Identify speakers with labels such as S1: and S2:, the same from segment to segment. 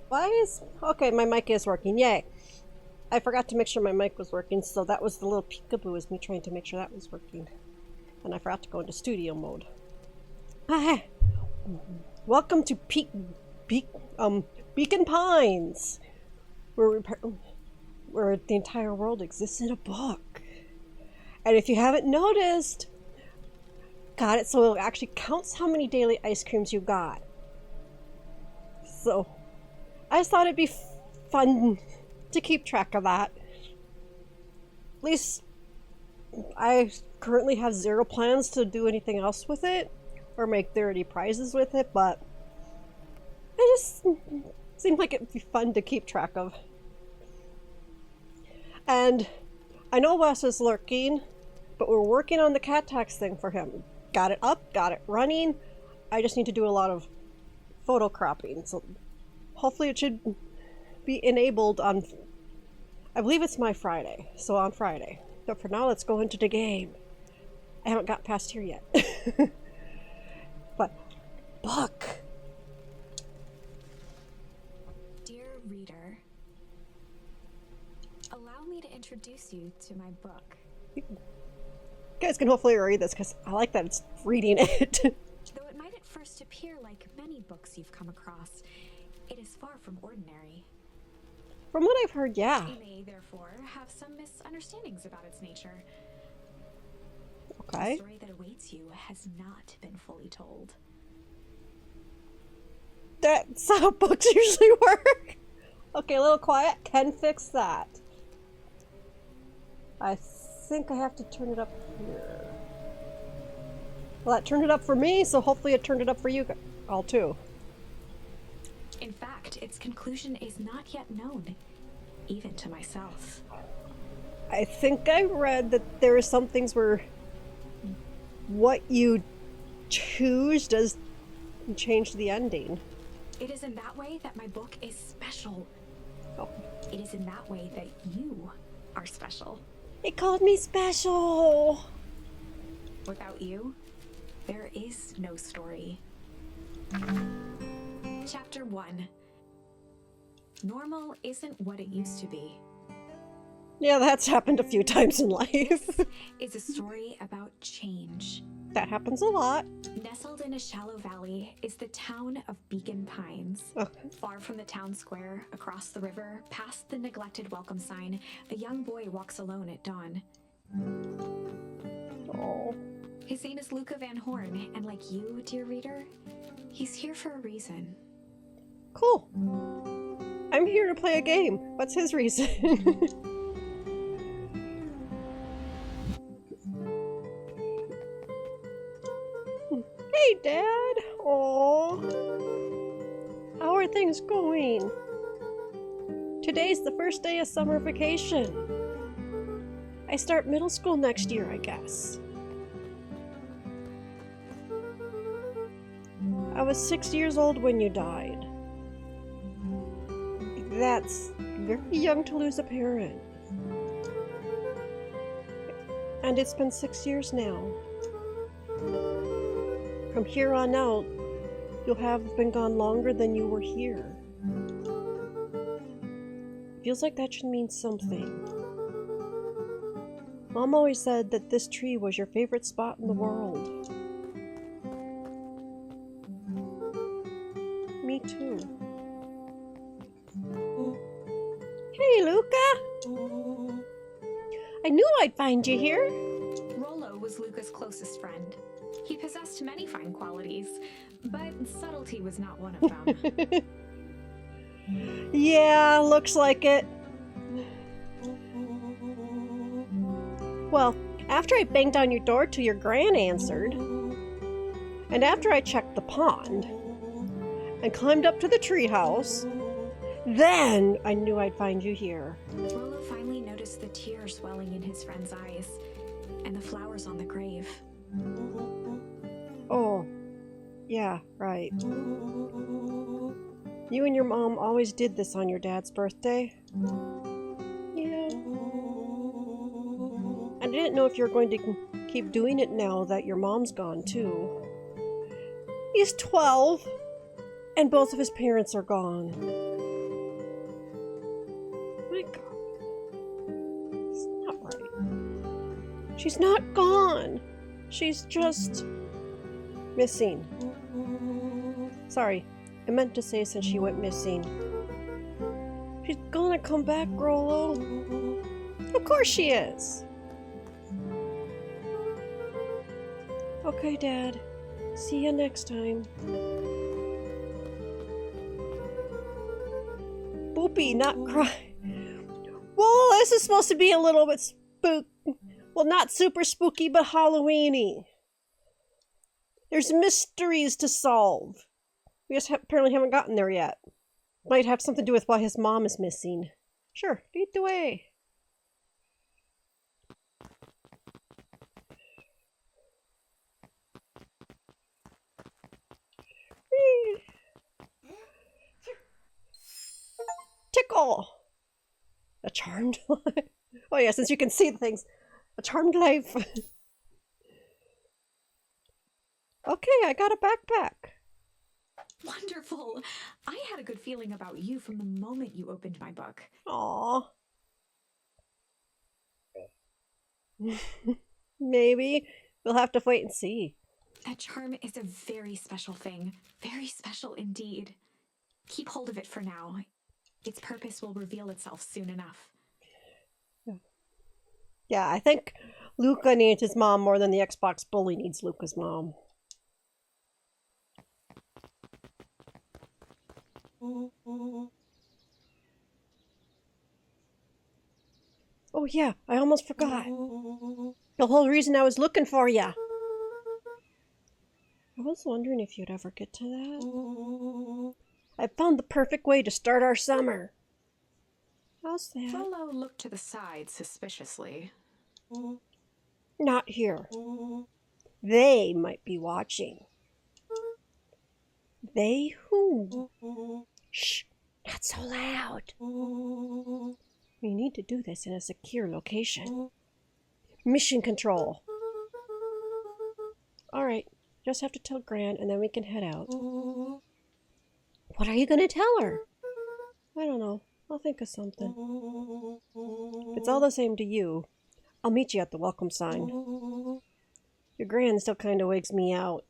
S1: Why is... Okay, my mic is working. Yay. I forgot to make sure my mic was working, so that was the little peekaboo, is me trying to make sure that was working. And I forgot to go into studio mode. Ah, welcome to Beacon Pines, where the entire world exists in a book. And if you haven't noticed, got it so it actually counts how many daily ice creams you got. So I just thought it'd be fun to keep track of that. At least I currently have zero plans to do anything else with it or make 30 prizes with it, but it just seemed like it'd be fun to keep track of. And I know Wes is lurking, but we're working on the cat tax thing for him. Got it up, got it running. I just need to do a lot of photo cropping, so hopefully it should be enabled on, I believe it's my Friday, so on Friday. But for now, let's go into the game. I haven't got past here yet. But, book!
S2: Dear reader, allow me to introduce you to my book.
S1: You guys can hopefully read this, because I like that it's reading it.
S2: Though it might at first appear like many books you've come across, it is far from ordinary.
S1: From what I've heard, yeah.
S2: You may, therefore, have some misunderstandings about its nature.
S1: Okay.
S2: The story that awaits you has not been fully told.
S1: That's how books usually work. Okay, a little quiet. Can fix that. I think I have to turn it up here. Well, that turned it up for me, so hopefully it turned it up for you all too.
S2: In fact, its conclusion is not yet known, even to myself.
S1: I think I read that there are some things where what you choose does change the ending.
S2: It is in that way that my book is special.
S1: Oh.
S2: It is in that way that you are special.
S1: It called me special!
S2: Without you, there is no story. Chapter 1. Normal isn't what it used to be.
S1: Yeah, that's happened a few times in life.
S2: It's a story about change.
S1: That happens a lot.
S2: Nestled in a shallow valley is the town of Beacon Pines.
S1: Okay.
S2: Far from the town square, across the river, past the neglected welcome sign, a young boy walks alone at dawn.
S1: Oh.
S2: His name is Luca Van Horn, and like you, dear reader, he's here for a reason.
S1: Cool. I'm here to play a game. What's his reason? Hey, Dad. Aww. How are things going? Today's the first day of summer vacation. I start middle school next year, I guess. I was 6 years old when you died. That's very young to lose a parent. And it's been 6 years now. From here on out, you'll have been gone longer than you were here. Feels like that should mean something. Mom always said that this tree was your favorite spot in the world. Me too. Hey, Luca! I knew I'd find you here.
S2: Rollo was Luca's closest friend. He possessed many fine qualities, but subtlety was not one of them.
S1: Yeah, looks like it. Well, after I banged on your door till your gran answered, and after I checked the pond, and climbed up to the treehouse, then I knew I'd find you here.
S2: Rollo finally noticed the tears welling in his friend's eyes, and the flowers on the grave.
S1: Oh, yeah, right. You and your mom always did this on your dad's birthday? Yeah. I didn't know if you were going to keep doing it now that your mom's gone, too. He's 12, and both of his parents are gone. She's not gone. She's just missing. Sorry, I meant to say since she went missing. She's gonna come back, Rollo. Of course she is. Okay, Dad. See you next time. Boopy, not cry. Well, this is supposed to be a little bit well, not super spooky, but Halloween-y. There's mysteries to solve. We just apparently haven't gotten there yet. Might have something to do with why his mom is missing. Sure, lead the way. Tickle! A charmed life. Oh yeah, since you can see things. A charmed life. Okay, I got a backpack.
S2: Wonderful. I had a good feeling about you from the moment you opened my book.
S1: Aww. Maybe. We'll have to wait and see.
S2: A charm is a very special thing. Very special indeed. Keep hold of it for now. Its purpose will reveal itself soon enough.
S1: Yeah, I think Luca needs his mom more than the Xbox bully needs Luca's mom. Oh yeah, I almost forgot. The whole reason I was looking for ya. I was wondering if you'd ever get to that. I found the perfect way to start our summer. How's that?
S2: Frollo looked to the side suspiciously.
S1: Not here. They might be watching. They who? Shh, not so loud. We need to do this in a secure location. Mission control. Alright, just have to tell Gran and then we can head out. What are you gonna tell her? I don't know. I'll think of something. If it's all the same to you, I'll meet you at the welcome sign. Your Gran still kind of wigs me out.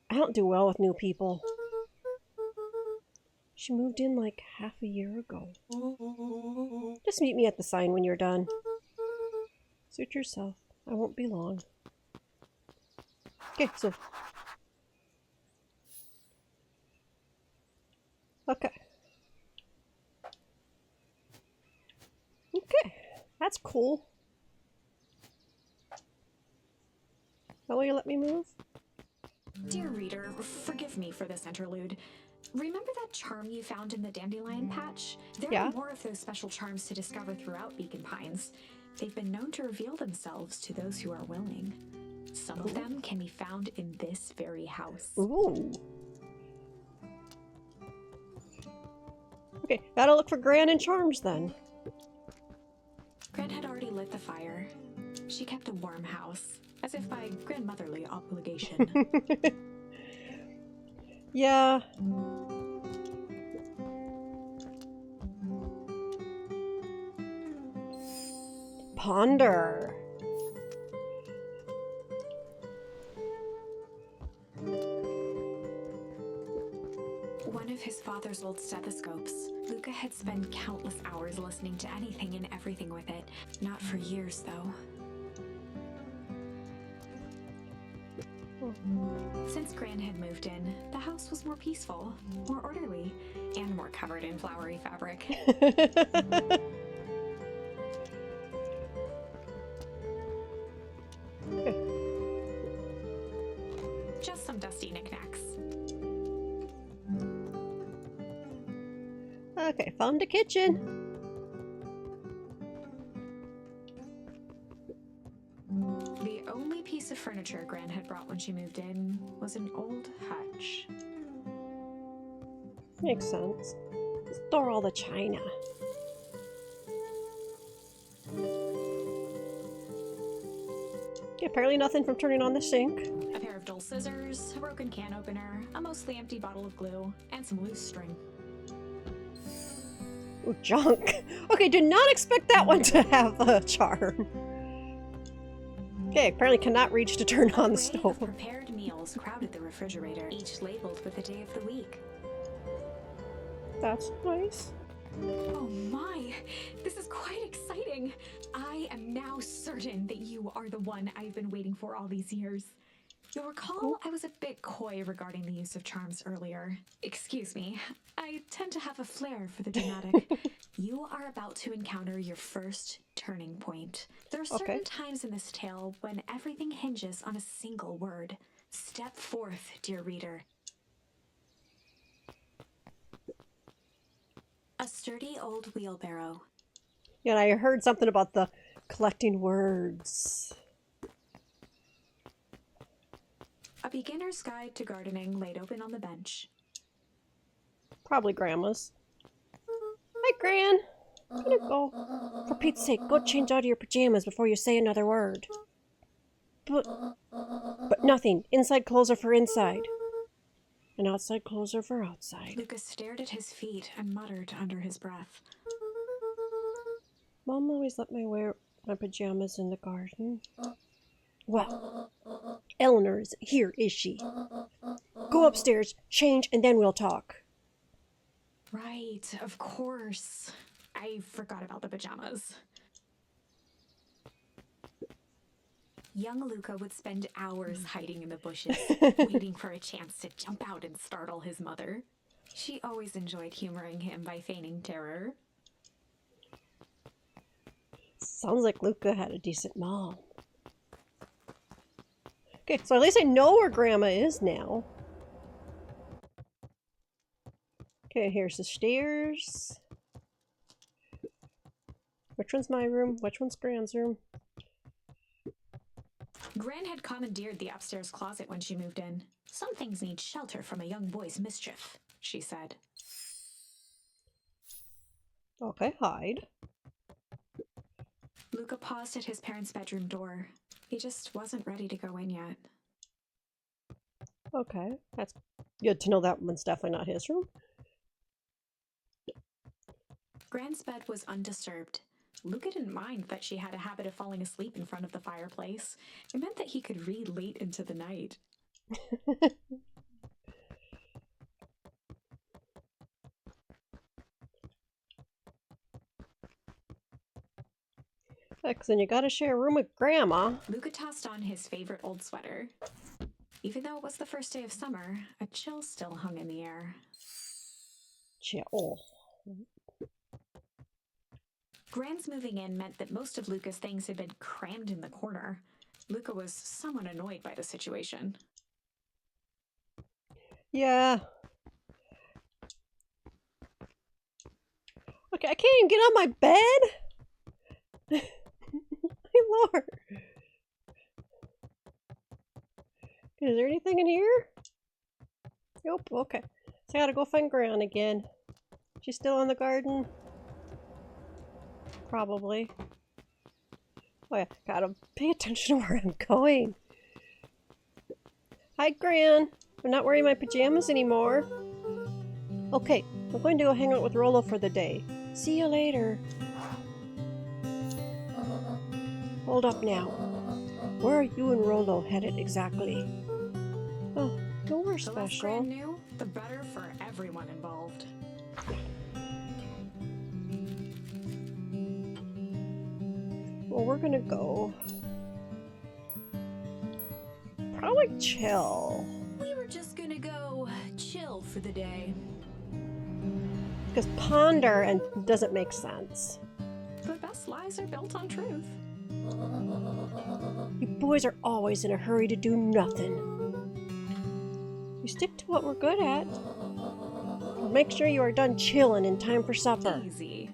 S1: I don't do well with new people. She moved in like half a year ago. Just meet me at the sign when you're done. Suit yourself. I won't be long. Okay, so... Okay. Okay, that's cool. Now will you let me move?
S2: Dear reader, forgive me for this interlude. Remember that charm you found in the dandelion patch? There are more of those special charms to discover throughout Beacon Pines. They've been known to reveal themselves to those who are willing. Some of them can be found in this very house.
S1: Ooh. Okay, gotta look for Gran and charms then.
S2: Gran had already lit the fire. She kept a warm house, as if by grandmotherly obligation.
S1: Yeah. Ponder.
S2: One of his father's old stethoscopes. Luca had spent countless hours listening to anything and everything with it. Not for years, though. Since Gran had moved in, the house was more peaceful, more orderly, and more covered in flowery fabric. Just some dusty knickknacks.
S1: Okay, found the kitchen.
S2: The only piece of furniture Gran had brought when she moved in was an old hutch.
S1: Makes sense. Store all the china. Okay, apparently nothing from turning on the sink.
S2: A pair of dull scissors, a broken can opener, a mostly empty bottle of glue, and some loose string.
S1: Ooh, junk. Okay, did not expect that one to have a charm. Okay, apparently cannot reach to turn on the
S2: An array
S1: stove.
S2: of prepared meals crowded the refrigerator, each labeled with the day of the week.
S1: That's nice.
S2: Oh my, this is quite exciting. I am now certain that you are the one I've been waiting for all these years. You'll recall I was a bit coy regarding the use of charms earlier. Excuse me, I tend to have a flair for the dramatic. You are about to encounter your first turning point. There are certain times in this tale when everything hinges on a single word. Step forth, dear reader. A sturdy old wheelbarrow.
S1: Yeah, and I heard something about the collecting words.
S2: A beginner's guide to gardening laid open on the bench.
S1: Probably Grandma's. Hi, Gran. I'm gonna go. For Pete's sake, go change out of your pajamas before you say another word. But nothing. Inside clothes are for inside. And outside clothes are for outside.
S2: Lucas stared at his feet and muttered under his breath.
S1: Mom always let me wear my pajamas in the garden. Well, Eleanor isn't here, is she? Go upstairs, change, and then we'll talk.
S2: Right, of course. I forgot about the pajamas. Young Luca would spend hours hiding in the bushes, waiting for a chance to jump out and startle his mother. She always enjoyed humoring him by feigning terror.
S1: Sounds like Luca had a decent mom. Okay, so at least I know where Grandma is now. Okay, here's the stairs. Which one's my room? Which one's Gran's room?
S2: Gran had commandeered the upstairs closet when she moved in. Some things need shelter from a young boy's mischief, she said.
S1: Okay, hide.
S2: Luca paused at his parents' bedroom door. He just wasn't ready to go in yet.
S1: Okay, that's good to know that one's definitely not his room.
S2: Gran's bed was undisturbed. Luca didn't mind that she had a habit of falling asleep in front of the fireplace. It meant that he could read late into the night. Because then you gotta share a room with Grandma. Luca tossed on his favorite old sweater. Even though it was the first day of summer, a chill still hung in the air.
S1: Chill.
S2: Gran's moving in meant that most of Luca's things had been crammed in the corner. Luca was somewhat annoyed by the situation.
S1: Yeah. Okay, I can't even get on my bed? My lord. Is there anything in here? Nope, okay. So I gotta go find Gran again. She's still in the garden? Probably. Oh yeah, gotta pay attention to where I'm going. Hi, Gran. I'm not wearing my pajamas anymore. Okay, I'm going to go hang out with Rollo for the day. See you later. Hold up now. Where are you and Rollo headed exactly? Oh, nowhere
S2: The less
S1: special.
S2: Gran knew, the better for everyone involved.
S1: Well, we're gonna go. Probably chill.
S2: We were just gonna go chill for the day.
S1: Because ponder and doesn't make sense.
S2: The best lies are built on truth.
S1: You boys are always in a hurry to do nothing. You stick to what we're good at. Or make sure you are done chilling in time for supper.
S2: Easy.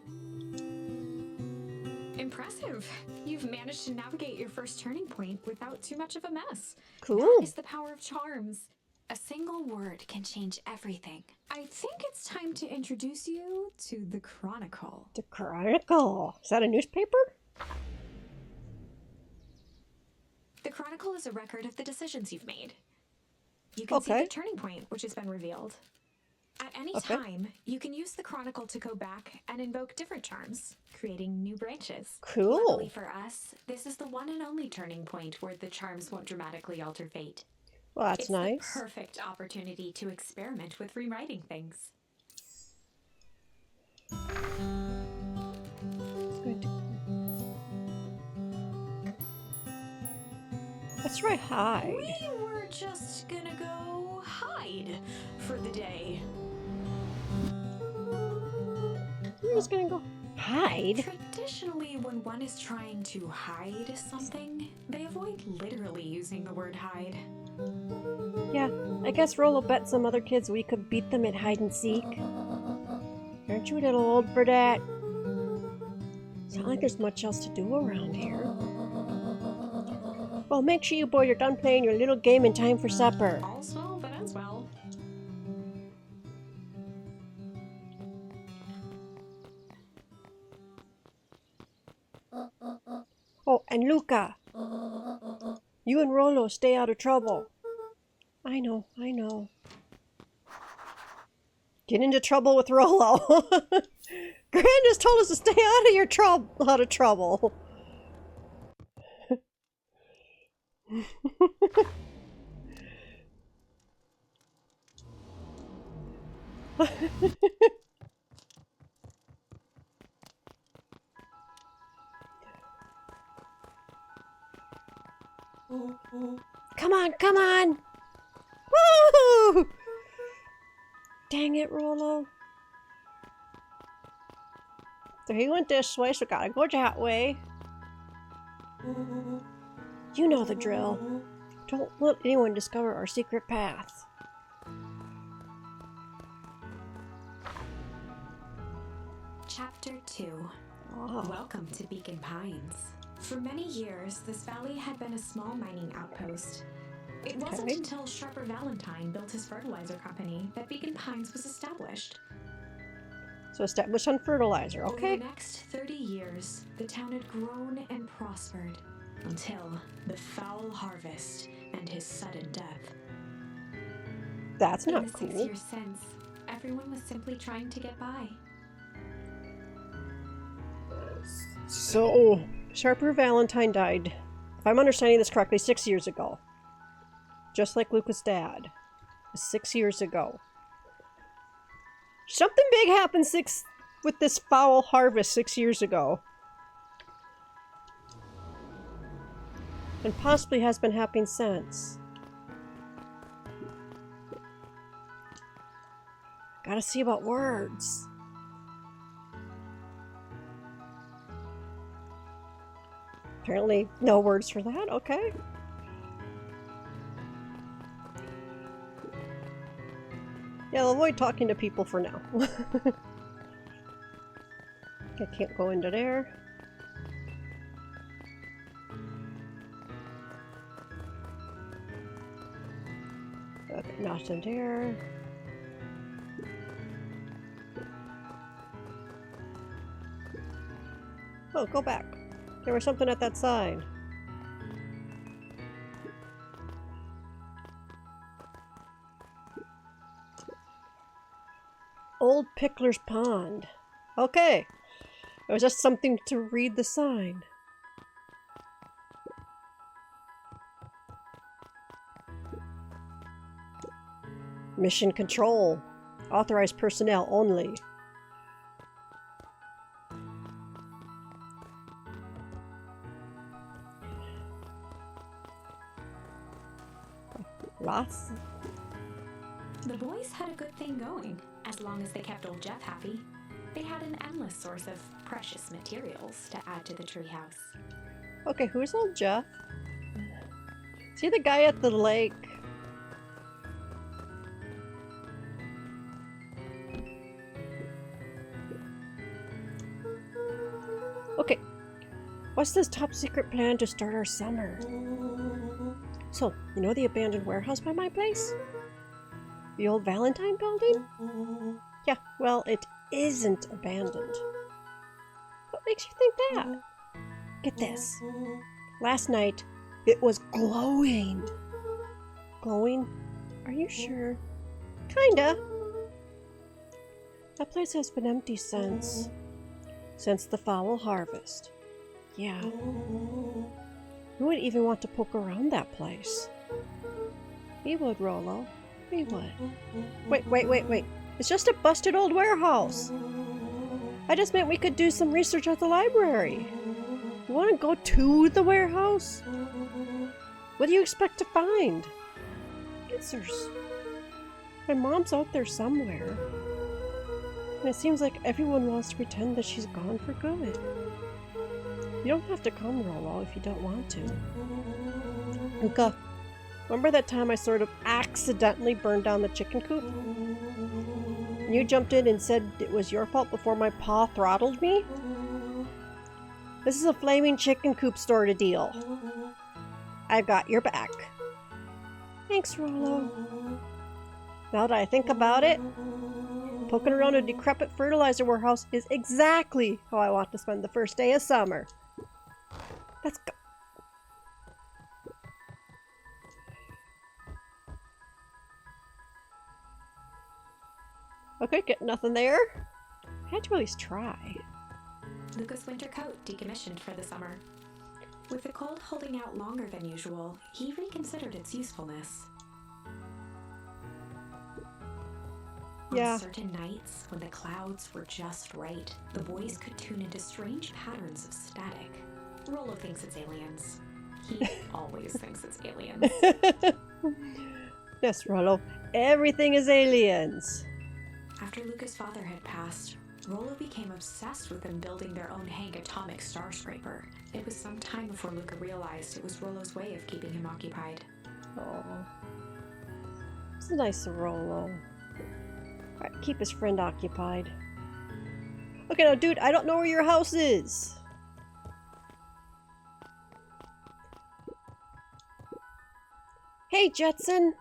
S2: Impressive. You've managed to navigate your first turning point without too much of a mess.
S1: Cool.
S2: That is the power of charms. A single word can change everything. I think it's time to introduce you to the Chronicle.
S1: The Chronicle. Is that a newspaper?
S2: The Chronicle is a record of the decisions you've made. You can see the turning point, which has been revealed. At any
S1: Okay.
S2: time, you can use the Chronicle to go back and invoke different charms, creating new branches.
S1: Cool.
S2: Luckily for us, this is the one and only turning point where the charms won't dramatically alter fate.
S1: Well, that's
S2: It's
S1: nice.
S2: the perfect opportunity to experiment with rewriting things.
S1: Let's try hide.
S2: We were just gonna go hide for the day.
S1: We're just gonna go hide.
S2: Traditionally, when one is trying to hide something, they avoid literally using the word hide.
S1: Yeah, I guess Rolo bet some other kids we could beat them at hide and seek. Aren't you a little old for that? It's not like there's much else to do around here. Well, make sure you boys are done playing your little game in time for supper.
S2: All's well that ends well.
S1: Oh, and Luca, you and Rolo stay out of trouble. I know. Get into trouble with Rolo. Gran just told us to stay out of trouble. Come on! Woo! Dang it, Rolo. So he went this way, so gotta go that way. You know the drill. Don't let anyone discover our secret path.
S2: Chapter 2.
S1: Oh.
S2: Welcome to Beacon Pines. For many years, this valley had been a small mining outpost. It wasn't until Sharper Valentine built his fertilizer company that Beacon Pines was established.
S1: So established on fertilizer, okay?
S2: Over the next 30 years, the town had grown and prospered until the foul harvest and his sudden death.
S1: That's
S2: In
S1: not
S2: the
S1: cool.
S2: 6 years since, everyone was simply trying to get by.
S1: So, Sharper Valentine died, if I'm understanding this correctly, 6 years ago. Just like Luca's dad. 6 years ago. Something big happened with this foul harvest 6 years ago. And possibly has been happening since. Gotta see about words. Apparently, no words for that. Okay. Yeah, I'll avoid talking to people for now. I can't go into there. Okay, nothing there. Oh, go back. There was something at that sign. Old Pickler's Pond. Okay. It was just something to read the sign. Mission control. Authorized personnel only. Lots.
S2: The boys had a good thing going, as long as they kept old Jeff happy. They had an endless source of precious materials to add to the treehouse.
S1: Okay, who's old Jeff? Is he the guy at the lake? Okay. What's this top secret plan to start our summer? So, you know the abandoned warehouse by my place? The old Valentine building? Yeah, well, it isn't abandoned. What makes you think that? Get this. Last night, it was glowing. Glowing? Are you sure? Kinda. That place has been empty since the foul harvest. Yeah. Who would even want to poke around that place? We would, Rollo. We would. Wait. It's just a busted old warehouse. I just meant we could do some research at the library. You want to go to the warehouse? What do you expect to find? Answers. My mom's out there somewhere. And it seems like everyone wants to pretend that she's gone for good. You don't have to come, Rollo, if you don't want to. Luca, remember that time I sort of accidentally burned down the chicken coop? And you jumped in and said it was your fault before my paw throttled me? This is a flaming chicken coop sort of deal. I've got your back. Thanks, Rollo. Now that I think about it, poking around a decrepit fertilizer warehouse is exactly how I want to spend the first day of summer. Let's go. Okay, get nothing there. I had to at least try.
S2: Luca's winter coat decommissioned for the summer. With the cold holding out longer than usual, he reconsidered its usefulness.
S1: Yeah.
S2: On certain nights, when the clouds were just right, the boys could tune into strange patterns of static. Rollo thinks it's aliens. He always thinks it's aliens.
S1: Yes, Rollo. Everything is aliens.
S2: After Luca's father had passed, Rollo became obsessed with them building their own Hank atomic star scraper. It was some time before Luca realized it was Rollo's way of keeping him occupied.
S1: Oh, it's nice of Rollo. Alright, keep his friend occupied. Okay, now, dude, I don't know where your house is. Hey, Jetson!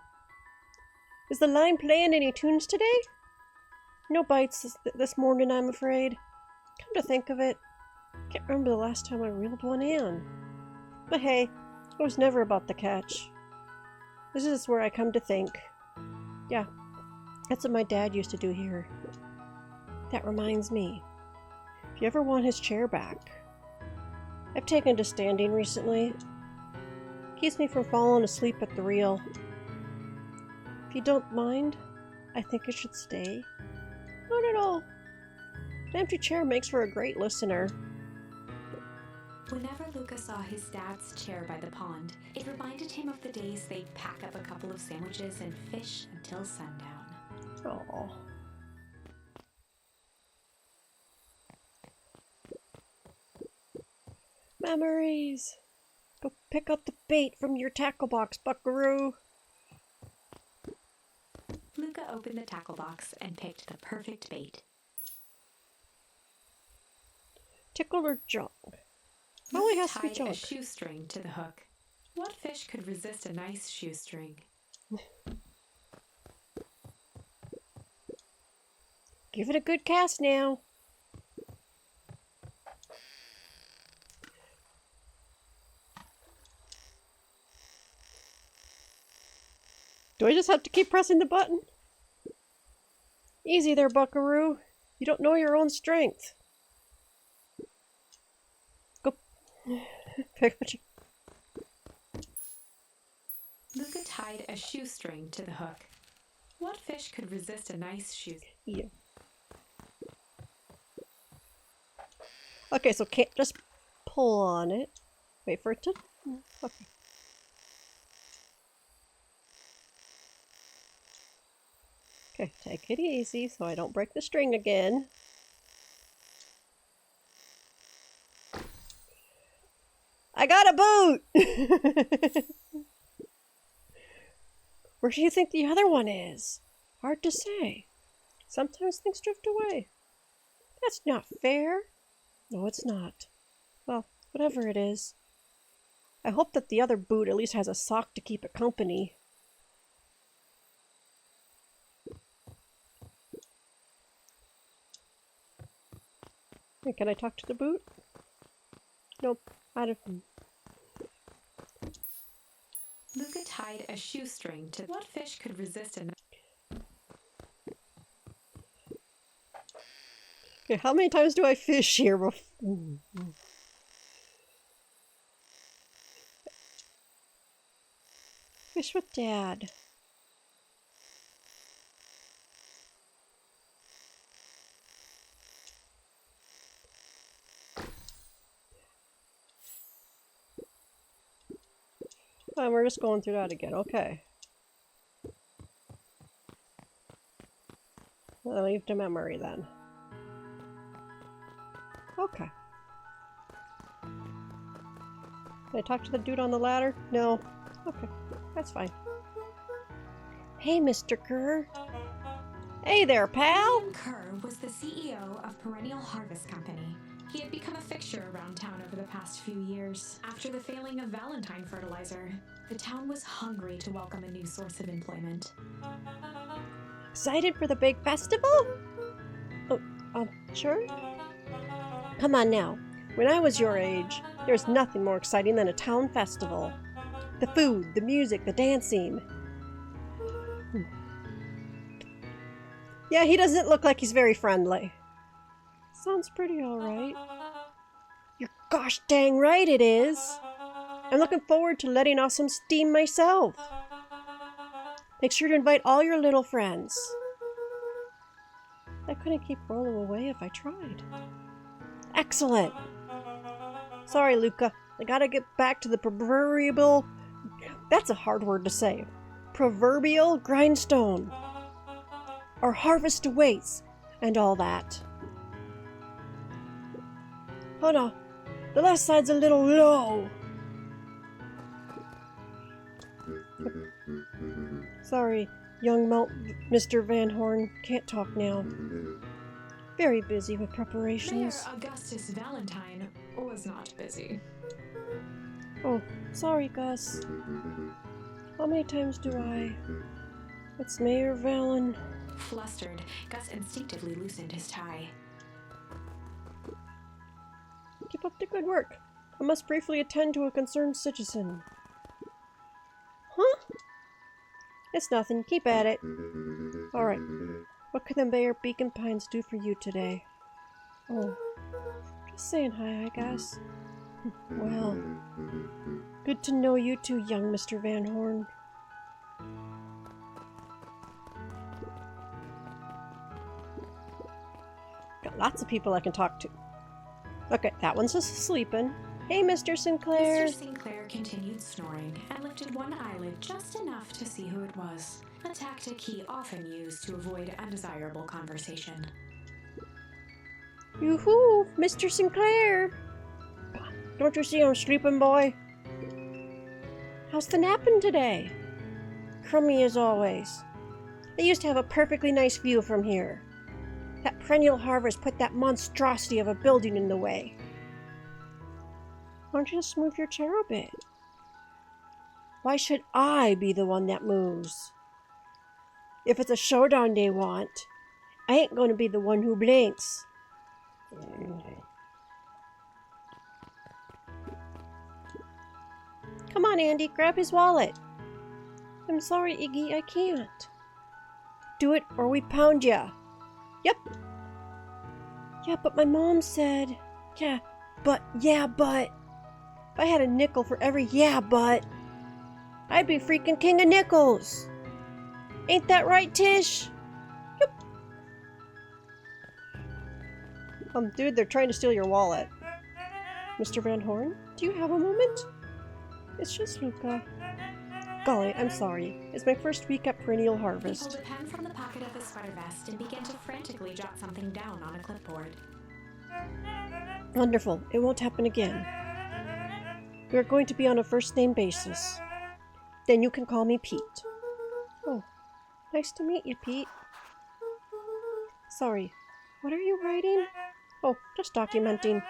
S1: Is the line playing any tunes today? No bites this morning, I'm afraid. Come to think of it, can't remember the last time I reeled one in. But hey, it was never about the catch. This is where I come to think. Yeah, that's what my dad used to do here. That reminds me, if you ever want his chair back, I've taken to standing recently. Keeps me from falling asleep at the reel. If you don't mind, I think it should stay. Not at all. An empty chair makes for a great listener.
S2: Whenever Luca saw his dad's chair by the pond, it reminded him of the days they'd pack up a couple of sandwiches and fish until sundown.
S1: Oh. Memories. Go pick up the bait from your tackle box, buckaroo.
S2: Luca opened the tackle box and picked the perfect bait.
S1: Tickle or junk? Oh, it has to be
S2: Tied
S1: junk.
S2: a shoestring to the hook. What fish could resist a nice shoestring?
S1: Give it a good cast now. Do I just have to keep pressing the button? Easy there, buckaroo. You don't know your own strength. Go. Pick what you...
S2: Luca tied a shoestring to the hook. What fish could resist a nice shoestring?
S1: Yeah. Okay, so can't just pull on it. Wait for it to... Okay. Okay, take it easy so I don't break the string again. I got a boot! Where do you think the other one is? Hard to say. Sometimes things drift away. That's not fair. No, it's not. Well, whatever it is. I hope that the other boot at least has a sock to keep it company. Hey, can I talk to the boot? Nope. Out of...
S2: Luca tied a shoestring to... What fish could resist a...
S1: Okay, how many times do I fish here before? Fish with Dad. And we're just going through that again. Okay. I'll leave to memory then. Okay. Did I talk to the dude on the ladder? No. Okay, that's fine. Hey, Mr. Kerr. Hey there, pal!
S2: William Kerr was the CEO of Perennial Harvest Company. He had become a fixture around town over the past few years. After the failing of Valentine fertilizer, the town was hungry to welcome a new source of employment.
S1: Excited for the big festival? Oh, sure? Come on now. When I was your age, there's nothing more exciting than a town festival. The food, the music, the dancing. Yeah, he doesn't look like he's very friendly. Sounds pretty alright. You're gosh dang right it is. I'm looking forward to letting off some steam myself. Make sure to invite all your little friends. I couldn't keep rolling away if I tried. Excellent. Sorry, Luca. I gotta get back to the proverbial... That's a hard word to say. Proverbial grindstone. Our harvest awaits, and all that. Oh no, the left side's a little low. Sorry, young Mr. Van Horn, can't talk now. Very busy with preparations.
S2: Mayor Augustus Valentine was not busy.
S1: Oh, sorry, Gus. How many times do I... It's Mayor Valen.
S2: Flustered, Gus instinctively loosened his tie.
S1: Keep up the good work. I must briefly attend to a concerned citizen. Huh? It's nothing. Keep at it. Alright. What can the Mayor of Beacon Pines do for you today? Oh. Just saying hi, I guess. Well. Good to know you too, young Mr. Van Horn. Got lots of people I can talk to. Okay, that one's just sleeping. Hey, Mr. Sinclair.
S2: Mr. Sinclair continued snoring and lifted one eyelid just enough to see who it was, a tactic he often used to avoid undesirable conversation.
S1: Yoo-hoo, Mr. Sinclair. Don't you see I'm sleeping, boy? How's the napping today? Crummy as always. They used to have a perfectly nice view from here. That perennial harvest put that monstrosity of a building in the way. Why don't you just move your chair a bit? Why should I be the one that moves? If it's a showdown they want, I ain't going to be the one who blinks. Come on, Andy, grab his wallet. I'm sorry, Iggy, I can't. Do it or we pound ya. Yep. Yeah, but my mom said... Yeah, but... If I had a nickel for every yeah, but... I'd be freaking king of nickels. Ain't that right, Tish? Yep. Dude, they're trying to steal your wallet. Mr. Van Horn, do you have a moment? It's just Luca. Golly, I'm sorry. It's my first week at Perennial Harvest.
S2: He pulled a pen from the pocket of his sweater vest and began to frantically jot something down on a clipboard.
S1: Wonderful. It won't happen again. We are going to be on a first-name basis. Then you can call me Pete. Oh, nice to meet you, Pete. Sorry, what are you writing? Oh, just documenting.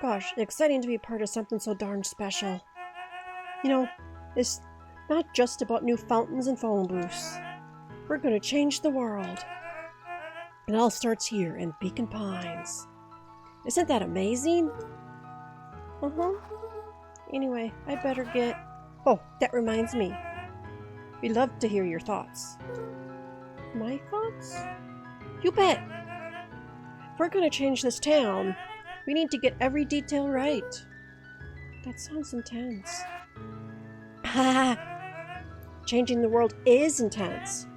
S1: Gosh, exciting to be part of something so darn special. You know, it's not just about new fountains and phone booths. We're going to change the world. It all starts here in Beacon Pines. Isn't that amazing? Uh-huh. Anyway, I better get... Oh, that reminds me. We'd love to hear your thoughts. My thoughts? You bet! we're gonna change this town, we need to get every detail right. That sounds intense. Ha! Changing the world is intense.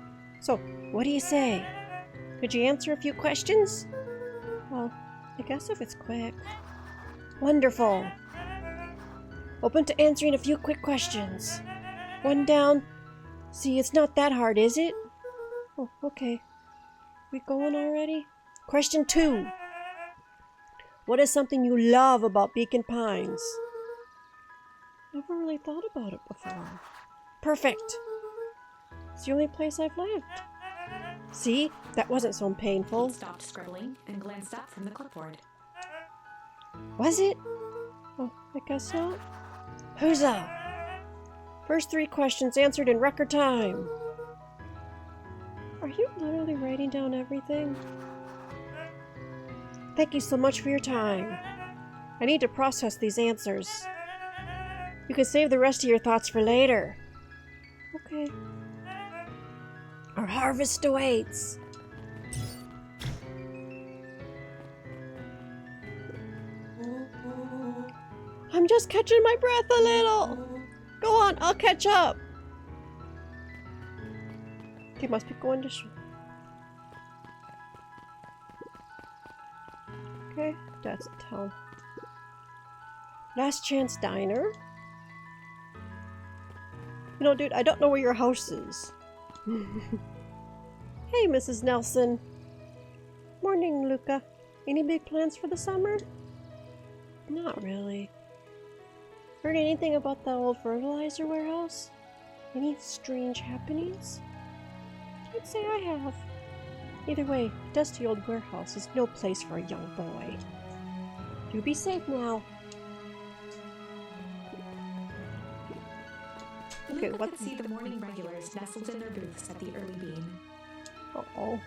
S1: So, what do you say? Could you answer a few questions? Well, I guess if it's quick. Wonderful. Open to answering a few quick questions. One down. See, it's not that hard, is it? Oh, okay. We going already? Question 2. What is something you love about Beacon Pines? Never really thought about it before. Perfect. It's the only place I've lived. See? That wasn't so painful.
S2: He stopped scribbling and glanced up from the clipboard.
S1: Was it? Oh, I guess not. Huzzah! First 3 questions answered in record time. Are you literally writing down everything? Thank you so much for your time. I need to process these answers. You can save the rest of your thoughts for later. Okay. Our harvest awaits. I'm just catching my breath a little. Go on, I'll catch up. He must be going to Okay, that's a town. Last Chance Diner. You know, dude, I don't know where your house is. Hey, Mrs. Nelson. Morning, Luca. Any big plans for the summer? Not really. Heard anything about the old fertilizer warehouse? Any strange happenings? Can't say I have. Either way, dusty old warehouse is no place for a young boy. Do be safe now. Okay,
S2: Luca
S1: what?
S2: could see the morning regulars nestled in their booths at the early bean.
S1: Uh-oh.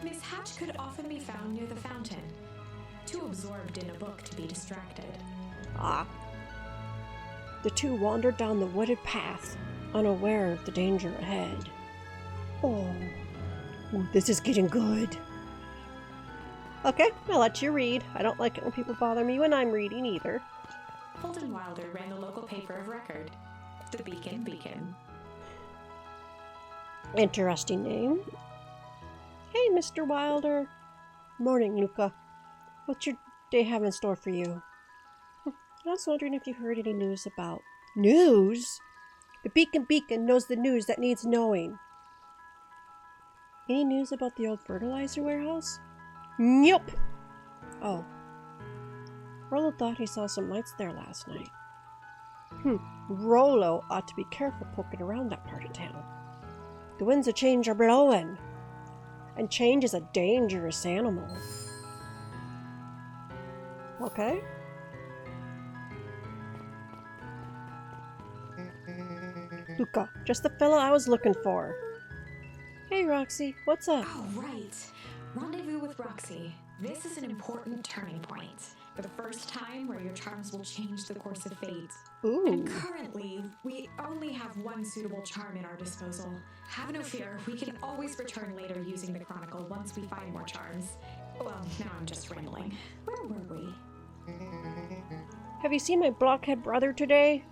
S2: Miss Hatch could often be found near the fountain, too absorbed in a book to be distracted.
S1: Ah. The two wandered down the wooded path, unaware of the danger ahead. Oh. Ooh, this is getting good. Okay, I'll let you read. I don't like it when people bother me when I'm reading either.
S2: Holden Wilder ran the local paper of record, the Beacon Beacon.
S1: Interesting name. Hey, Mr. Wilder. Morning, Luca. What's your day have in store for you? I was wondering if you heard any news about... News? The Beacon Beacon knows the news that needs knowing. Any news about the old fertilizer warehouse? Nope. Oh. Rollo thought he saw some lights there last night. Rollo ought to be careful poking around that part of town. The winds of change are blowing. And change is a dangerous animal. Okay. Luca, just the fella I was looking for. Hey, Roxy, what's up?
S2: Oh, right. Rendezvous with Roxy. This is an important turning point. For the first time where your charms will change the course of fate.
S1: Ooh.
S2: And currently, we only have one suitable charm at our disposal. Have no fear, we can always return later using the Chronicle once we find more charms. Well, now I'm just rambling. Where were we?
S1: Have you seen my blockhead brother today?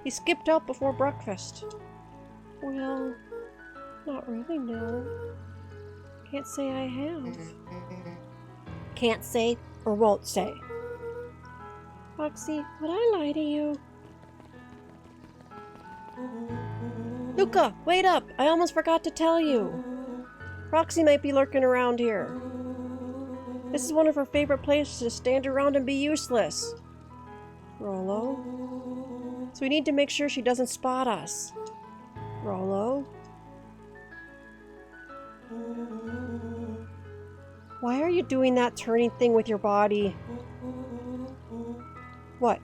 S1: He skipped out before breakfast. Well, not really, no. Can't say I have. Can't say or won't say. Roxy, would I lie to you? Luca, wait up! I almost forgot to tell you. Roxy might be lurking around here. This is one of her favorite places to stand around and be useless. Rollo? So we need to make sure she doesn't spot us. Rollo? Why are you doing that turning thing with your body? What?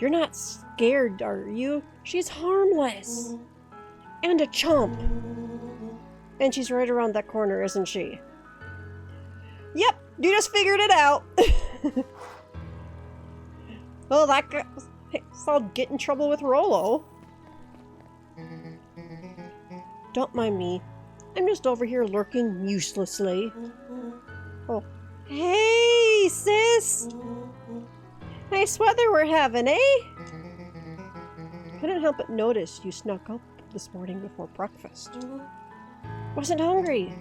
S1: You're not scared, are you? She's harmless. And a chump. And she's right around that corner, isn't she? Yep, you just figured it out. Well, that guy... So I'll get in trouble with Rollo. Don't mind me. I'm just over here lurking uselessly. Oh. Hey, sis! Nice weather we're having, eh? Couldn't help but notice you snuck up this morning before breakfast. Wasn't hungry.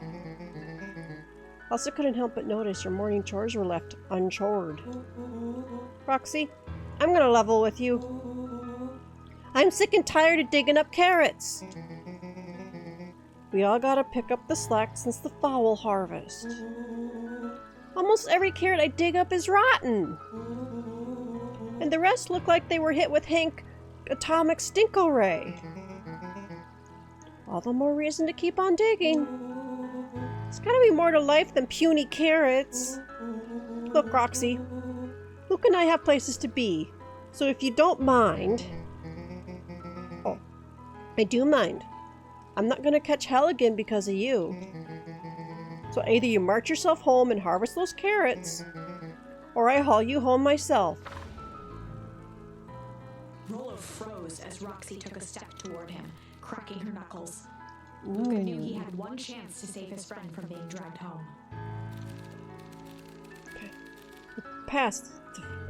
S1: Also couldn't help but notice your morning chores were left unchored. Roxy, I'm gonna level with you. I'm sick and tired of digging up carrots. We all gotta pick up the slack since the fowl harvest. Almost every carrot I dig up is rotten. And the rest look like they were hit with Hank Atomic Stinko Ray. All the more reason to keep on digging. There's gotta be more to life than puny carrots. Look, Roxy, Luke and I have places to be, so if you don't mind... Oh, I do mind. I'm not gonna catch hell again because of you. So either you march yourself home and harvest those carrots, or I haul you home myself.
S2: Rollo froze as Roxy took a step toward him, cracking her knuckles. Luca knew he had one chance to save his friend from being dragged home.
S1: Passed,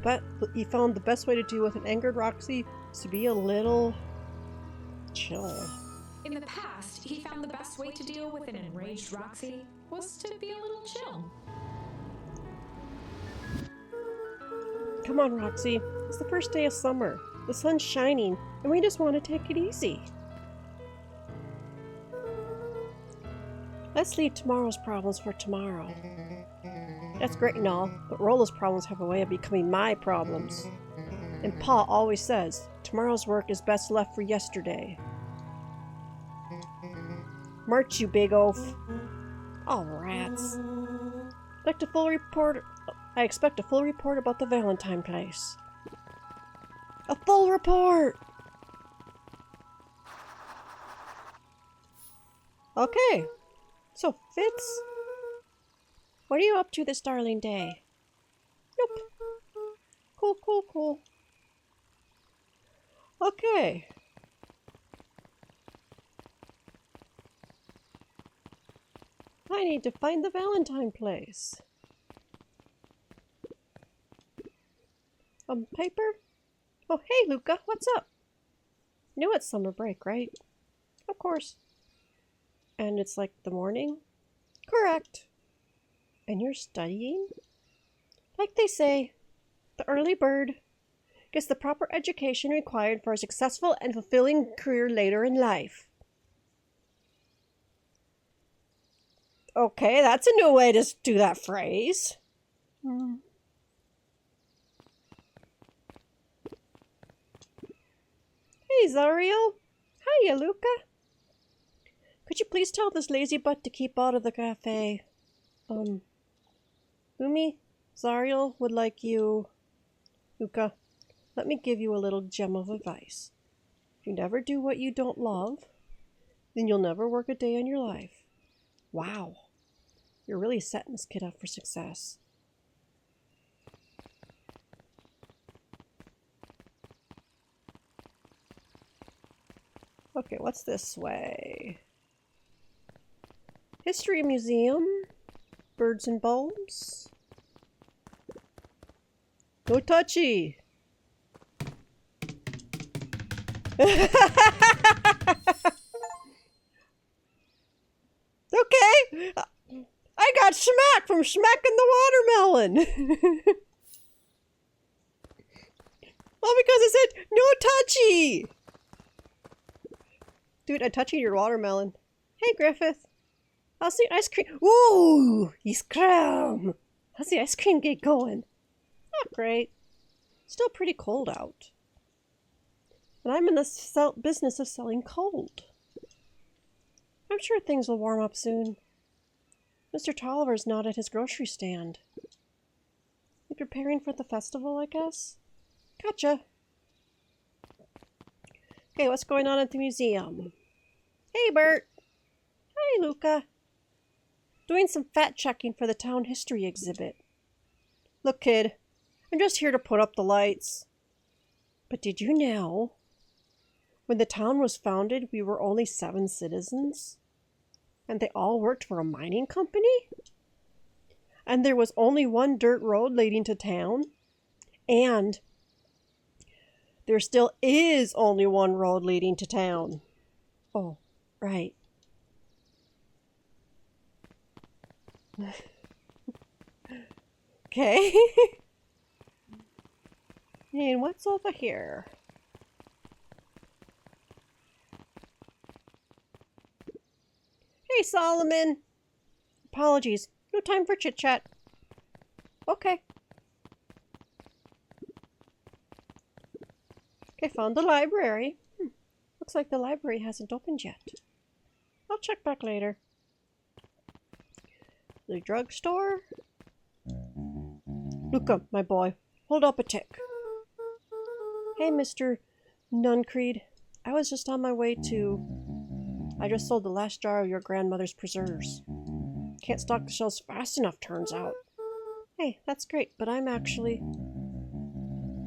S1: but you found the best way to deal with an angered Roxy is to be a little chill.
S2: In the past, he found the best way to deal with an enraged Roxy was to be a little chill.
S1: Come on, Roxy. It's the first day of summer. The sun's shining, and we just want to take it easy. Let's leave tomorrow's problems for tomorrow. That's great and all, but Rollo's problems have a way of becoming my problems. And Pa always says, tomorrow's work is best left for yesterday. March, you big oaf. Oh, rats. I expect a full report about the Valentine place. A full report! Okay. So, Fitz, what are you up to this darling day? Nope. Cool. Okay. I need to find the Valentine place. Paper? Oh, hey, Luca, what's up? Knew it's summer break, right? Of course. And it's like the morning? Correct. And you're studying? Like they say, the early bird gets the proper education required for a successful and fulfilling career later in life. Okay, that's a new way to do that phrase. Hey, Zariel. Hiya, Luca. Could you please tell this lazy butt to keep out of the cafe? Umi, Zariel would like you... Luca, let me give you a little gem of advice. If you never do what you don't love, then you'll never work a day in your life. Wow. You're really setting this kid up for success. Okay, what's this way? History Museum. Birds and Bones. No touchy. Okay. I got smacked from smacking the watermelon. Well, because it said no touchy. Dude, I touched your watermelon. Hey, Griffith. How's the ice cream? Ooh, he's crumb. How's the ice cream get going? Not great. Still pretty cold out. And I'm in the business of selling cold. I'm sure things will warm up soon. Mr. Tolliver's not at his grocery stand. You preparing for the festival, I guess? Gotcha. Okay, what's going on at the museum? Hey, Bert. Hi, Luca. Doing some fact checking for the town history exhibit. Look, kid, I'm just here to put up the lights. But did you know, when the town was founded, we were only 7 citizens? And they all worked for a mining company? And there was only one dirt road leading to town? And there still is only one road leading to town. Oh, right. Okay. And what's over here? Hey, Solomon. Apologies. No time for chit-chat. Okay. Okay, found the library. Looks like the library hasn't opened yet. I'll check back later. The drugstore? Luca, my boy, hold up a tick. Hey, Mr. Nuncreed. I was just on my way to... I just sold the last jar of your grandmother's preserves. Can't stock the shelves fast enough, turns out. Hey, that's great, but I'm actually...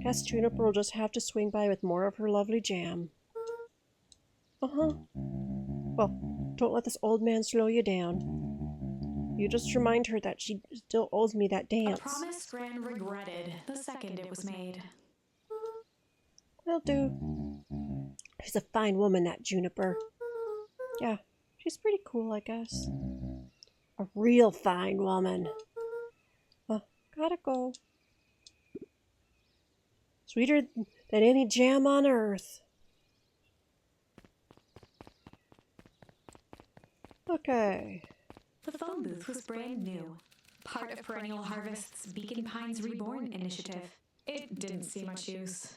S1: Guess Juniper will just have to swing by with more of her lovely jam. Uh-huh. Well, don't let this old man slow you down. You just remind her that she still owes me that dance.
S2: A promise Gran regretted the second it was made.
S1: Will do. She's a fine woman, that Juniper. Yeah, she's pretty cool, I guess. A real fine woman. Gotta go. Sweeter than any jam on earth. Okay.
S2: The phone booth was brand new. Part of Perennial Harvest's Beacon Pines Reborn initiative. It didn't see much use.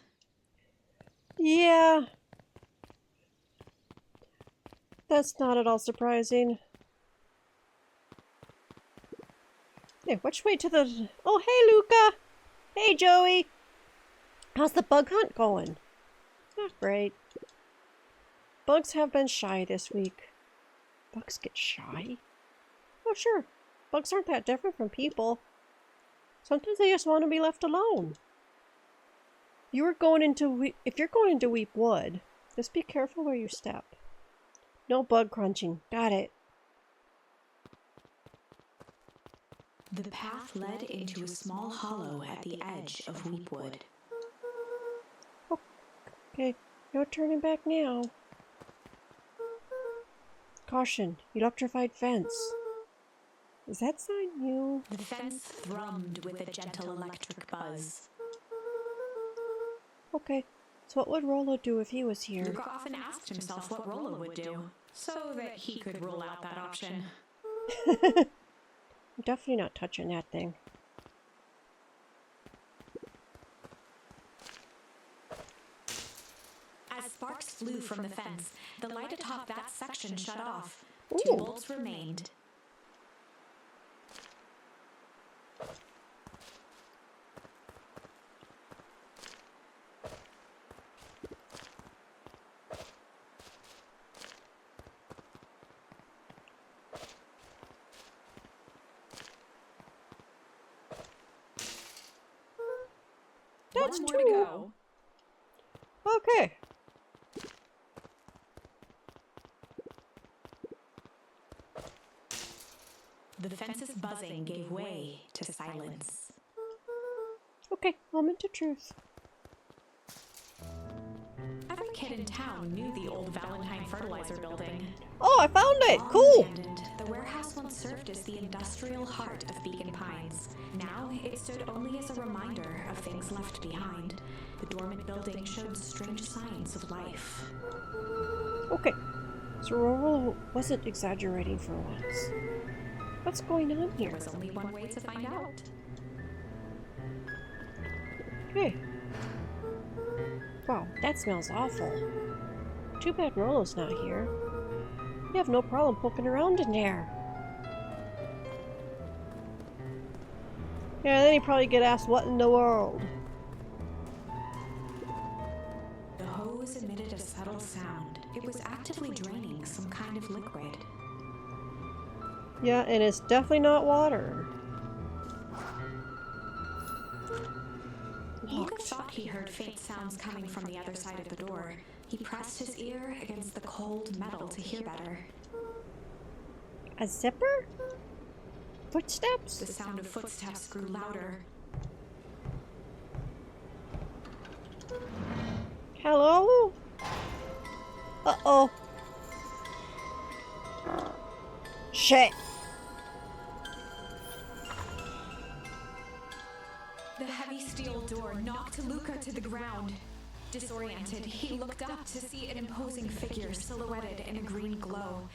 S1: Yeah. That's not at all surprising. Hey, which way to the... Oh, hey, Luca! Hey, Joey! How's the bug hunt going? Not great. Bugs have been shy this week. Bugs get shy? Oh, sure. Bugs aren't that different from people. Sometimes they just want to be left alone. If you're going into Weep Wood, just be careful where you step. No bug crunching. Got it.
S2: The path led into a small hollow at the edge of Weepwood.
S1: Okay, no turning back now. Caution, electrified fence. Is that sign new?
S2: The fence thrummed with a gentle electric buzz.
S1: Okay, so what would Rolo do if he was here?
S2: Luca often asked himself what Rolo would do, so that he could rule out that option.
S1: I'm definitely not touching that thing.
S2: As sparks flew from the fence, the light atop that section shut off.
S1: Ooh.
S2: 2 bolts remained.
S1: That's
S2: One more
S1: 2.
S2: to go.
S1: Okay.
S2: The fence's buzzing gave way to silence.
S1: Okay, moment of truth.
S2: Every kid in town knew the old Valentine fertilizer building.
S1: Oh, I found it!
S2: Long
S1: Cool!
S2: abandoned, the warehouse once served as the industrial heart of Beacon Pines. Now it stood only as a reminder of things left behind. The dormant building showed strange signs of life.
S1: Okay, so Rolo wasn't exaggerating for once. What's going on
S2: There
S1: here?
S2: was only one way to find out.
S1: Okay. Wow, that smells awful. Too bad Rolo's not here. You have no problem poking around in there. Yeah, then he'd probably get asked what in the world.
S2: The hose emitted a subtle sound. It was actively draining some kind of liquid.
S1: Yeah, and it's definitely not water.
S2: Luca thought he heard faint sounds coming from the other side of the door. He pressed his ear against the cold metal to hear better.
S1: A zipper? Footsteps?
S2: The sound of footsteps grew louder.
S1: Hello? Uh-oh. Shit.
S2: The heavy steel door knocked Luca to the ground. Disoriented, he looked up to see an imposing figure silhouetted in a green glow.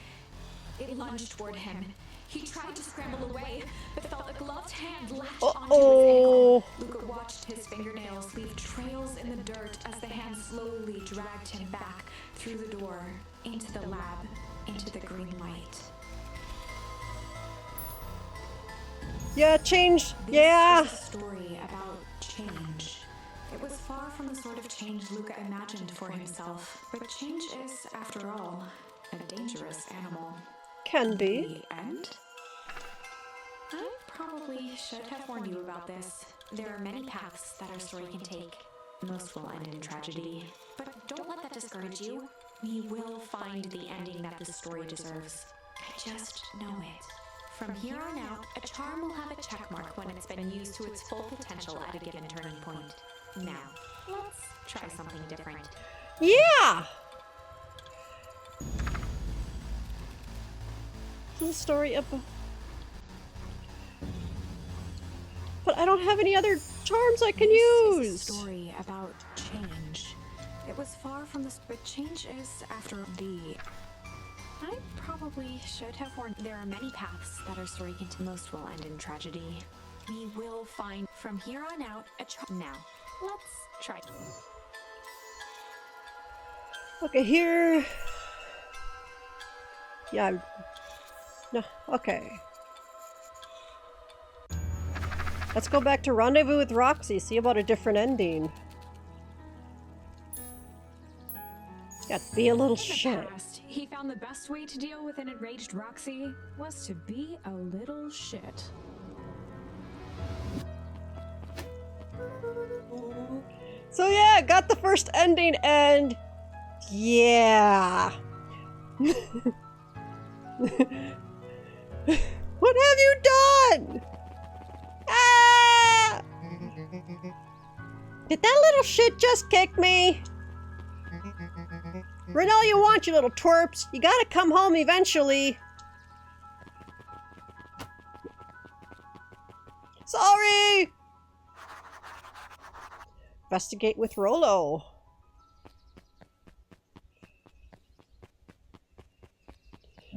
S2: It lunged toward him. He tried to scramble away, but felt a gloved hand latch onto his ankle. Luca watched his fingernails leave trails in the dirt as the hand slowly dragged him back through the door, into the lab, into the green light.
S1: Yeah, change. Yeah.
S2: This is a story about change. It was far from the sort of change Luca imagined for himself, but change is, after all, a dangerous animal.
S1: Can be.
S2: The end? I probably should have warned you about this. There are many paths that our story can take. Most will end in tragedy. But don't let that discourage you. We will find the ending that the story deserves. I just know it. From here on out, a charm will have a checkmark when it's been used to its full potential at a given turning point. Now, let's try something different.
S1: Yeah! The story of... But I don't have any other charms I can use!
S2: This is a story about change. It was far from this, but change is, after the... I probably should have warned. There are many paths that our story can take. Most will end in tragedy. We will find, from here on out, a charm. Now, let's try.
S1: Okay, here... Yeah, no, okay. Let's go back to Rendezvous with Roxy, see about a different ending. Got to be a little shit.
S2: Past, he found the best way to deal with an enraged Roxy was to be a little shit.
S1: So yeah, got the first ending and... Yeah. What have you done? Ah! Did that little shit just kick me? Run all you want, you little twerps. You gotta come home eventually. Sorry! Investigate with Rollo.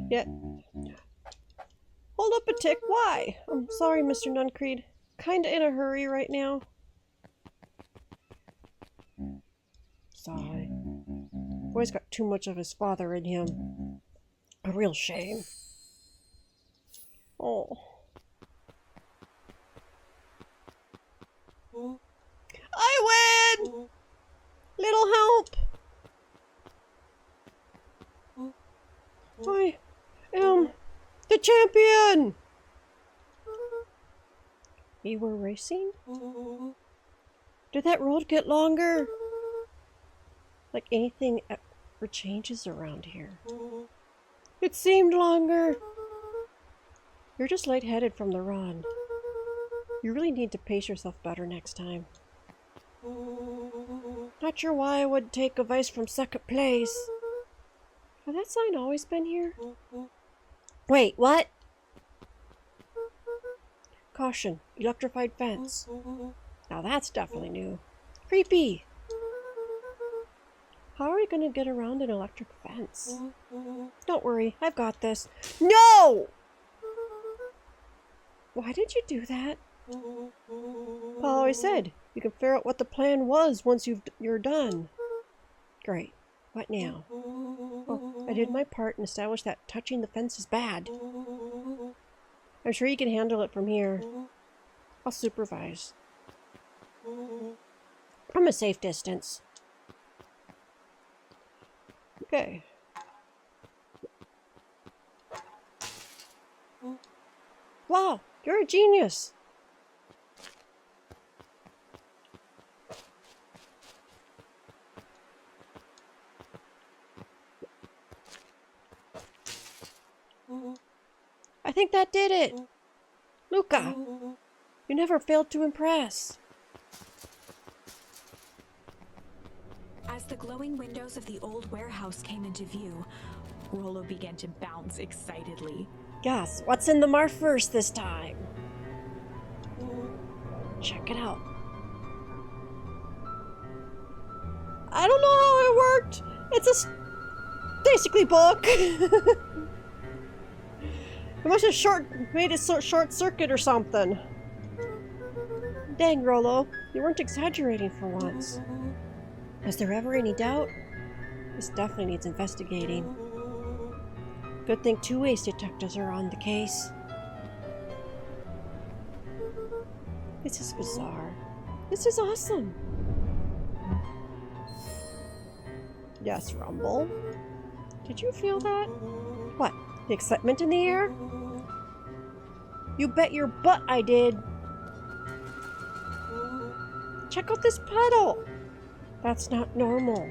S1: Yeah. Hold up a tick. Why? I'm sorry, Mr. Nuncreed. Kinda in a hurry right now. Sigh. Boy's got too much of his father in him. A real shame. Oh. I win! Little help! I am the champion! You were racing? Did that road get longer? Like anything ever changes around here. It seemed longer. You're just lightheaded from the run. You really need to pace yourself better next time. Not sure why I would take advice from second place. Has that sign always been here? Wait, what? Caution, electrified fence. Now that's definitely new. Creepy. How are we gonna get around an electric fence? Don't worry, I've got this. No! Why did you do that? Paul always said you can figure out what the plan was once you're done. Great. What now? Oh, I did my part and established that touching the fence is bad. I'm sure you can handle it from here. I'll supervise. From a safe distance. Okay. Wow, you're a genius. I think that did it. Luca, you never failed to impress.
S2: As the glowing windows of the old warehouse came into view, Rollo began to bounce excitedly.
S1: Yes, what's in the Marfverse this time? Check it out. I don't know how it worked. It's basically book. It must have made a short circuit or something. Dang, Rollo, you weren't exaggerating for once. Was there ever any doubt? This definitely needs investigating. Good thing 2 ace detectives are on the case. This is bizarre. This is awesome. Yes, Rumble. Did you feel that? What? The excitement in the air? You bet your butt I did. Check out this puddle. That's not normal.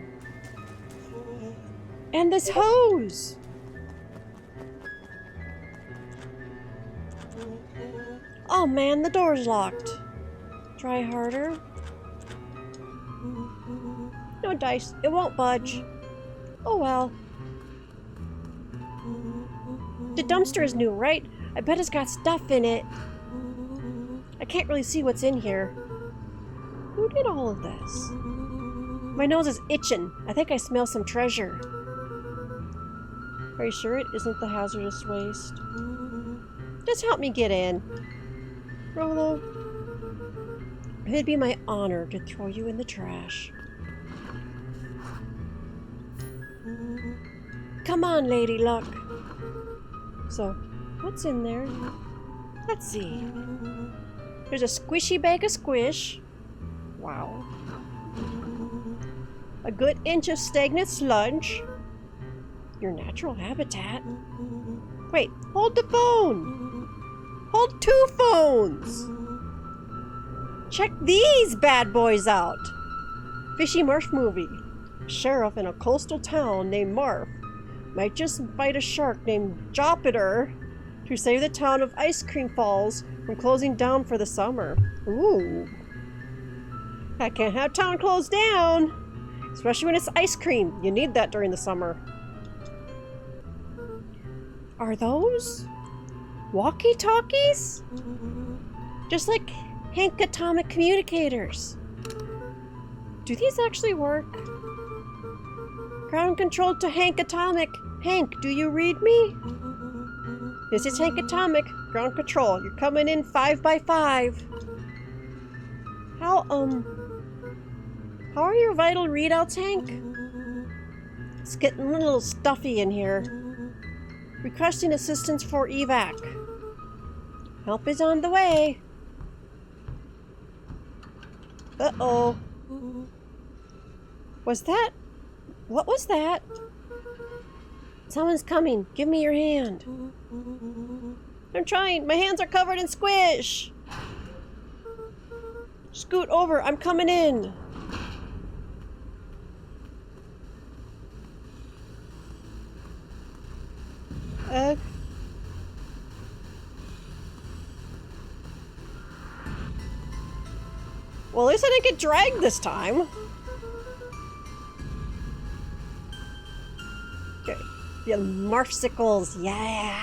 S1: And this hose. Oh man, the door's locked. Try harder. No dice, it won't budge. Oh well. The dumpster is new, right? I bet it's got stuff in it. I can't really see what's in here. Who did all of this? My nose is itching. I think I smell some treasure. Are you sure it isn't the hazardous waste? Just help me get in. Rollo, it'd be my honor to throw you in the trash. Come on, Lady Luck. So, what's in there? Let's see. There's a squishy bag of squish. Wow. A good inch of stagnant sludge. Your natural habitat. Wait, hold the phone. Hold 2 phones. Check these bad boys out. Fishy Marsh movie. Sheriff in a coastal town named Marf might just fight a shark named Jupiter to save the town of Ice Cream Falls from closing down for the summer. Ooh. I can't have town closed down. Especially when it's ice cream. You need that during the summer. Are those walkie-talkies? Just like Hank Atomic communicators. Do these actually work? Ground control to Hank Atomic. Hank, do you read me? This is Hank Atomic. Ground control. You're coming in 5 by 5. How are your vital readouts, Hank? It's getting a little stuffy in here. Requesting assistance for evac. Help is on the way. Uh-oh. What was that? Someone's coming. Give me your hand. I'm trying. My hands are covered in squish. Scoot over. I'm coming in. Well, at least I didn't get dragged this time. Okay. The Marfsicles, yeah.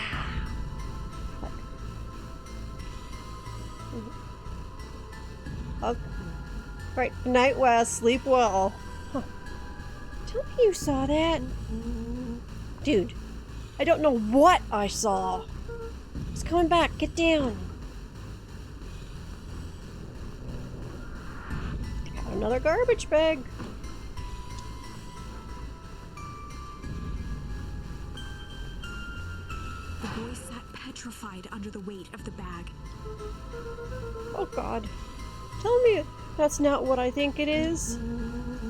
S1: Okay. Right, night West, sleep well. Huh. Tell me you saw that. Dude, I don't know what I saw. It's coming back, get down. Got another garbage bag.
S2: The boy sat petrified under the weight of the bag.
S1: Oh God. Tell me that's not what I think it is.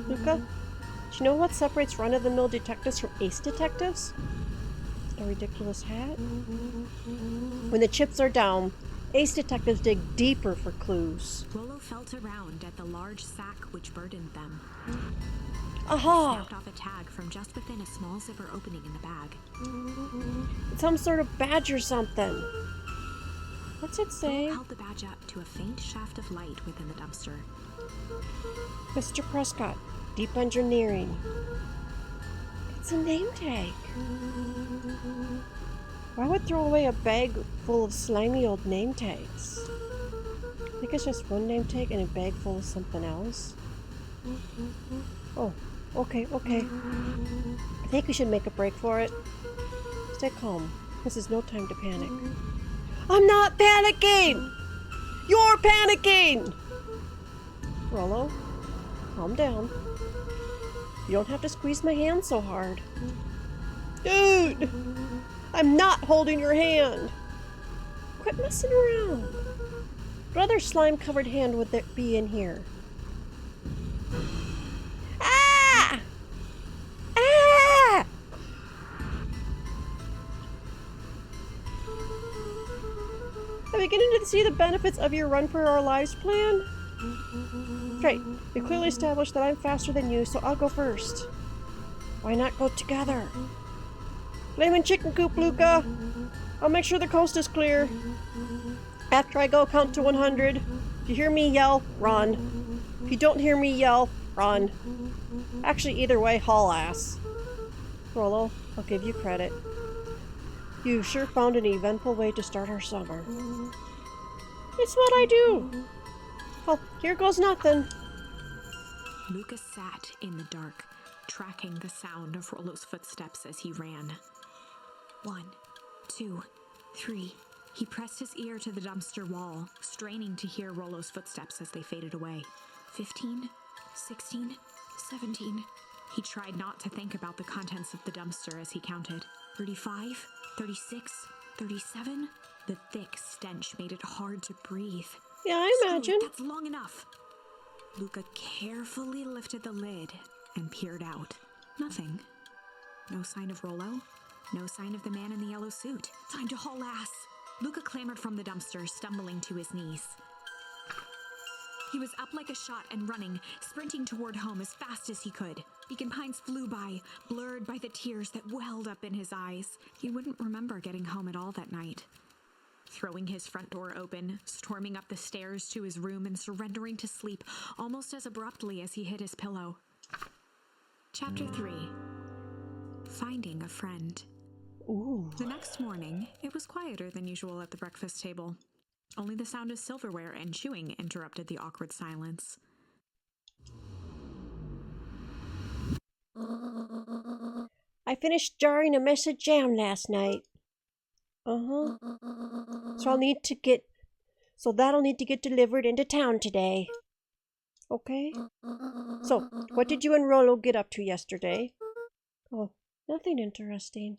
S1: Luca, do you know what separates run-of-the-mill detectives from ace detectives? A ridiculous hat? When the chips are down, ace detectives dig deeper for clues.
S2: Rollo felt around at the large sack which burdened them.
S1: Aha!
S2: Snapped off a tag from just within a small zipper opening in the bag.
S1: It's some sort of badge or something. What's it say?
S2: Rollo held the badge up to a faint shaft of light within the dumpster.
S1: Mr. Prescott, deep engineering. It's a name tag. Why would throw away a bag full of slimy old name tags? I think it's just one name tag and a bag full of something else. Oh, okay. I think we should make a break for it. Stay calm. This is no time to panic. I'm not panicking! You're panicking! Rollo, calm down. You don't have to squeeze my hand so hard. Dude! I'm not holding your hand! Quit messing around. What other slime-covered hand would there be in here? Ah! Ah! I'm beginning to see the benefits of your Run for Our Lives plan. Great. You clearly established that I'm faster than you, so I'll go first. Why not go together? Flamin' chicken coop, Luca. I'll make sure the coast is clear. After I go, count to 100. If you hear me yell, run. If you don't hear me yell, run. Actually, either way, haul ass. Rollo, I'll give you credit. You sure found an eventful way to start our summer. It's what I do. Well, here goes nothing.
S2: Luca sat in the dark, tracking the sound of Rollo's footsteps as he ran. 1, 2, 3. He pressed his ear to the dumpster wall, straining to hear Rollo's footsteps as they faded away. 15, 16, 17. He tried not to think about the contents of the dumpster as he counted. 35, 36, 37. The thick stench made it hard to breathe.
S1: Yeah, I imagine.
S2: That's long enough. Luca carefully lifted the lid and peered out. Nothing. No sign of Rollo. No sign of the man in the yellow suit. Time to haul ass. Luca clambered from the dumpster, stumbling to his knees. He was up like a shot and running, sprinting toward home as fast as he could. Beacon Pines flew by, blurred by the tears that welled up in his eyes. He wouldn't remember getting home at all that night. Throwing his front door open, storming up the stairs to his room and surrendering to sleep almost as abruptly as he hit his pillow. Chapter 3. Finding a Friend.
S1: Ooh.
S2: The next morning, it was quieter than usual at the breakfast table. Only the sound of silverware and chewing interrupted the awkward silence.
S1: I finished jarring a mess of jam last night. So that'll need to get delivered into town today. Okay? So, what did you and Rollo get up to yesterday? Oh, nothing interesting.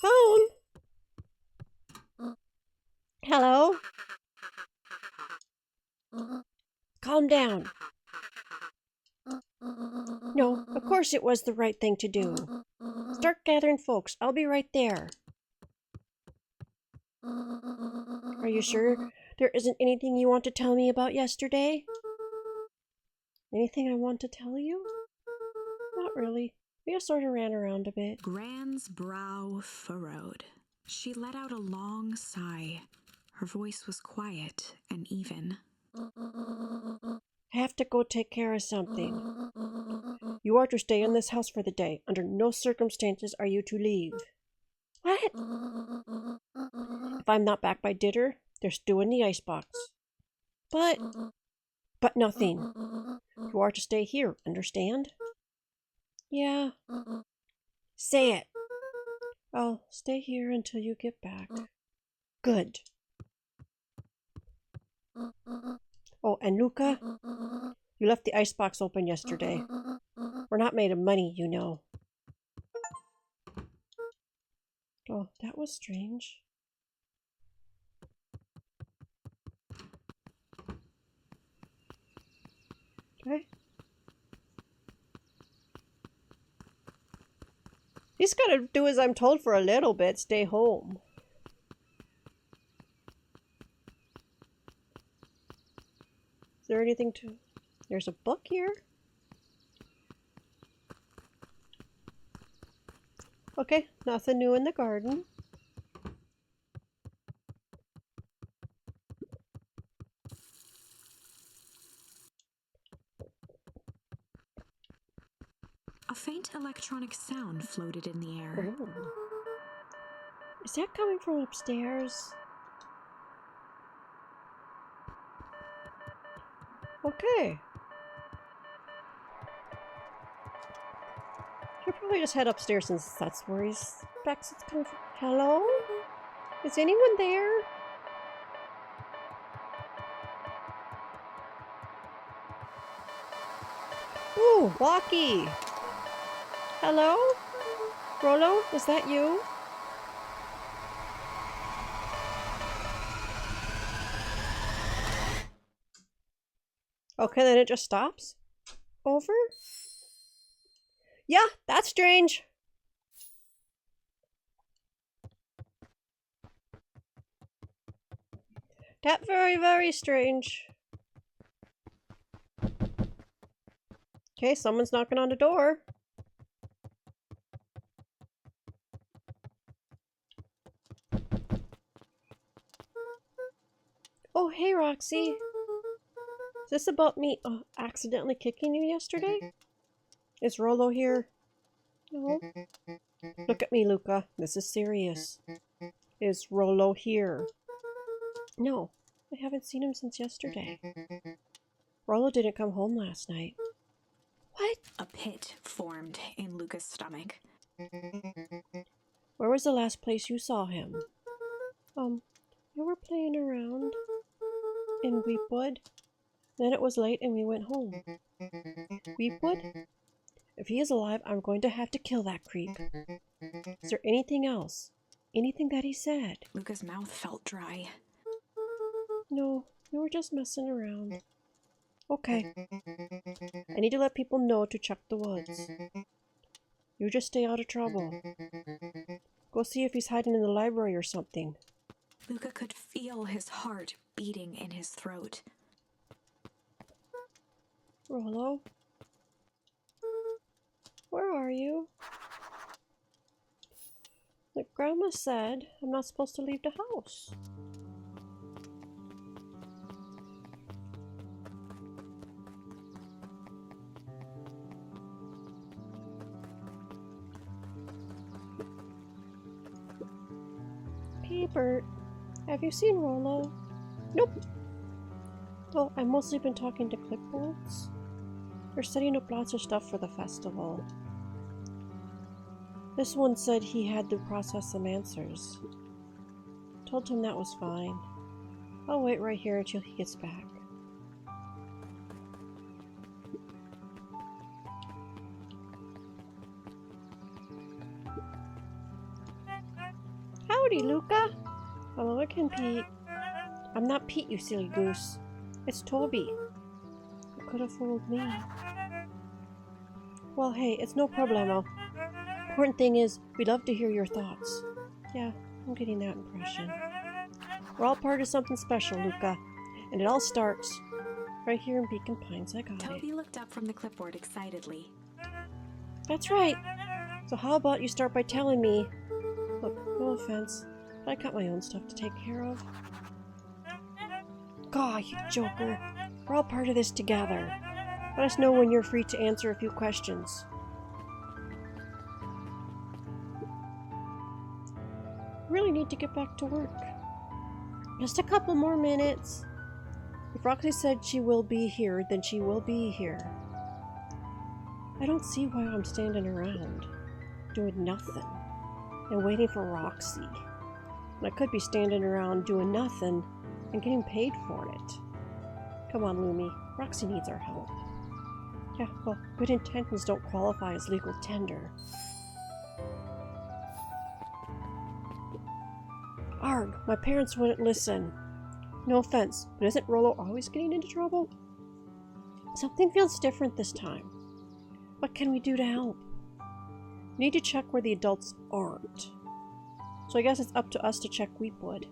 S1: Phone? Hello? Calm down. No, of course it was the right thing to do. Start gathering folks. I'll be right there. Are you sure there isn't anything you want to tell me about yesterday? Anything I want to tell you? Not really. We just sort of ran around a bit.
S2: Gran's brow furrowed. She let out a long sigh. Her voice was quiet and even.
S1: I have to go take care of something. You are to stay in this house for the day. Under no circumstances are you to leave. What? If I'm not back by dinner, there's stew in the icebox. But nothing. You are to stay here, understand? Yeah. Say it. I'll stay here until you get back. Good. Oh, and Luca, you left the icebox open yesterday. We're not made of money, you know. Oh, that was strange. Okay. He's gotta do as I'm told for a little bit, stay home. Is there anything to... There's a book here? Okay, nothing new in the garden.
S2: faint electronic sound floated in the air.
S1: Ooh. Is that coming from upstairs? Okay. He'll probably just head upstairs since that's where he expects it's coming from. Hello? Is anyone there? Ooh, Walkie! Hello? Rollo, is that you? Okay, then it just stops? Over? Yeah, that's strange. That very, very strange. Okay, someone's knocking on the door. Oh, hey, Roxy. Is this about me accidentally kicking you yesterday? Is Rollo here? No. Look at me, Luca. This is serious. Is Rollo here? No, I haven't seen him since yesterday. Rollo didn't come home last night. What?
S2: A pit formed in Luca's stomach.
S1: Where was the last place you saw him? We were playing around in Weepwood. Then it was late and we went home. Weepwood? If he is alive, I'm going to have to kill that creep. Is there anything else? Anything that he said?
S2: Luca's mouth felt dry.
S1: No, we were just messing around. Okay. I need to let people know to check the woods. You just stay out of trouble. Go see if he's hiding in the library or something.
S2: Luca could feel his heart beating in his throat.
S1: Rollo? Where are you? Like Grandma said, I'm not supposed to leave the house. Hey Bert, have you seen Rollo? Nope. Well, I've mostly been talking to clipboards. They're setting up lots of stuff for the festival. This one said he had to process some answers. Told him that was fine. I'll wait right here until he gets back. Howdy, Luca. Hello again, Pete. I'm not Pete, you silly goose. It's Toby. You could have fooled me. Well, hey, it's no problemo. Important thing is, we'd love to hear your thoughts. Yeah, I'm getting that impression. We're all part of something special, Luca. And it all starts right here in Beacon Pines. I got it.
S2: Toby looked up from the clipboard excitedly.
S1: That's right. So how about you start by telling me... Look, no offense, but I got my own stuff to take care of. God, you joker. We're all part of this together. Let us know when you're free to answer a few questions. Really need to get back to work. Just a couple more minutes. If Roxy said she will be here, then she will be here. I don't see why I'm standing around, doing nothing, and waiting for Roxy. And I could be standing around doing nothing and getting paid for it. Come on, Lumi. Roxy needs our help. Yeah, well, good intentions don't qualify as legal tender. Arg, my parents wouldn't listen. No offense, but isn't Rollo always getting into trouble? Something feels different this time. What can we do to help? We need to check where the adults aren't. So I guess it's up to us to check Weepwood.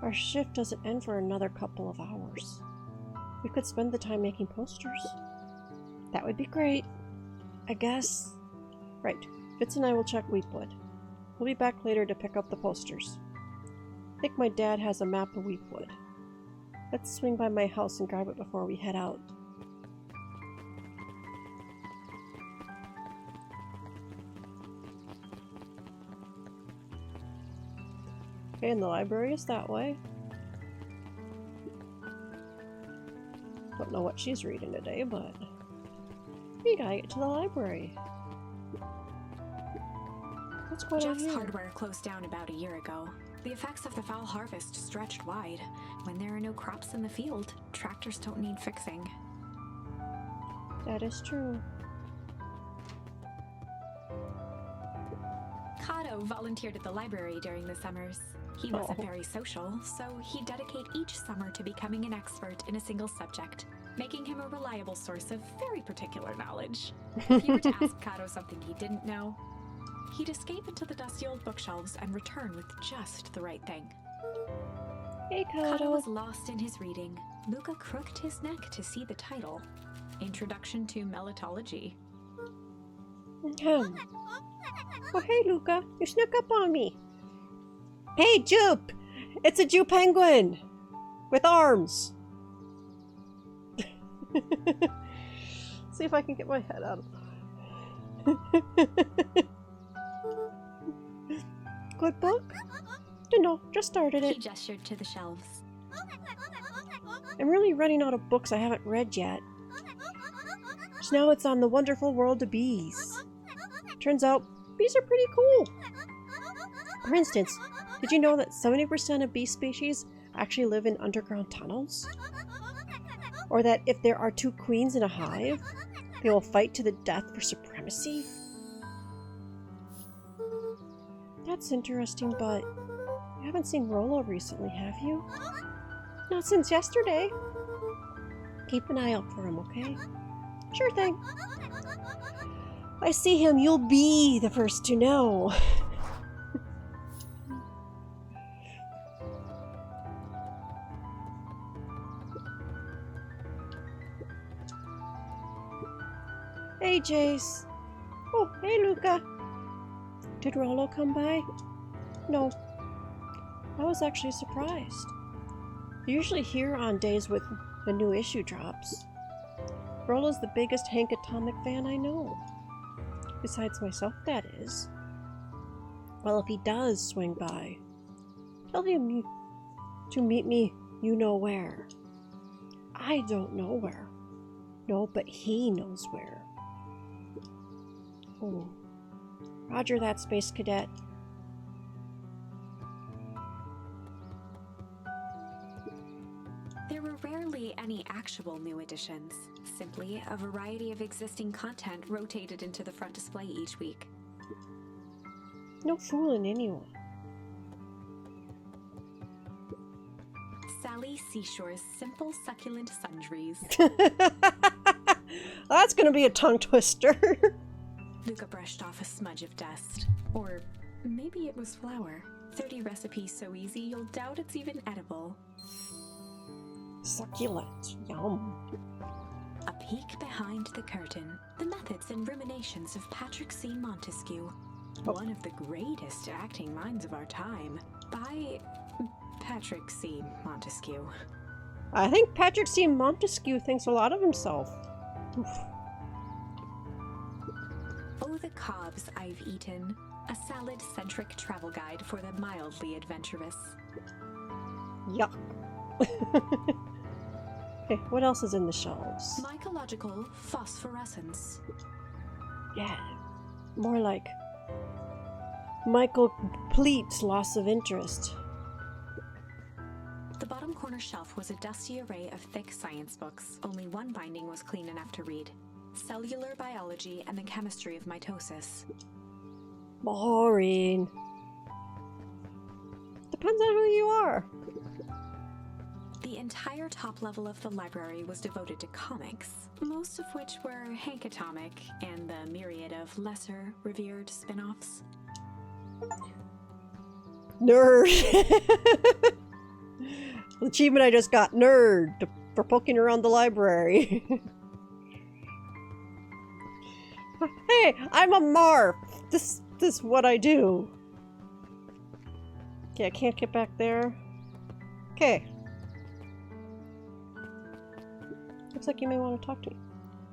S1: Our shift doesn't end for another couple of hours. We could spend the time making posters. That would be great. I guess. Right, Fitz and I will check Weepwood. We'll be back later to pick up the posters. I think my dad has a map of Weepwood. Let's swing by my house and grab it before we head out. Okay, and the library is that way. Don't know what she's reading today, but we gotta get to the library. What's going on
S2: Jeff's
S1: here?
S2: hardware closed down about a year ago. The effects of the foul harvest stretched wide. When there are no crops in the field, tractors don't need fixing.
S1: That is true.
S2: Kato volunteered at the library during the summers. He wasn't very social, so he'd dedicate each summer to becoming an expert in a single subject, making him a reliable source of very particular knowledge. If you were to ask Kato something he didn't know, he'd escape into the dusty old bookshelves and return with just the right thing.
S1: Hey,
S2: Kato
S1: Kato.
S2: was lost in his reading. Luca crooked his neck to see the title. Introduction to Melitology.
S1: Oh, hey, Luca. You snuck up on me. Hey, Jupe! It's a Jew penguin! With arms! See if I can get my head out of Good book? No, just started
S2: He
S1: it.
S2: gestured to the shelves.
S1: I'm really running out of books I haven't read yet. So now it's on The Wonderful World of Bees. Turns out, bees are pretty cool. For instance, did you know that 70% of bee species actually live in underground tunnels? Or that if there are two queens in a hive, they will fight to the death for supremacy? That's interesting, but you haven't seen Rollo recently, have you? Not since yesterday. Keep an eye out for him, okay? Sure thing. If I see him, you'll be the first to know. Hey, Jace. Oh, hey, Luca. Did Rollo come by? No. I was actually surprised. You're usually here on days with a new issue drops. Rollo's the biggest Hank Atomic fan I know. Besides myself, that is. Well, if he does swing by, tell him to meet me you know where. I don't know where. No, but he knows where. Oh. Roger that, Space Cadet.
S2: There were rarely any actual new additions, simply a variety of existing content rotated into the front display each week.
S1: No fooling anyone.
S2: Sally Seashore's Simple Succulent Sundries.
S1: That's gonna be a tongue twister.
S2: Luca brushed off a smudge of dust. Or maybe it was flour. 30 recipes so easy you'll doubt it's even edible.
S1: Succulent. Yum.
S2: A peek behind the curtain. The methods and ruminations of Patrick C. Montesquieu. One of the greatest acting minds of our time. By Patrick C. Montesquieu.
S1: I think Patrick C. Montesquieu thinks a lot of himself. Oof.
S2: Oh, the cobs I've eaten. A salad-centric travel guide for the mildly adventurous.
S1: Yuck. Okay, what else is in the shelves?
S2: Mycological phosphorescence.
S1: Yeah, more like Michael Pleat's Loss of Interest.
S2: The bottom corner shelf was a dusty array of thick science books. Only one binding was clean enough to read. Cellular Biology and the Chemistry of Mitosis.
S1: Boring. Depends on who you are.
S2: The entire top level of the library was devoted to comics, most of which were Hank Atomic and the myriad of lesser, revered spin-offs.
S1: Nerd. Achievement I just got, nerd, for poking around the library. Hey, I'm a Marf. This is what I do. Okay, I can't get back there. Okay. Looks like you may want to talk to me.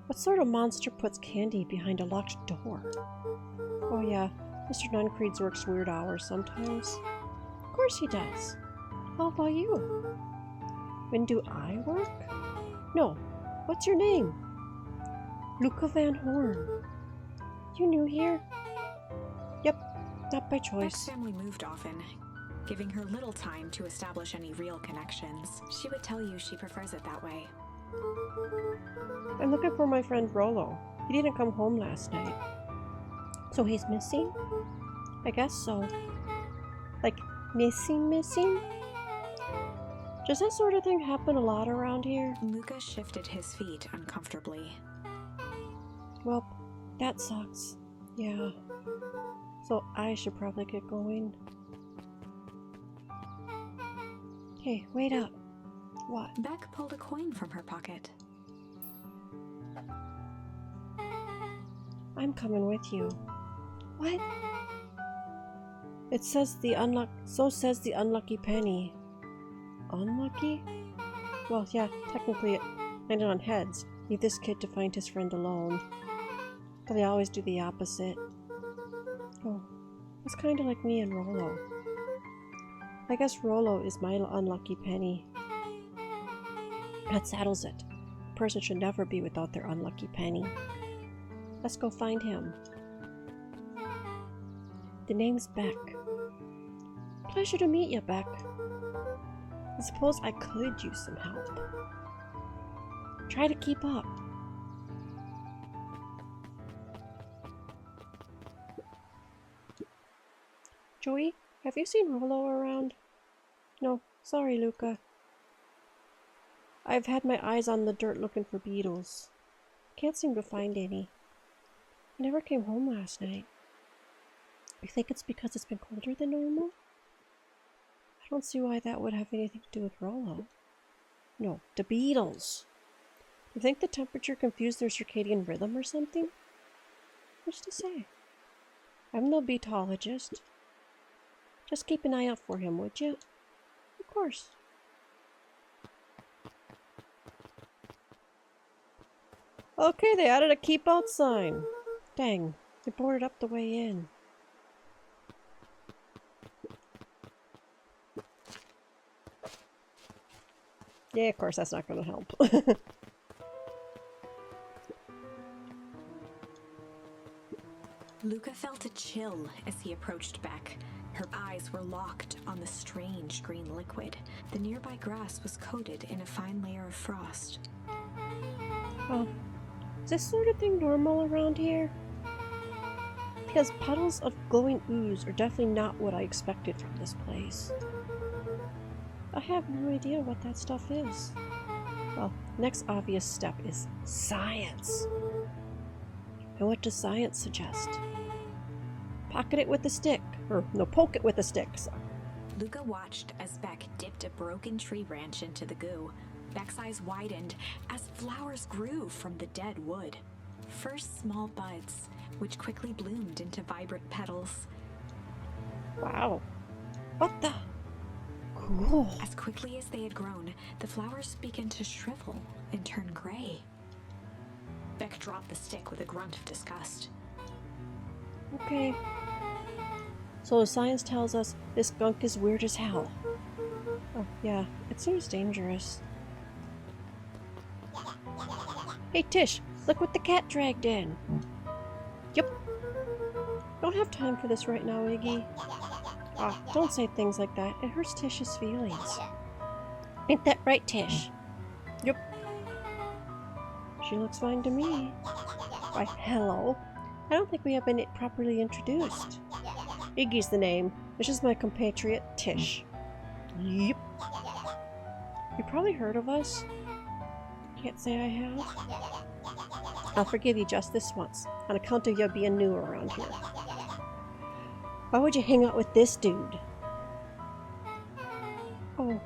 S1: What sort of monster puts candy behind a locked door? Oh yeah, Mr. Nuncreeds works weird hours sometimes. Of course he does. How about you? When do I work? No. What's your name? Luca Van Horn. You new here? Yep, not by
S2: Beck's
S1: choice.
S2: family moved often, giving her little time to establish any real connections. She would tell you she prefers it that way.
S1: I'm looking for my friend Rollo. He didn't come home last night. So he's missing? I guess so. Like, missing? Does that sort of thing happen a lot around here?
S2: Luca shifted his feet uncomfortably.
S1: Well, that sucks. Yeah. So I should probably get going. Hey, wait up. What?
S2: Beck pulled a coin from her pocket.
S1: I'm coming with you. What? It says so says the unlucky penny. Unlucky? Well, yeah, technically it landed on heads. Leave this kid to find his friend alone. But they always do the opposite. Oh, it's kind of like me and Rollo. I guess Rollo is my unlucky penny. That settles it. A person should never be without their unlucky penny. Let's go find him. The name's Beck. Pleasure to meet you, Beck. I suppose I could use some help. Try to keep up. Joey, have you seen Rollo around? No, sorry, Luca. I've had my eyes on the dirt looking for beetles. Can't seem to find any. He never came home last night. You think it's because it's been colder than normal? I don't see why that would have anything to do with Rollo. No, the beetles. You think the temperature confused their circadian rhythm or something? What's to say? I'm no beetologist. Just keep an eye out for him, would you? Of course. Okay, they added a keep out sign. Dang, they boarded up the way in. Yeah, of course, that's not going to help.
S2: Luca felt a chill as he approached Beck. Her eyes were locked on the strange green liquid. The nearby grass was coated in a fine layer of frost.
S1: Oh, is this sort of thing normal around here? Because puddles of glowing ooze are definitely not what I expected from this place. I have no idea what that stuff is. Well, next obvious step is science. And what does science suggest? Pocket it with a stick. Or, no, poke it with a stick. So.
S2: Luca watched as Beck dipped a broken tree branch into the goo. Beck's eyes widened as flowers grew from the dead wood. First small buds, which quickly bloomed into vibrant petals.
S1: Wow. What the? Cool.
S2: As quickly as they had grown, the flowers began to shrivel and turn gray. Beck dropped the stick with a grunt of disgust.
S1: Okay. So science tells us this skunk is weird as hell. Oh, yeah, it seems dangerous. Hey, Tish, look what the cat dragged in. Yep. Don't have time for this right now, Iggy. Ah, don't say things like that. It hurts Tish's feelings. Ain't that right, Tish? Yep. She looks fine to me. Why, hello. I don't think we have been properly introduced. Iggy's the name. This is my compatriot, Tish. Yep. You probably heard of us. Can't say I have. I'll forgive you just this once, on account of you being new around here. Why would you hang out with this dude? Oh,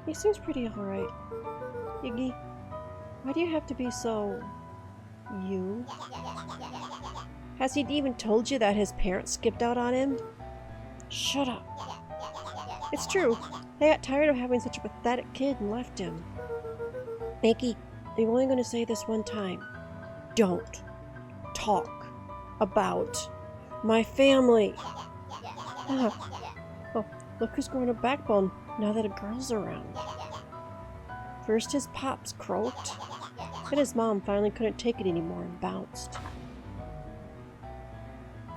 S1: he seems pretty alright. Iggy, why do you have to be so... you? Has he even told you that his parents skipped out on him? Shut up. It's true. They got tired of having such a pathetic kid and left him. Iggy, I'm only going to say this one time. Don't talk about my family. Oh, Look who's growing a backbone now that a girl's around. First his pops croaked, then his mom finally couldn't take it anymore and bounced.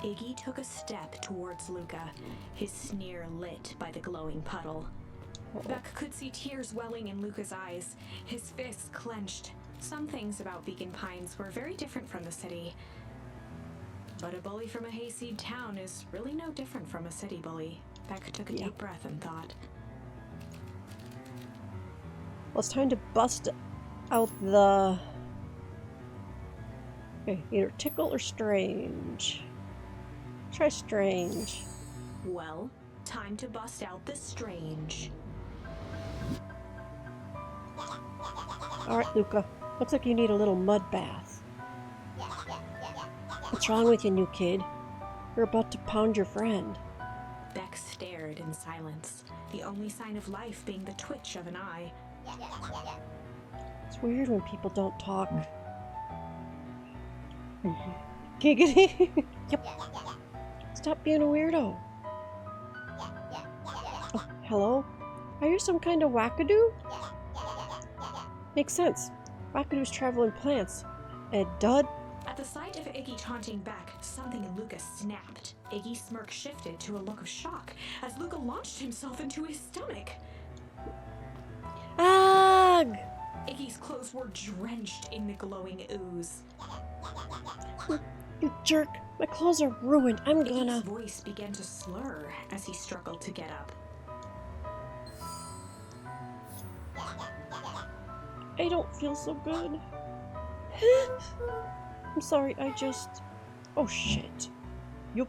S2: Iggy took a step towards Luca, his sneer lit by the glowing puddle. Beck could see tears welling in Luca's eyes, his fists clenched. Some things about Beacon Pines were very different from the city. But a bully from a hayseed town is really no different from a city bully. Beck took a deep breath and thought.
S1: Well, it's time to bust out the... Okay, either tickle or strange. Try strange.
S2: Well, time to bust out the strange.
S1: Alright, Luca. Looks like you need a little mud bath. What's wrong with you, new kid? You're about to pound your friend.
S2: Beck stared in silence, the only sign of life being the twitch of an eye.
S1: It's weird when people don't talk. Giggity! Yep. Stop being a weirdo. Oh, hello? Are you some kind of wackadoo? Makes sense. Wackadoos travel in plants. And dud.
S2: At the sight of Iggy taunting Beck, something in Luca snapped. Iggy's smirk shifted to a look of shock as Luca launched himself into his stomach.
S1: Ugh!
S2: Iggy's clothes were drenched in the glowing ooze.
S1: You jerk! My clothes are ruined. I'm gonna...
S2: Iggy's voice began to slur as he struggled to get up.
S1: I don't feel so good. I'm sorry, I just... Oh shit. Yup.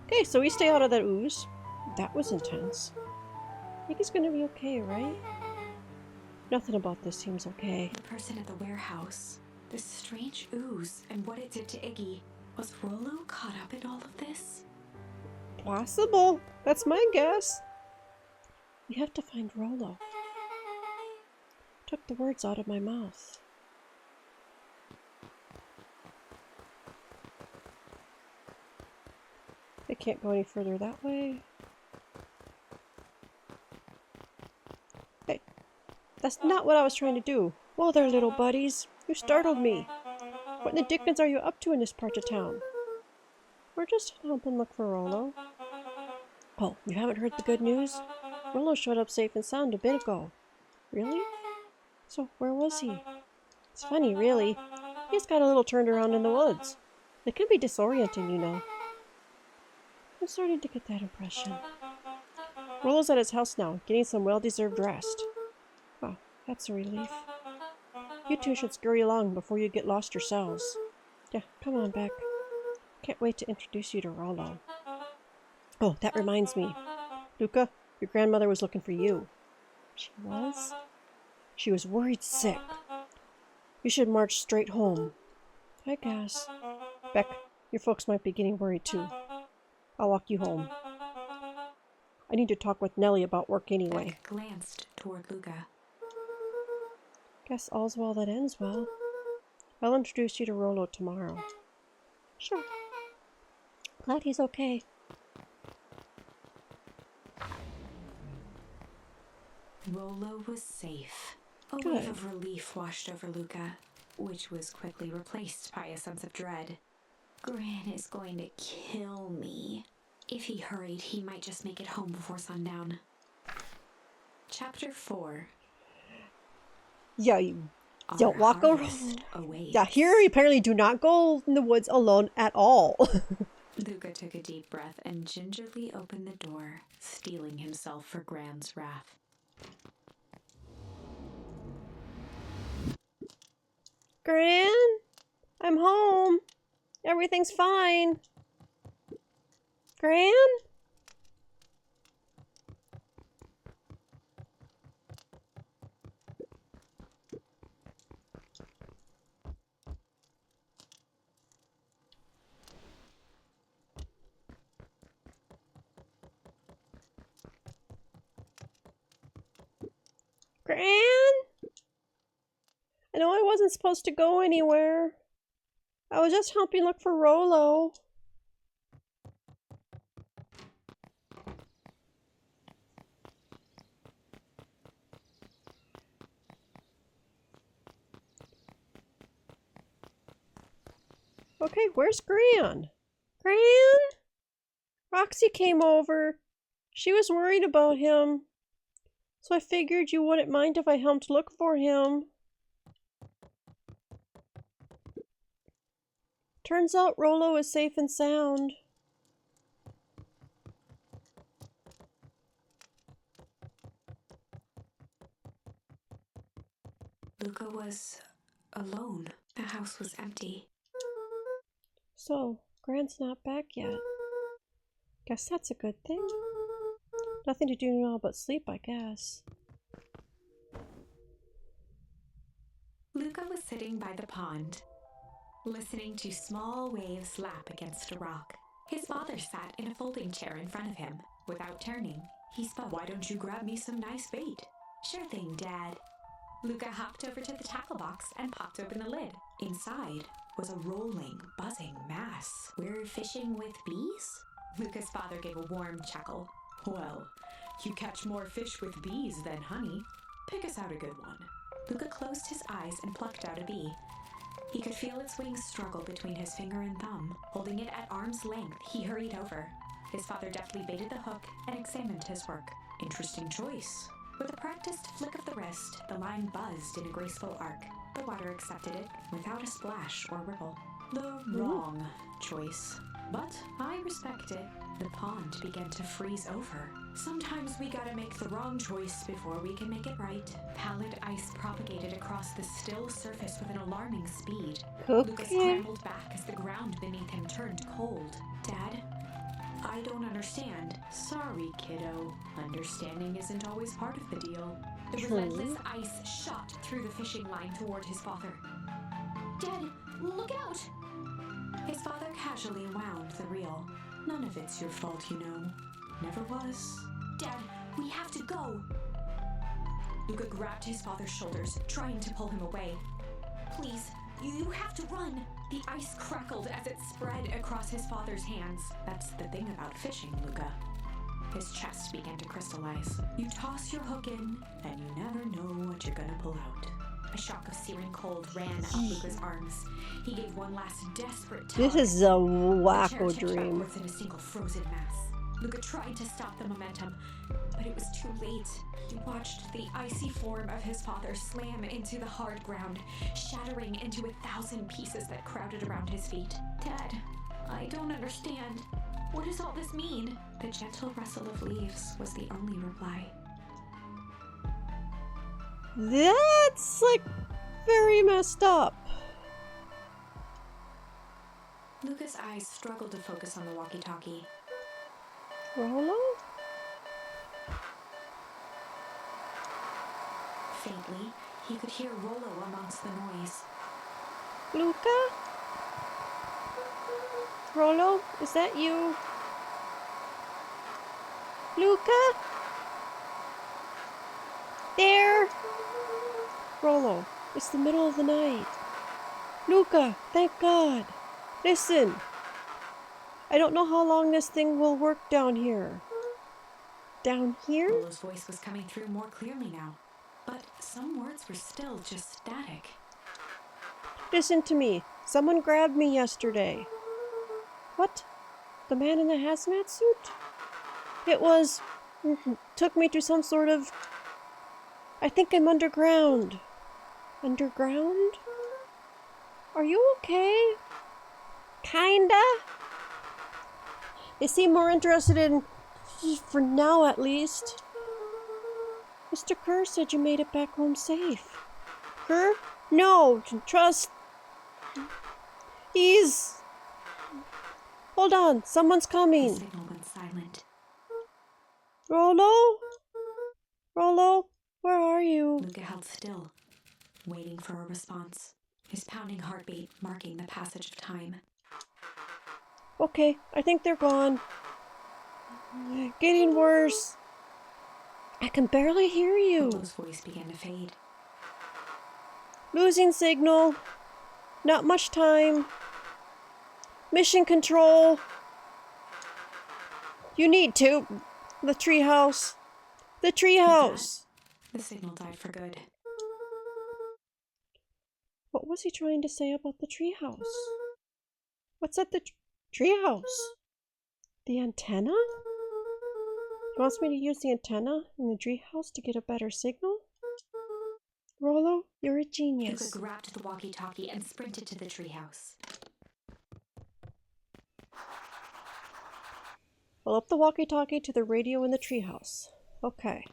S1: Okay, so we stay out of that ooze. That was intense. I think he's gonna be okay, right? Nothing about this seems okay.
S2: The person at the warehouse, this strange ooze, and what it did to Iggy. Was Rollo caught up in all of this?
S1: Possible. That's my guess. We have to find Rollo. Took the words out of my mouth. I can't go any further that way. Hey, that's not what I was trying to do. Whoa there, little buddies. You startled me. What in the dickens are you up to in this part of town? We're just helping look for Rollo. Oh, you haven't heard the good news? Rollo showed up safe and sound a bit ago. Really? So, where was he? It's funny, really. He's got a little turned around in the woods. It can be disorienting, you know. I'm starting to get that impression. Rollo's at his house now, getting some well-deserved rest. Wow, that's a relief. You two should scurry along before you get lost yourselves. Yeah, come on, Beck. Can't wait to introduce you to Rollo. Oh, that reminds me. Luca, your grandmother was looking for you. She was? She was worried sick. You should march straight home. I guess. Beck, your folks might be getting worried too. I'll walk you home. I need to talk with Nellie about work anyway.
S2: Beck glanced toward Luca.
S1: Guess all's well that ends well. I'll introduce you to Rollo tomorrow. Sure. Glad he's okay.
S2: Rollo was safe. A
S1: Good.
S2: wave of relief washed over Luca, which was quickly replaced by a sense of dread. Gran is going to kill me. If he hurried, he might just make it home before sundown. Chapter 4.
S1: Yeah, you don't
S2: Our
S1: walk
S2: harvest
S1: around.
S2: awaits.
S1: Yeah, here you apparently do not go in the woods alone at all.
S2: Luca took a deep breath and gingerly opened the door, steeling himself for Gran's wrath.
S1: Gran? I'm home. Everything's fine. Gran? Gran? I know I wasn't supposed to go anywhere. I was just helping look for Rollo. Okay, where's Gran? Gran? Roxy came over. She was worried about him. So I figured you wouldn't mind if I helped look for him. Turns out Rollo is safe and sound.
S2: Luca was alone. The house was empty.
S1: So, Gran's not back yet. Guess that's a good thing. Nothing to do now but sleep, I guess.
S2: Luca was sitting by the pond, listening to small waves lap against a rock. His father sat in a folding chair in front of him. Without turning, he spoke. "Why don't you grab me some nice bait?" "Sure thing, Dad." Luca hopped over to the tackle box and popped open the lid. Inside was a rolling, buzzing mass. "We're fishing with bees?" Luca's father gave a warm chuckle. "Well, you catch more fish with bees than honey. Pick us out a good one." Luca closed his eyes and plucked out a bee. He could feel its wings struggle between his finger and thumb. Holding it at arm's length, he hurried over. His father deftly baited the hook and examined his work. "Interesting choice." With a practiced flick of the wrist, the line buzzed in a graceful arc. The water accepted it without a splash or ripple. The wrong choice. But I respect it. The pond began to freeze over. Sometimes we gotta make the wrong choice before we can make it right. Pallid ice propagated across the still surface with an alarming speed. Luca scrambled back as the ground beneath him turned cold. "Dad, I don't understand." "Sorry, kiddo. Understanding isn't always part of the deal." The relentless ice shot through the fishing line toward his father. "Dad, look out!" His father casually wound the reel. "None of it's your fault, you know. Never was." "Dad, we have to go." Luca grabbed his father's shoulders, trying to pull him away. "Please, you have to run." The ice crackled as it spread across his father's hands. That's the thing about fishing, Luca. His chest began to crystallize. You toss your hook in, and you never know what you're gonna pull out. A shock of searing cold ran up Luca's arms. He gave one last desperate tug.
S1: This is a wacko
S2: The chair tipped
S1: dream.
S2: backwards in a single frozen mass. Luca tried to stop the momentum, but it was too late. He watched the icy form of his father slam into the hard ground, shattering into 1,000 pieces that crowded around his feet. "Dad, I don't understand. What does all this mean?" The gentle rustle of leaves was the only reply.
S1: That's, like, very messed up.
S2: Luca's eyes struggled to focus on the walkie-talkie.
S1: Rollo?
S2: Faintly, he could hear Rollo amongst the noise.
S1: Luca? Rollo, is that you? Luca? There? Rollo, it's the middle of the night. Luca, thank God. Listen. I don't know how long this thing will work down here. Down here?
S2: Rollo's voice was coming through more clearly now, but some words were still just static.
S1: Listen to me. Someone grabbed me yesterday. What? The man in the hazmat suit? It was... took me to some sort of... I think I'm underground. Underground? Are you okay? Kinda? They seem more interested in... for now at least. Mr. Kerr said you made it back home safe. Kerr? No, trust... He's... Hold on, someone's
S2: The
S1: coming.
S2: signal went silent.
S1: Rollo? Rollo, where are you?
S2: Luca held still, waiting for a response, his pounding heartbeat marking the passage of time.
S1: Okay, I think they're gone. Getting worse. I can barely hear you.
S2: Rollo's voice began to fade.
S1: Losing signal. Not much time. Mission control. You need to. The treehouse. The treehouse.
S2: The signal died for good.
S1: What was he trying to say about the treehouse? What's at the treehouse? The antenna? He wants me to use the antenna in the treehouse to get a better signal? Rollo, you're a genius.
S2: Luca grabbed the walkie-talkie and sprinted to the treehouse.
S1: Pull up the walkie-talkie to the radio in the treehouse. Okay.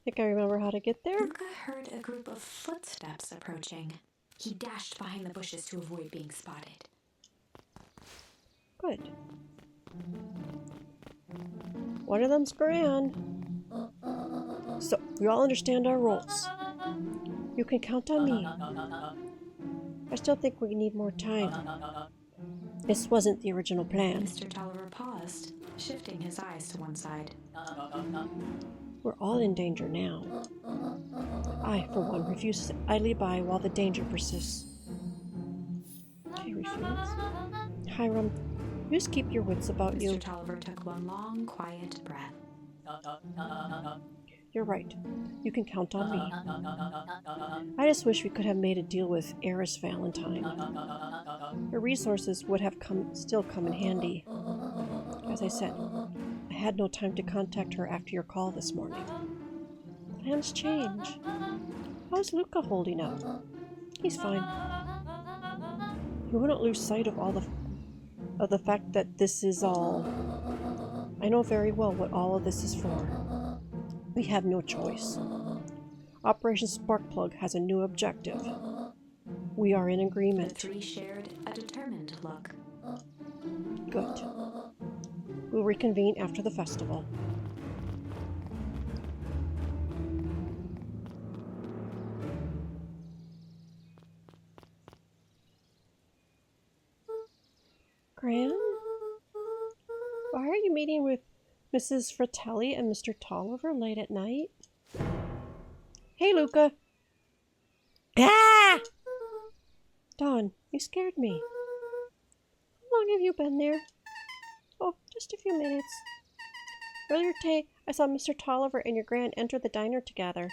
S1: Think I remember how to get there?
S2: Luca heard a group of footsteps approaching. He dashed behind the bushes to avoid being spotted.
S1: Good. One of them's Gran. So, we all understand our roles. You can count on me. I still think we need more time. This wasn't the original plan.
S2: Mr. Tolliver paused, shifting his eyes to one side.
S1: We're all in danger now. I, for one, refuse to sit idly by while the danger persists. I refuse. Hiram, you just keep your wits about you.
S2: Mr. Tolliver took one long, quiet breath.
S1: You're right. You can count on me. I just wish we could have made a deal with Eris Valentine. Her resources would have still come in handy. As I said, I had no time to contact her after your call this morning. Plans change. How's Luca holding up? He's fine. You wouldn't lose sight of the fact that this is all. I know very well what all of this is for. We have no choice. Operation Sparkplug has a new objective. We are in agreement.
S2: The three shared a determined look.
S1: Good. We'll reconvene after the festival. Gran? Why are you meeting with Mrs. Fratelli and Mr. Tolliver late at night? Hey, Luca. Ah! Dawn, you scared me. How long have you been there? Oh, just a few minutes. Earlier today, I saw Mr. Tolliver and your Gran enter the diner together.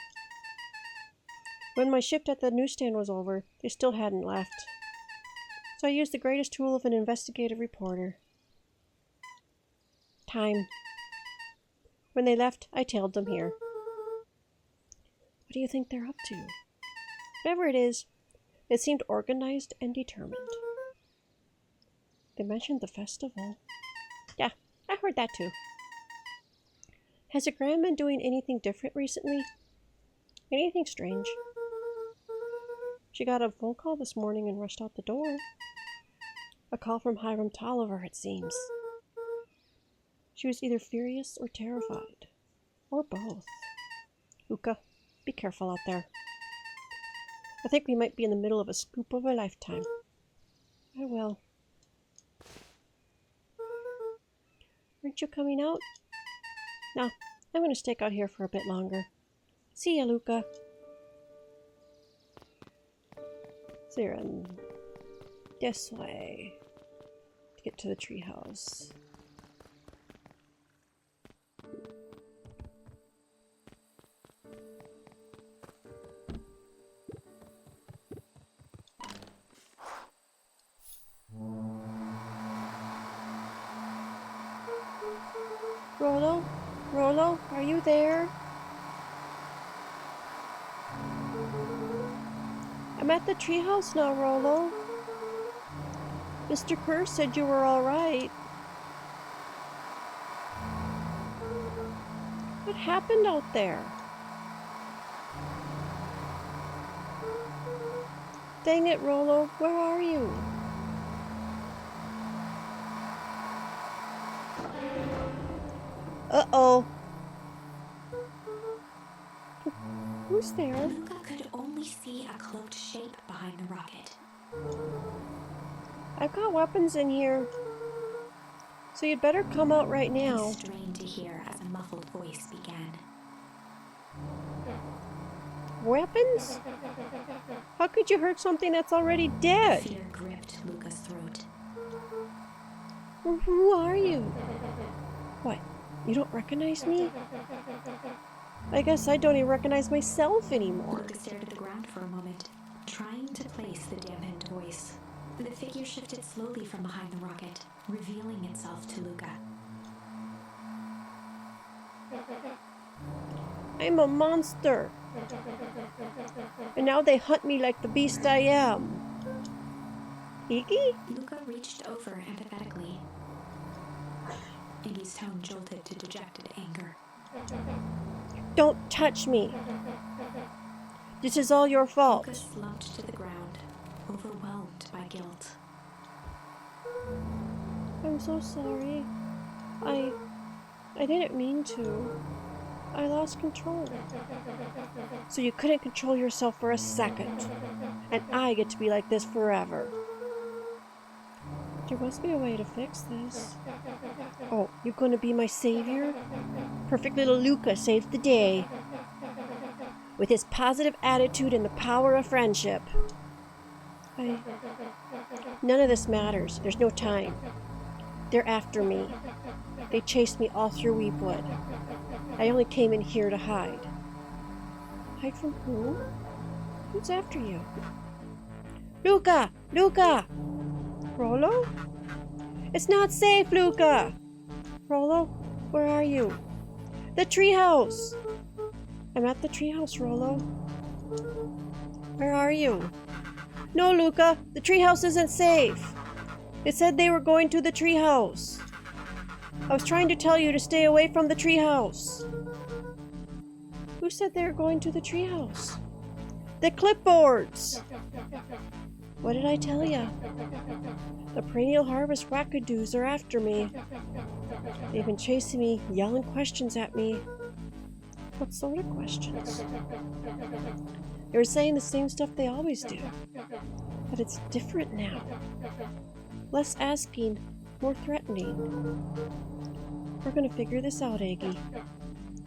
S1: When my shift at the newsstand was over, they still hadn't left. So I used the greatest tool of an investigative reporter. Time. When they left, I tailed them here. What do you think they're up to? Whatever it is, it seemed organized and determined. They mentioned the festival. Yeah, I heard that too. Has the Gran been doing anything different recently? Anything strange? She got a phone call this morning and rushed out the door. A call from Hiram Tolliver, it seems. She was either furious or terrified. Or both. Luca, be careful out there. I think we might be in the middle of a scoop of a lifetime. I will. Aren't you coming out? No, I'm going to stick out here for a bit longer. See ya, Luca. So you're in this way to get to the treehouse. Rollo? Rollo, are you there? I'm at the treehouse now, Rollo. Mr. Kerr said you were all right. What happened out there? Dang it, Rollo, where are you? Uh-oh. Who's there?
S2: Luca could only see a cloaked shape behind the rocket.
S1: I've got weapons in here. So you'd better come out right now.
S2: He strained to hear as a muffled voice began.
S1: Weapons? How could you hurt something that's already dead?
S2: Fear gripped Luca's throat.
S1: Who are you? What? You don't recognize me? I guess I don't even recognize myself anymore.
S2: Luca stared at the ground for a moment, trying to place the dampened voice. The figure shifted slowly from behind the rocket, revealing itself to Luca.
S1: I'm a monster. And now they hunt me like the beast I am. Iggy?
S2: Luca reached over empathetically. Iggy's tone jolted to dejected anger.
S1: Don't touch me. This is all your fault.
S2: Luca slumped to the ground, overwhelmed by guilt.
S1: I'm so sorry. I didn't mean to. I lost control. So you couldn't control yourself for a second. And I get to be like this forever. There must be a way to fix this. Oh, you're gonna be my savior? Perfect little Luca saved the day. With his positive attitude and the power of friendship. None of this matters. There's no time. They're after me. They chased me all through Weepwood. I only came in here to hide. Hide from who? Who's after you? Luca! Luca! Rollo? It's not safe, Luca! Rollo, where are you? The treehouse! I'm at the treehouse, Rollo. Where are you? No, Luca, the treehouse isn't safe. It said they were going to the treehouse. I was trying to tell you to stay away from the treehouse. Who said they were going to the treehouse? The clipboards! What did I tell you? The perennial harvest wackadoos are after me. They've been chasing me, yelling questions at me. What sort of questions? They were saying the same stuff they always do. But it's different now. Less asking, more threatening. We're gonna figure this out, Aggie.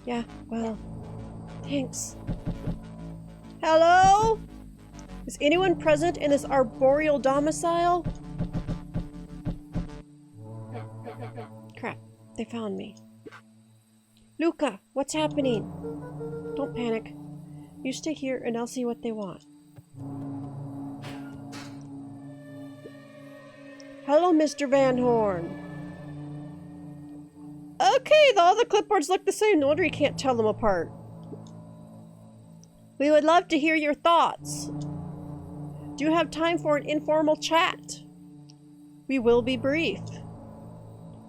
S1: Yeah, well, thanks. Hello? Is anyone present in this arboreal domicile? Crap, they found me. Luca, what's happening? Don't panic. You stay here and I'll see what they want. Hello, Mr. Van Horn. Okay, all the clipboards look the same. No wonder you can't tell them apart. We would love to hear your thoughts. Do you have time for an informal chat? We will be brief.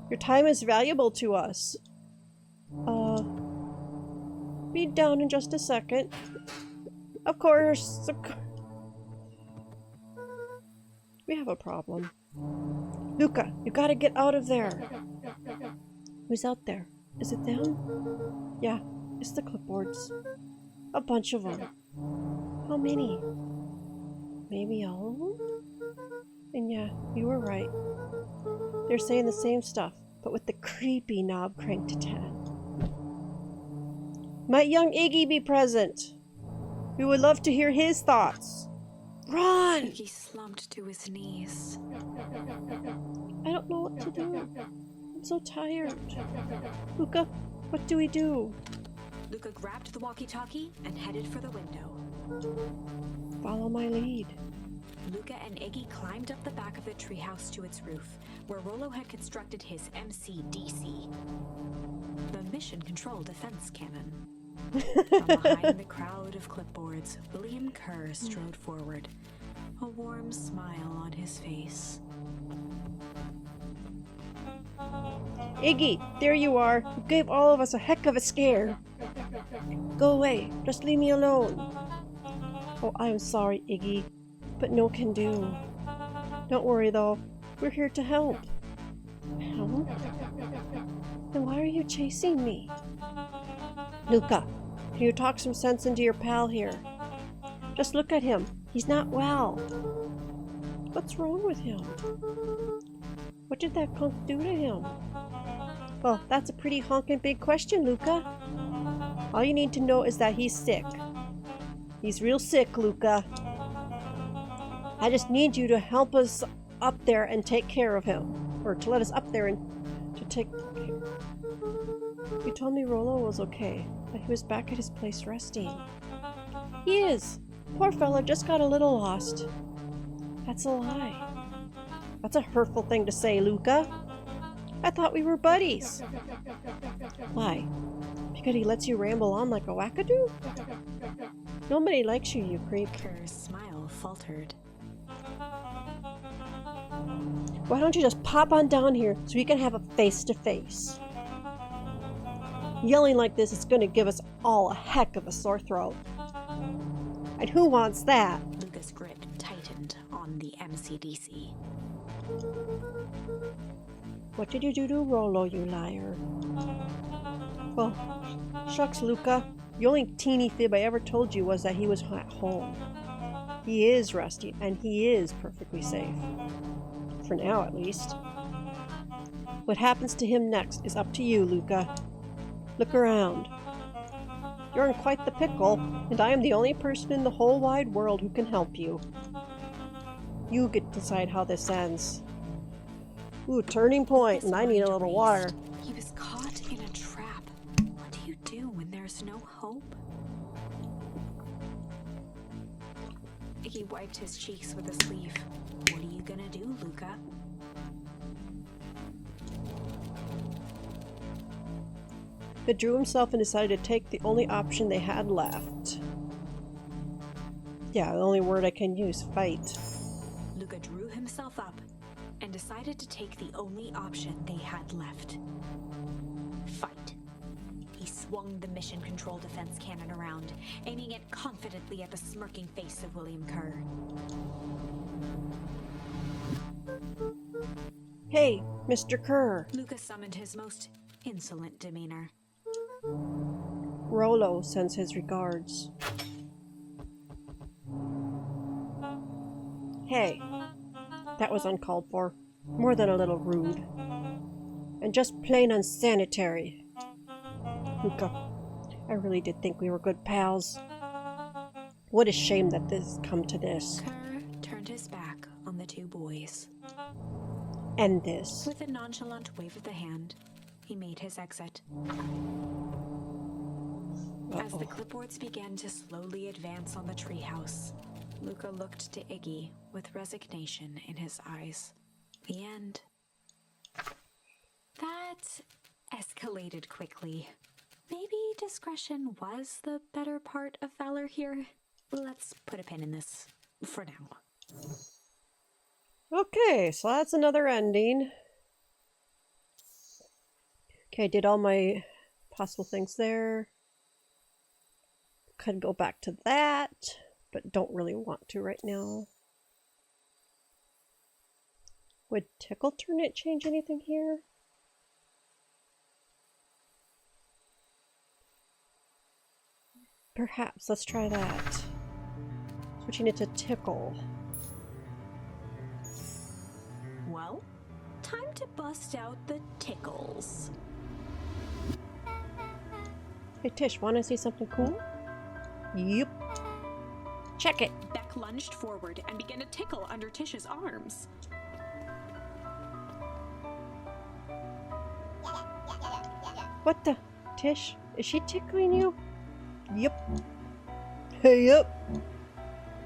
S1: Your time is valuable to us. Be down in just a second. Of course. We have a problem. Luca, you gotta get out of there. Who's out there? Is it them? Yeah, it's the clipboards. A bunch of them. How many? Maybe all of them? And yeah, you were right. They're saying the same stuff, but with the creepy knob cranked to 10. Might young Iggy be present? We would love to hear his thoughts. Run!
S2: Iggy slumped to his knees.
S1: I don't know what to do. I'm so tired. Luca, what do we do?
S2: Luca grabbed the walkie-talkie and headed for the window.
S1: Follow my lead.
S2: Luca and Iggy climbed up the back of the treehouse to its roof, where Rollo had constructed his MCDC, the Mission Control Defense Cannon. From behind the crowd of clipboards, William Kerr strode forward, a warm smile on his face.
S1: Iggy, there you are. You gave all of us a heck of a scare. Go away. Just leave me alone. Oh, I'm sorry, Iggy, but no can do. Don't worry, though. We're here to help. Help? Then why are you chasing me? Luca, can you talk some sense into your pal here? Just look at him. He's not well. What's wrong with him? What did that punk do to him? Well, that's a pretty honking big question, Luca. All you need to know is that he's sick. He's real sick, Luca. I just need you to help us up there and take care of him. or to let us up there and to take... You told me Rollo was okay, that he was back at his place resting. He is. Poor fella just got a little lost. That's a lie. That's a hurtful thing to say, Luca. I thought we were buddies. Why? Because he lets you ramble on like a wackadoo? Nobody likes you, you creep.
S2: Kerr's smile faltered.
S1: Why don't you just pop on down here so we can have a face-to-face? Yelling like this is going to give us all a heck of a sore throat. And who wants that?
S2: Luca's grip tightened on the MCDC.
S1: What did you do to Rollo, you liar? Well, shucks, Luca. The only teeny fib I ever told you was that he was at home. He is resting, and he is perfectly safe. For now, at least. What happens to him next is up to you, Luca. Look around. You're in quite the pickle, and I am the only person in the whole wide world who can help you. You get to decide how this ends. Ooh, turning point, and I need a little water.
S2: He was caught in a trap. What do you do when there's no hope? He wiped his cheeks with a sleeve. What are you gonna do, Luca?
S1: He drew himself and decided to take the only option they had left. Yeah, the only word I can use, fight.
S2: Luca drew himself up and decided to take the only option they had left. Fight. He swung the mission control defense cannon around, aiming it confidently at the smirking face of William Kerr.
S1: Hey, Mr. Kerr.
S2: Luca summoned his most insolent demeanor.
S1: Rollo sends his regards. Hey, that was uncalled for. More than a little rude. And just plain unsanitary. Luca, I really did think we were good pals. What a shame that this come to this.
S2: Kerr turned his back on the two boys.
S1: End this.
S2: With a nonchalant wave of the hand, he made his exit. As the clipboards began to slowly advance on the treehouse, Luca looked to Iggy with resignation in his eyes. The end. That escalated quickly. Maybe discretion was the better part of valor here. Let's put a pin in this for now.
S1: Okay, so that's another ending. Okay, I did all my possible things there. Could go back to that, but don't really want to right now. Would Tickle Turnit change anything here? Perhaps. Let's try that. Switching it to Tickle.
S2: Well, time to bust out the tickles.
S1: Hey Tish, want to see something cool? Yep. Check it.
S2: Beck lunged forward and began to tickle under Tish's arms.
S1: What the? Tish, is she tickling you? Yep. Hey, yep.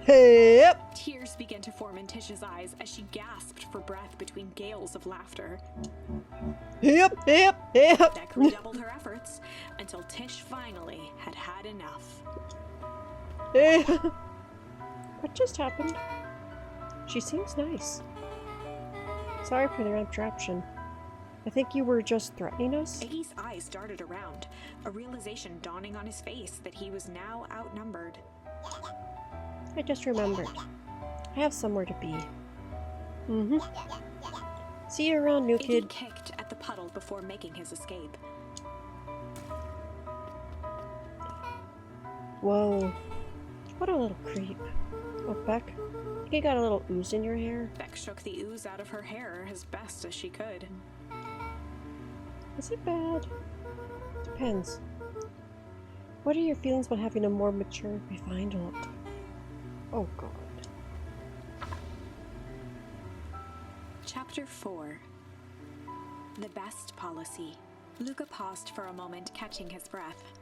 S1: Hey, yep.
S2: Tears began to form in Tish's eyes as she gasped for breath between gales of laughter.
S1: Yep, yep, yep.
S2: Beck redoubled her efforts until Tish finally had had enough.
S1: What just happened? She seems nice. Sorry for the interruption. I think you were just threatening us?
S2: Iggy's eyes darted around, a realization dawning on his face that he was now outnumbered.
S1: I just remembered. I have somewhere to be. Mm-hmm. See you around, new kid.
S2: Iggy kicked at the puddle before making his escape.
S1: Whoa. What a little creep. Oh, Beck, you got a little ooze in your hair?
S2: Beck shook the ooze out of her hair as best as she could.
S1: Is it bad? Depends. What are your feelings about having a more mature, refined look? Oh god.
S2: Chapter 4. The best policy. Luca paused for a moment, catching his breath.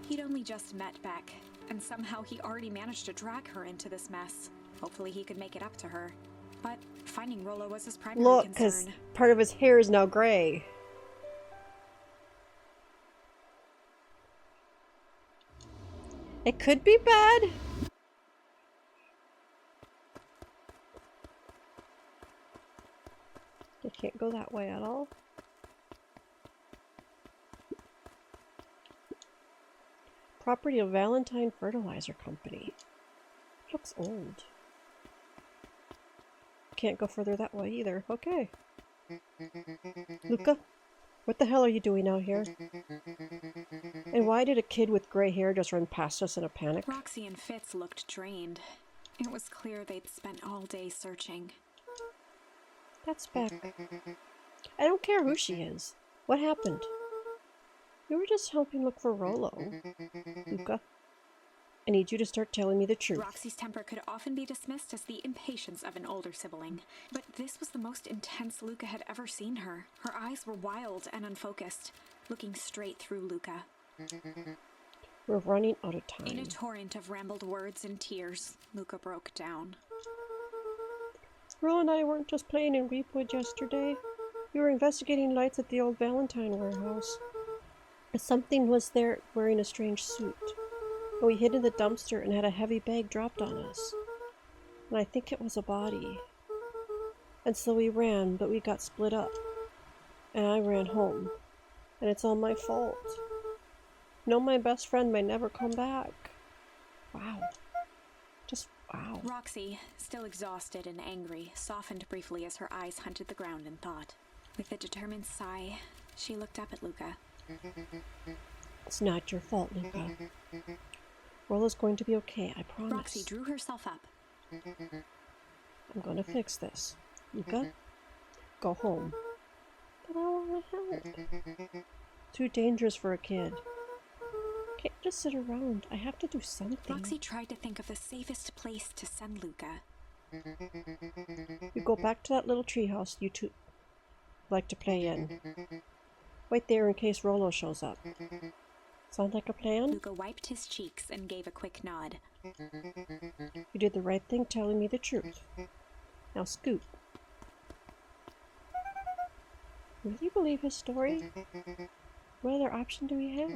S2: He'd only just met Beck, and somehow he already managed to drag her into this mess. Hopefully he could make it up to her. But finding Rollo was his primary
S1: Look, because
S2: concern.
S1: part of his hair is now gray. It could be bad. You can't go that way at all. Property of Valentine Fertilizer Company. Looks old. Can't go further that way either. Okay. Luca, what the hell are you doing out here? And why did a kid with gray hair just run past us in a panic?
S2: Roxy and Fitz looked drained. It was clear they'd spent all day searching.
S1: That's Beck. I don't care who she is. What happened? We were just helping look for Rollo. Luca, I need you to start telling me the truth.
S2: Roxy's temper could often be dismissed as the impatience of an older sibling, but this was the most intense Luca had ever seen her. Her eyes were wild and unfocused, looking straight through Luca.
S1: We're running out of time.
S2: In a torrent of rambled words and tears, Luca broke down.
S1: Rollo and I weren't just playing in Weepwood yesterday. We were investigating lights at the old Valentine warehouse. Something was there wearing a strange suit. We hid in the dumpster and had a heavy bag dropped on us. And I think it was a body. And so we ran, but we got split up. And I ran home. And it's all my fault. No, my best friend may never come back. Wow. Just wow.
S2: Roxy, still exhausted and angry, softened briefly as her eyes hunted the ground in thought. With a determined sigh, she looked up at Luca.
S1: It's not your fault, Luca. Rollo's going to be okay, I promise.
S2: Roxy drew herself up.
S1: I'm going to fix this. Luca, go home. But I want to help. Too dangerous for a kid. Can't just sit around. I have to do something.
S2: Roxy tried to think of the safest place to send Luca.
S1: You go back to that little treehouse you two like to play in. Wait there in case Rollo shows up. Sound like a plan?
S2: Luca wiped his cheeks and gave a quick nod.
S1: You did the right thing telling me the truth. Now scoot. Really believe his story? What other option do we have?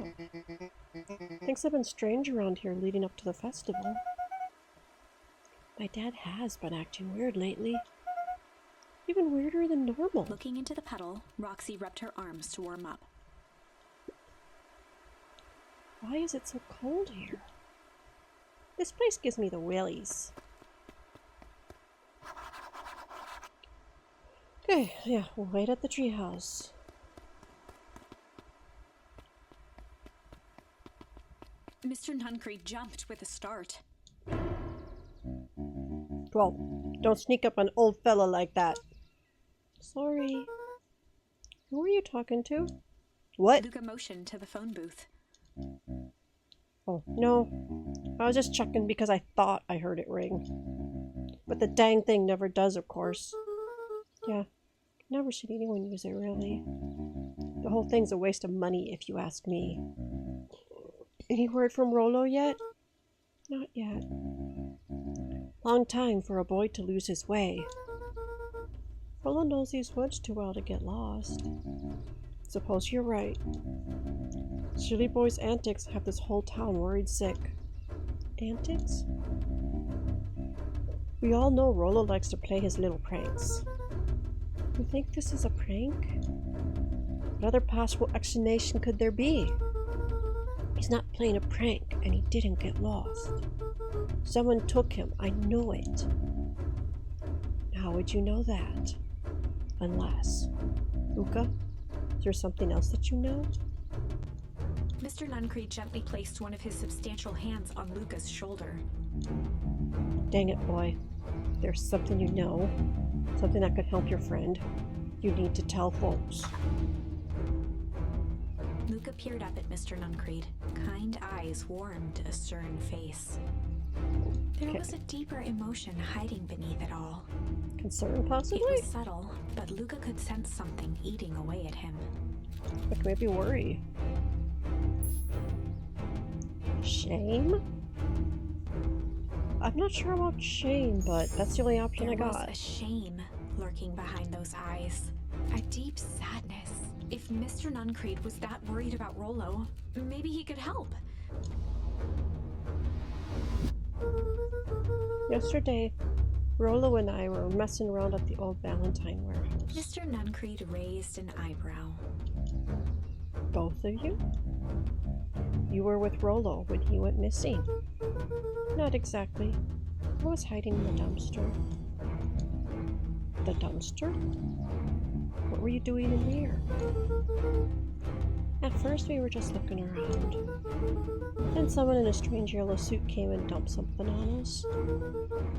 S1: Things have been strange around here leading up to the festival. My dad has been acting weird lately. Even weirder than normal.
S2: Looking into the puddle, Roxy rubbed her arms to warm up.
S1: Why is it so cold here? This place gives me the willies. Okay, yeah, we'll wait at the treehouse.
S2: Mr. Nuncreed jumped with a start.
S1: Well, don't sneak up on an old fella like that. Sorry. Who are you talking to? What?
S2: Luca motioned to the phone booth.
S1: Oh, no. I was just checking because I thought I heard it ring. But the dang thing never does, of course. Yeah, never seen anyone use it, really. The whole thing's a waste of money, if you ask me. Any word from Rollo yet? Not yet. Long time for a boy to lose his way. Rollo knows these woods too well to get lost. Suppose you're right. Silly boy's antics have this whole town worried sick. Antics? We all know Rollo likes to play his little pranks. You think this is a prank? What other possible explanation could there be? He's not playing a prank, and he didn't get lost. Someone took him, I know it. How would you know that? Unless... Luca, is there something else that you know?
S2: Mr. Nuncreed gently placed one of his substantial hands on Luca's shoulder.
S1: Dang it, boy. If there's something you know, something that could help your friend, you need to tell folks.
S2: Luca peered up at Mr. Nuncreed. Kind eyes warmed a stern face. There was a deeper emotion hiding beneath it all.
S1: Concern, possibly?
S2: It was subtle, but but Luca could sense something eating away at him.
S1: Which made me worry. Shame? I'm not sure about shame, but that's the only option I
S2: There was
S1: got.
S2: a shame lurking behind those eyes. A deep sadness. If Mr. Nuncreed was that worried about Rollo, maybe he could help.
S1: Yesterday, Rollo and I were messing around at the old Valentine warehouse.
S2: Mr. Nuncreed raised an eyebrow.
S1: Both of you? You were with Rollo when he went missing. Not exactly. I was hiding in the dumpster. The dumpster? What were you doing in there? At first we were just looking around. Then someone in a strange yellow suit came and dumped something on us.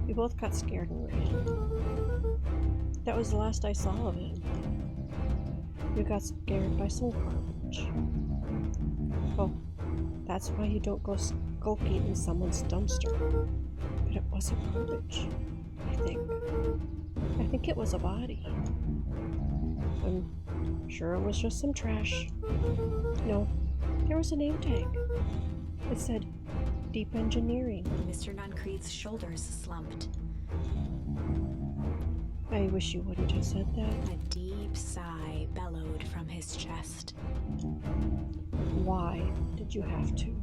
S1: We both got scared and ran. That was the last I saw of him. We got scared by some garbage. Oh, that's why you don't go skulking in someone's dumpster. But it wasn't garbage, I think. I think it was a body. I'm sure it was just some trash. No, there was a name tag. It said Deep Engineering.
S2: Mr. Nuncreed's shoulders slumped.
S1: I wish you wouldn't have said that.
S2: A deep sigh bellowed from his chest.
S1: Why did you have to?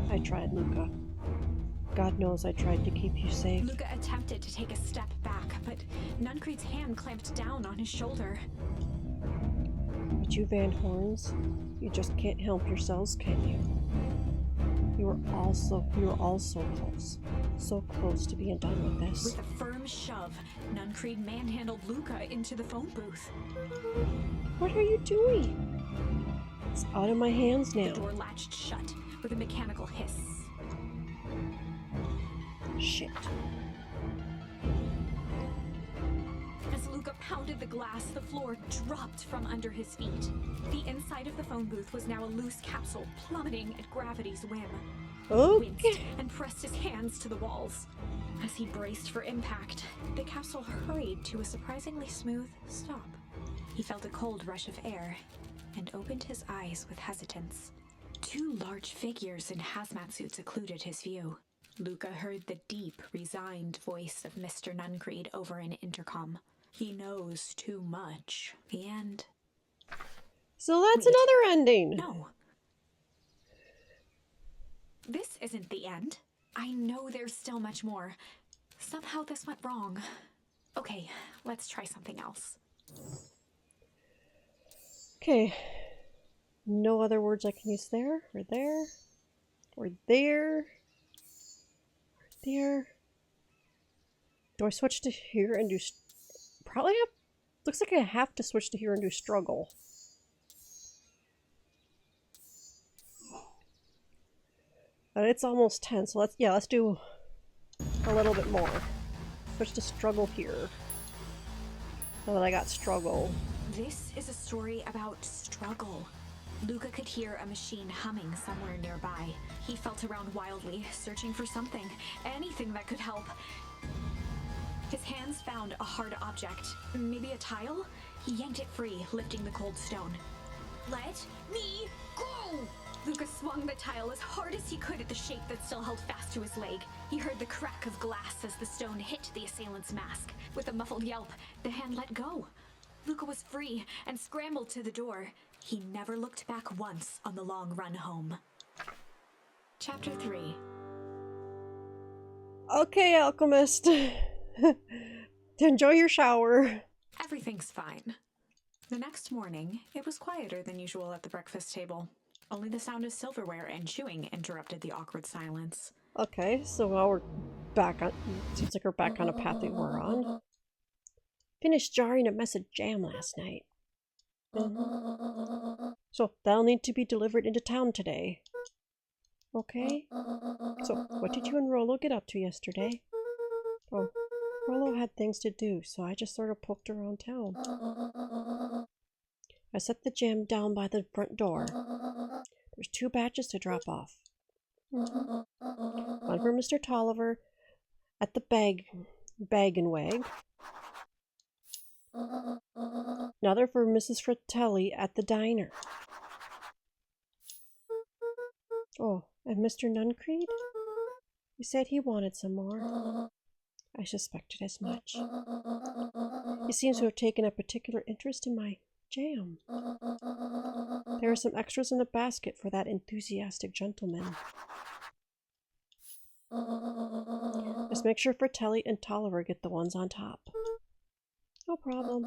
S1: I tried, Luca. God knows I tried to keep you safe.
S2: Luca attempted to take a step back, but Nuncreed's hand clamped down on his shoulder.
S1: But you Van Horns, you just can't help yourselves, can you? We were all so close. So close to being done with this.
S2: With a firm shove, Nuncreed manhandled Luca into the phone booth.
S1: What are you doing? It's out of my hands now.
S2: The door latched shut with a mechanical hiss.
S1: Shit.
S2: As Luca pounded the glass, the floor dropped from under his feet. The inside of the phone booth was now a loose capsule, plummeting at gravity's whim.
S1: Okay.
S2: Winced and pressed his hands to the walls. As he braced for impact, the capsule hurried to a surprisingly smooth stop. He felt a cold rush of air and opened his eyes with hesitance. Two large figures in hazmat suits occluded his view. Luca heard the deep, resigned voice of Mr. Nuncreed over an intercom. He knows too much. The end.
S1: So that's
S2: Wait.
S1: another ending.
S2: No. This isn't the end. I know there's still much more. Somehow this went wrong. Okay, let's try something else.
S1: Okay. No other words I can use there, or there, or there, or there. Do I switch to here and do... Probably have... Looks like I have to switch to here and do struggle. But it's almost 10, so let's do a little bit more. Switch to struggle here. Now that I got struggle.
S2: This is a story about struggle. Luca could hear a machine humming somewhere nearby. He felt around wildly, searching for something, anything that could help. His hands found a hard object, maybe a tile? He yanked it free, lifting the cold stone. Let me go! Luca swung the tile as hard as he could at the shape that still held fast to his leg. He heard the crack of glass as the stone hit the assailant's mask. With a muffled yelp, the hand let go. Luca was free and scrambled to the door. He never looked back once on the long run home. Chapter 3.
S1: Okay, Alchemist. Enjoy your shower.
S2: Everything's fine. The next morning, it was quieter than usual at the breakfast table. Only the sound of silverware and chewing interrupted the awkward silence.
S1: Okay, so now we're back on... Seems like we're back on a path we were on. Finished jarring a mess of jam last night. So that'll need to be delivered into town today. Okay. So what did you and Rollo get up to yesterday? Oh, Rollo had things to do, so I just sort of poked around town. I set the jam down by the front door. There's 2 batches to drop off. One for Mr. Tolliver at the Bag and Wag. Another for Mrs. Fratelli at the diner. Oh, and Mr. Nuncreed? He said he wanted some more. I suspected as much. He seems to have taken a particular interest in my jam. There are some extras in the basket for that enthusiastic gentleman. Just make sure Fratelli and Tolliver get the ones on top. No problem.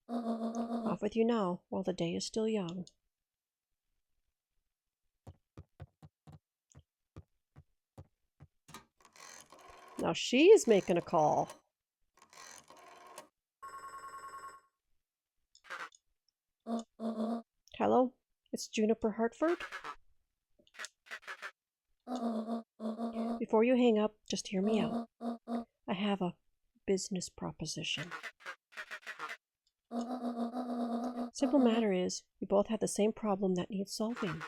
S1: Off with you now, while the day is still young. Now she's making a call. Hello, it's Juniper Hartford. Before you hang up, just hear me out. I have a business proposition. Simple matter is, we both have the same problem that needs solving.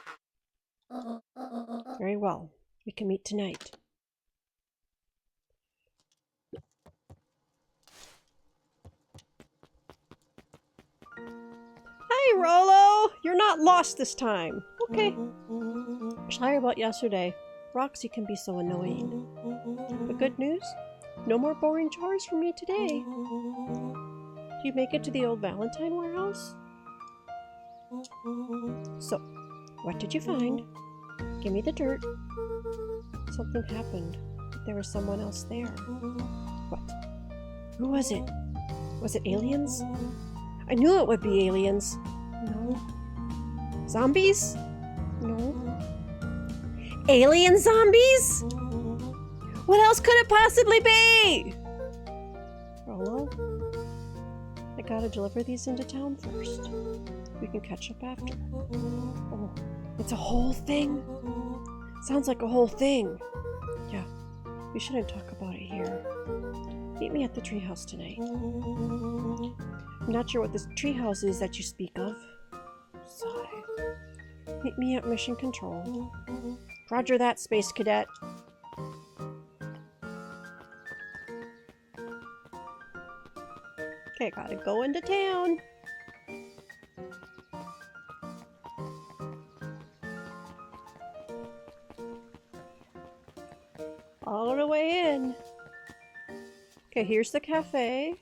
S1: Very well, we can meet tonight. Hey, Rollo! You're not lost this time. Okay. Sorry about yesterday. Roxy can be so annoying. But good news? No more boring chores for me today. Do you make it to the old Valentine warehouse? So, what did you find? Give me the dirt. Something happened. There was someone else there. What? Who was it? Was it aliens? I knew it would be aliens. No. Zombies? No. Alien zombies? What else could it possibly be? Rollo? I gotta deliver these into town first. We can catch up after. Oh, it's a whole thing? Sounds like a whole thing. Yeah, we shouldn't talk about it here. Meet me at the treehouse tonight. I'm not sure what this treehouse is that you speak of. Sigh. Meet me at Mission Control. Roger that, Space Cadet. Okay, gotta go into town. All the way in. Okay, here's the cafe.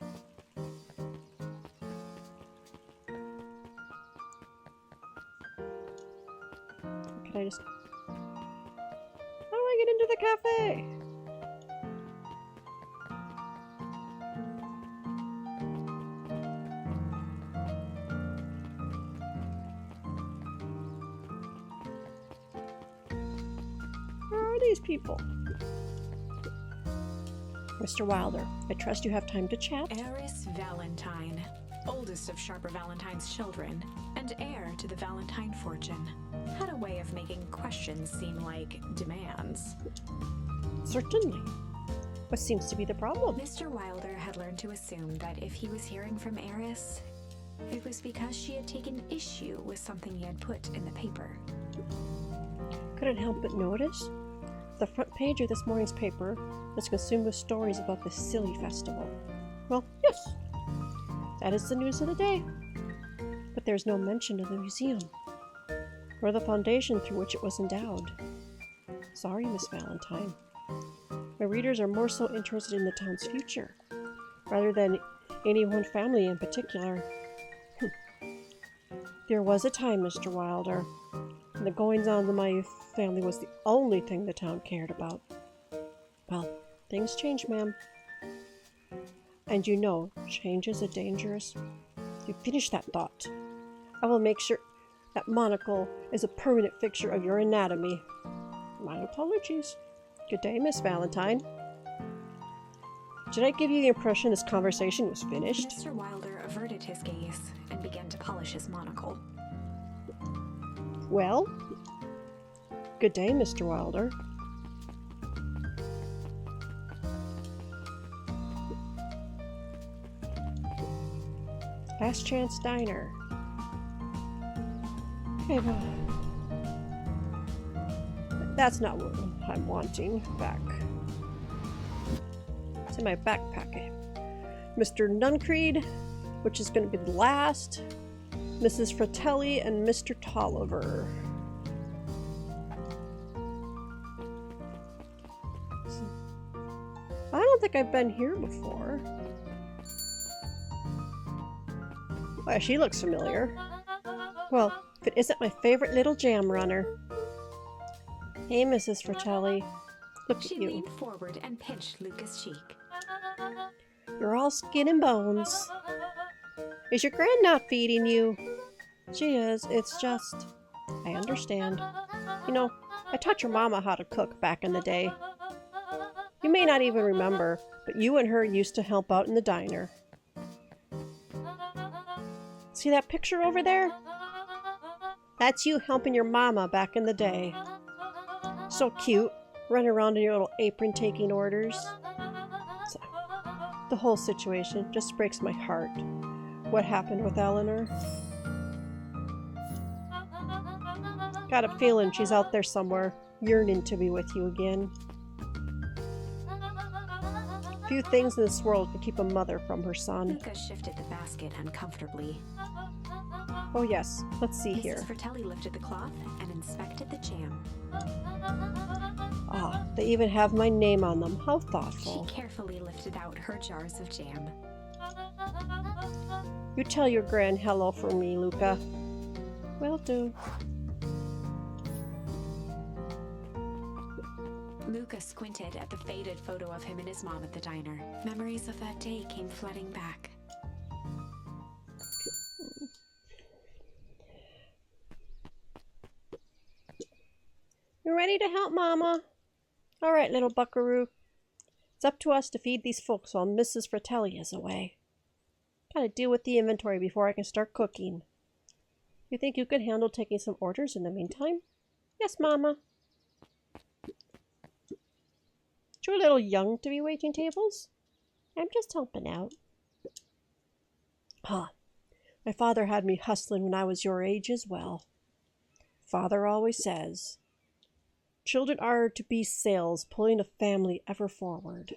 S1: Can I just... How do I get into the cafe? Where are these people? Mr. Wilder, I trust you have time to chat.
S2: Eris Valentine, oldest of Sharper Valentine's children, and heir to the Valentine fortune, had a way of making questions seem like demands.
S1: Certainly. What seems to be the problem?
S2: Mr. Wilder had learned to assume that if he was hearing from Eris, it was because she had taken issue with something he had put in the paper.
S1: Couldn't help but notice. The front page of this morning's paper was consumed with stories about the silly festival. Well, yes, that is the news of the day. But there's no mention of the museum, or the foundation through which it was endowed. Sorry, Miss Valentine. My readers are more so interested in the town's future, rather than any one family in particular. There was a time, Mr. Wilder, when the goings-on of my family was the only thing the town cared about. Well, things change, ma'am. And you know, change is a dangerous... You finish that thought. I will make sure that monocle is a permanent fixture of your anatomy. My apologies. Good day, Miss Valentine. Did I give you the impression this conversation was finished?
S2: Mr. Wilder averted his gaze and began to polish his monocle.
S1: Well, good day, Mr. Wilder. Last Chance Diner. Okay, well, that's not what I'm wanting back. It's in my backpack. Mr. Nuncreed, which is going to be the last. Mrs. Fratelli and Mr. Tolliver. I don't think I've been here before. Why, she looks familiar. Well, if it isn't my favorite little jam runner. Hey, Mrs. Fratelli. Look at you.
S2: She leaned forward and pinched Luca's cheek.
S1: You're all skin and bones. Is your gran not feeding you? She is. It's just... I understand. You know, I taught your mama how to cook back in the day. You may not even remember, but you and her used to help out in the diner. See that picture over there? That's you helping your mama back in the day. So cute, running around in your little apron taking orders. So, the whole situation just breaks my heart. What happened with Eleanor? Got a feeling she's out there somewhere, yearning to be with you again. Few things in this world could keep a mother from her son.
S2: Luca shifted the basket uncomfortably.
S1: Oh yes, let's see here.
S2: Mrs. Fratelli lifted the cloth and inspected the jam.
S1: Ah, they even have my name on them. How thoughtful.
S2: She carefully lifted out her jars of jam.
S1: You tell your gran hello for me, Luca. Will do.
S2: Luca squinted at the faded photo of him and his mom at the diner. Memories of that day came flooding back.
S1: You ready to help Mama? All right, little buckaroo. It's up to us to feed these folks while Mrs. Fratelli is away. Gotta deal with the inventory before I can start cooking. You think you can handle taking some orders in the meantime? Yes, Mama. You're a little young to be waiting tables. I'm just helping out. Huh. My father had me hustling when I was your age as well. Father always says, children are to be sails pulling a family ever forward.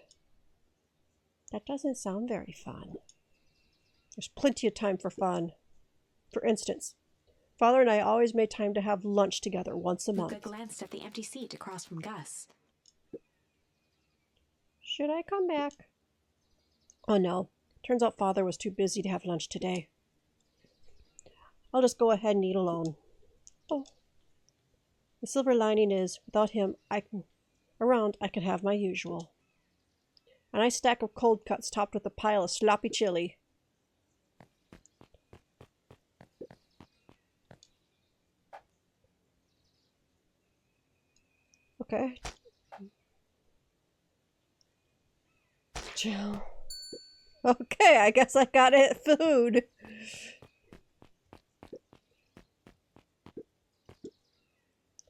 S1: That doesn't sound very fun. There's plenty of time for fun. For instance, Father and I always made time to have lunch together once a month.
S2: Luca glanced at the empty seat across from Gus.
S1: Should I come back? Oh no, turns out Father was too busy to have lunch today. I'll just go ahead and eat alone. Oh. The silver lining is, without him I can have my usual. A nice stack of cold cuts topped with a pile of sloppy chili. Okay. Chill. Okay, I guess I got it. Food.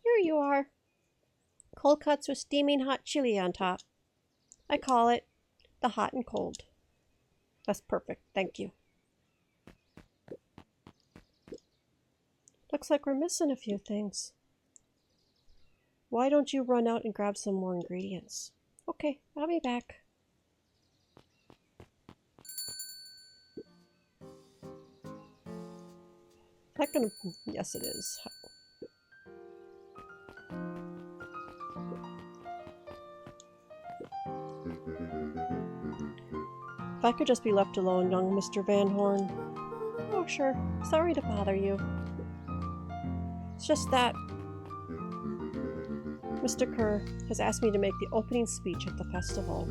S1: Here you are. Cold cuts with steaming hot chili on top. I call it the hot and cold. That's perfect, thank you. Looks like we're missing a few things. Why don't you run out and grab some more ingredients? Okay, I'll be back. That gonna... Yes, it is. If I could just be left alone, young Mr. Van Horn. Oh, sure. Sorry to bother you. It's just that Mr. Kerr has asked me to make the opening speech at the festival.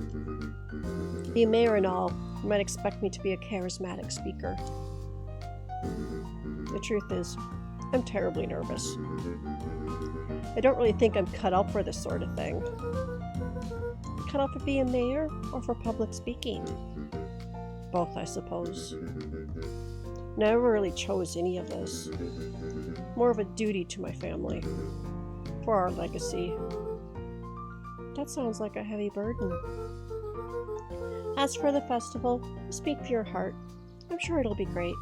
S1: Being mayor and all, you might expect me to be a charismatic speaker. The truth is, I'm terribly nervous. I don't really think I'm cut out for this sort of thing. Cut out for being mayor or for public speaking? Both, I suppose. Never really chose any of this. More of a duty to my family. For our legacy. That sounds like a heavy burden. As for the festival, speak for your heart. I'm sure it'll be great.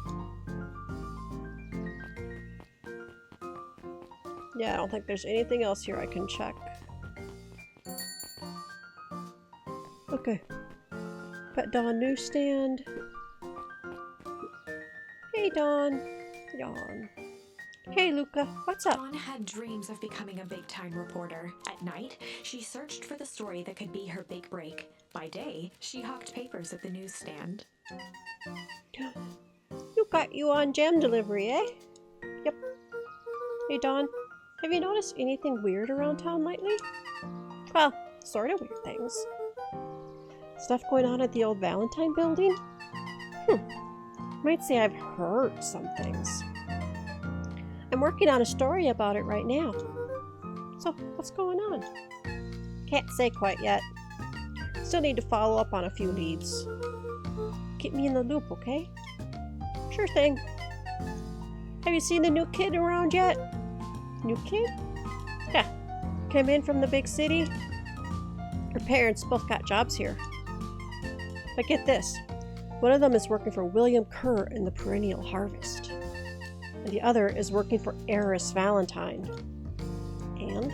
S1: Yeah, I don't think there's anything else here I can check. Okay. Pet Dawn newsstand. Hey, Dawn. Yawn. Hey, Luca. What's up?
S2: Dawn had dreams of becoming a big-time reporter. At night, she searched for the story that could be her big break. By day, she hawked papers at the newsstand.
S1: You got you on jam delivery, eh? Yep. Hey, Dawn. Have you noticed anything weird around town lately? Well, sort of weird things. Stuff going on at the old Valentine building? Might say I've heard some things. I'm working on a story about it right now. So, what's going on? Can't say quite yet. Still need to follow up on a few leads. Keep me in the loop, okay? Sure thing. Have you seen the new kid around yet? New kid? Yeah. Came in from the big city. Her parents both got jobs here. But get this. One of them is working for William Kerr in the Perennial Harvest. And the other is working for Heiress Valentine. And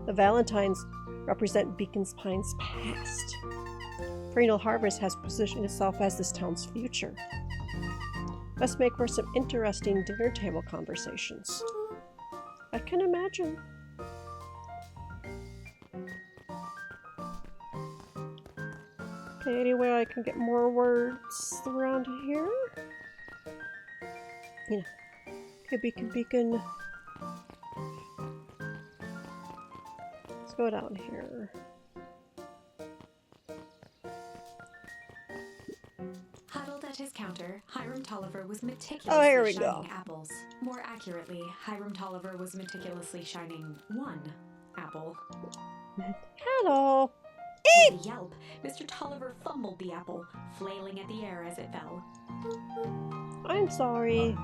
S1: the Valentines represent Beacon Pines' past. Perennial Harvest has positioned itself as this town's future. Must make for some interesting dinner table conversations. I can imagine. Okay, anyway, I can get more words around here. You know, beacon. Let's go down here.
S2: Huddled at his counter, Hiram Tolliver was meticulously
S1: here we
S2: shining
S1: go.
S2: apples. More accurately, Hiram Tolliver was meticulously shining one apple.
S1: Hello.
S2: With a yelp, Mr. Tolliver fumbled the apple, flailing at the air as it fell.
S1: I'm sorry.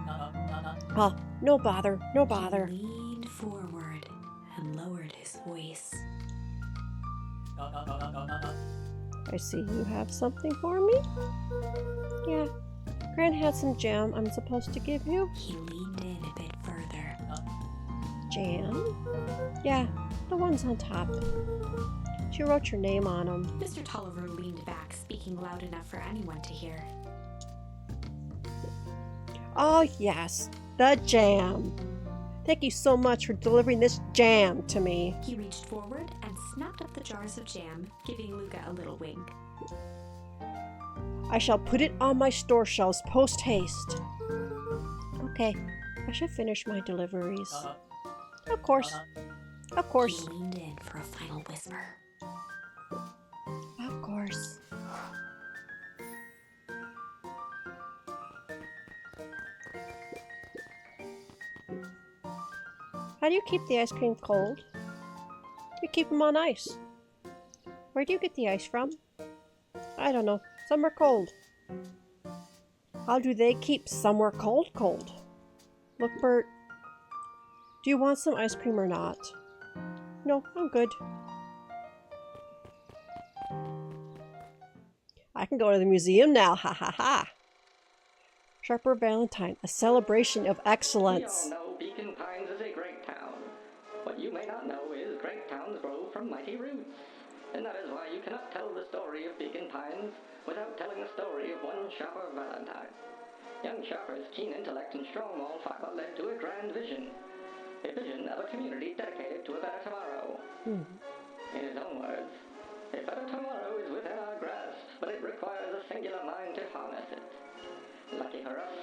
S1: Oh, no bother, no
S2: He
S1: bother.
S2: leaned forward and lowered his voice.
S1: I see you have something for me? Yeah. Gran had some jam I'm supposed to give you.
S2: He leaned in a bit further.
S1: Jam? Yeah, the ones on top. She wrote your name on them.
S2: Mr. Tolliver leaned back, speaking loud enough for anyone to hear.
S1: Oh, yes, the jam. Thank you so much for delivering this jam to me.
S2: He reached forward and snapped up the jars of jam, giving Luca a little wink.
S1: I shall put it on my store shelves post-haste. Okay, I should finish my deliveries. Of course. Of course.
S2: He leaned in for a final whisper.
S1: Of course. How do you keep the ice cream cold? You keep them on ice. Where do you get the ice from? I don't know. Some are cold. How do they keep somewhere cold? Look, Bert. Do you want some ice cream or not? No, I'm good. I can go to the museum now, ha ha ha. Sharper Valentine, a celebration of excellence.
S3: We all know Beacon Pines is a great town. What you may not know is great towns grow from mighty roots. And that is why you cannot tell the story of Beacon Pines without telling the story of one Sharper Valentine. Young Sharper's keen intellect and strong moral fiber led to a grand vision. A vision of a community dedicated to a better tomorrow. In his own words, a better tomorrow is within our grasp, but it requires a singular mind to harness it. Lucky for us,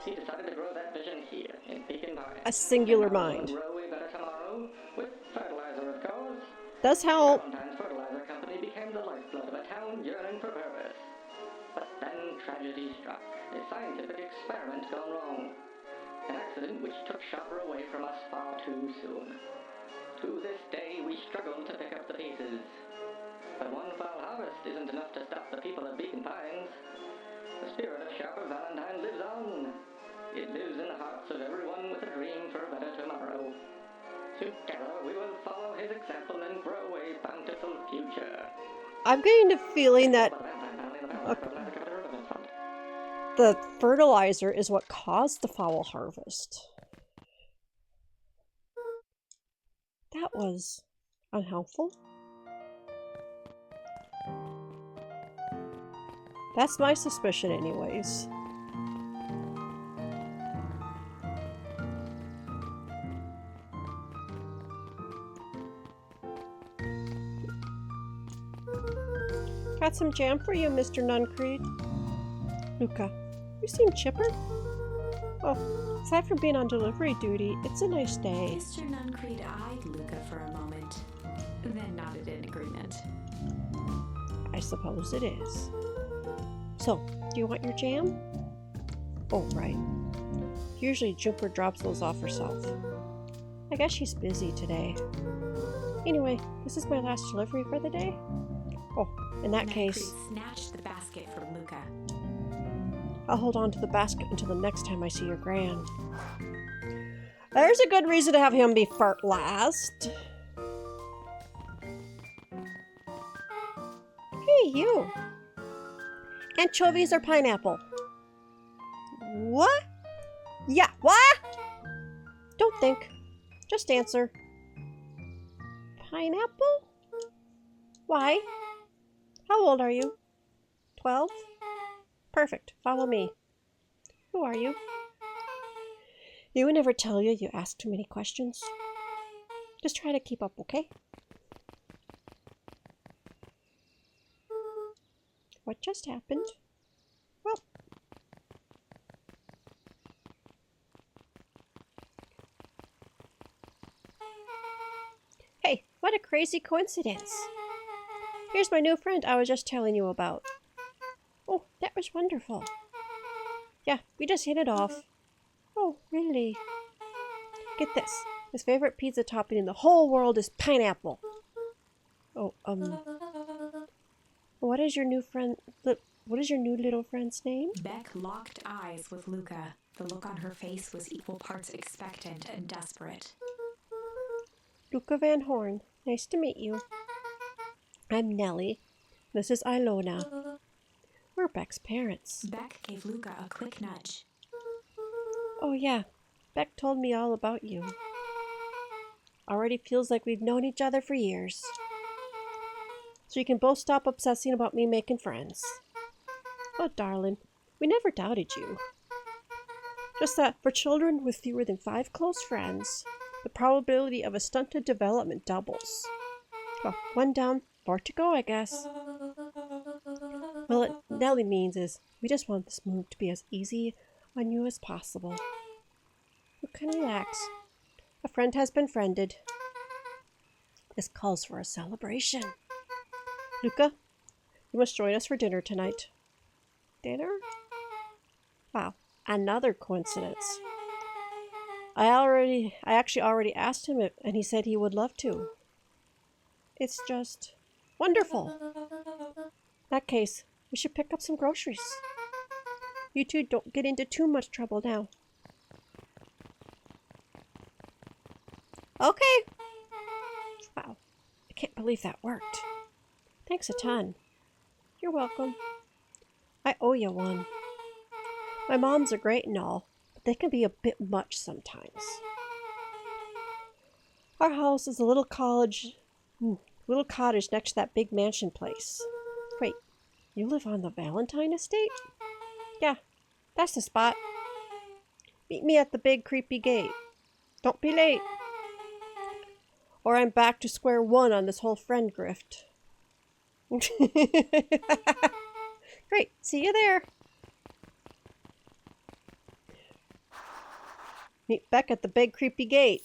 S3: he decided to grow that vision here in Beacon Pines.
S1: A singular
S3: And how
S1: mind.
S3: to grow a better tomorrow with fertilizer, of course.
S1: Does help.
S3: Valentine's Fertilizer Company became the lifeblood of a town yearning for purpose. But then tragedy struck. A scientific experiment gone wrong. An accident which took Sharper away from us far too soon. To this day, we struggle to pick up the pieces. But one foul harvest isn't enough to stop the people of Beacon Pines. The spirit of Sharper Valentine lives on. It lives in the hearts of everyone with a dream for a better tomorrow. Together, we will follow his example and grow a bountiful future.
S1: I'm getting the feeling that the fertilizer is what caused the foul harvest. That was unhelpful. That's my suspicion anyways. got some jam for you, Mr. Nuncreed. Luca, you seem chipper. Oh, aside from being on delivery duty, it's a nice day.
S2: Mr. Nuncreed eyed Luca for a moment, then nodded in agreement.
S1: I suppose it is. So, do you want your jam? Oh, right. Usually Juniper drops those off herself. I guess she's busy today. Anyway, this is my last delivery for the day. Oh, in that case,
S2: snatched the basket from Luca.
S1: I'll hold on to the basket until the next time I see your gran. There's a good reason to have him be last. Hey, you. Anchovies or pineapple? What? Yeah, what? Don't think. Just answer. Pineapple? Why? How old are you? 12? Perfect. Follow me. Who are you? You would never tell you ask too many questions. Just try to keep up, okay? What just happened? Well, hey, what a crazy coincidence. Here's my new friend I was just telling you about. Oh, that was wonderful. Yeah, we just hit it off. Oh, really? Get this. His favorite pizza topping in the whole world is pineapple. Oh, what is your new little friend's name?
S2: Beck locked eyes with Luca. The look on her face was equal parts expectant and desperate.
S1: Luca Van Horn. Nice to meet you. I'm Nellie. This is Ilona. We're Beck's parents.
S2: Beck gave Luca a quick nudge.
S1: Oh yeah, Beck told me all about you. Already feels like we've known each other for years. So you can both stop obsessing about me making friends. Oh darling, we never doubted you. Just that for children with fewer than 5 close friends, the probability of a stunted development doubles. Well, 1 down, 4 to go, I guess. Well, what Nellie means is, we just want this move to be as easy on you as possible. You can relax. A friend has been friended. This calls for a celebration. Luca, you must join us for dinner tonight. Dinner? Wow, another coincidence. I actually already asked him and he said he would love to. It's just wonderful. In that case, we should pick up some groceries. You two don't get into too much trouble now. Okay. Wow, I can't believe that worked. Thanks a ton. You're welcome. I owe you one. My moms are great and all, but they can be a bit much sometimes. Our house is a little cottage next to that big mansion place. Wait, you live on the Valentine estate? Yeah, that's the spot. Meet me at the big creepy gate. Don't be late. Or I'm back to square one on this whole friend grift. Great, see you there. Meet Beck at the big creepy gate.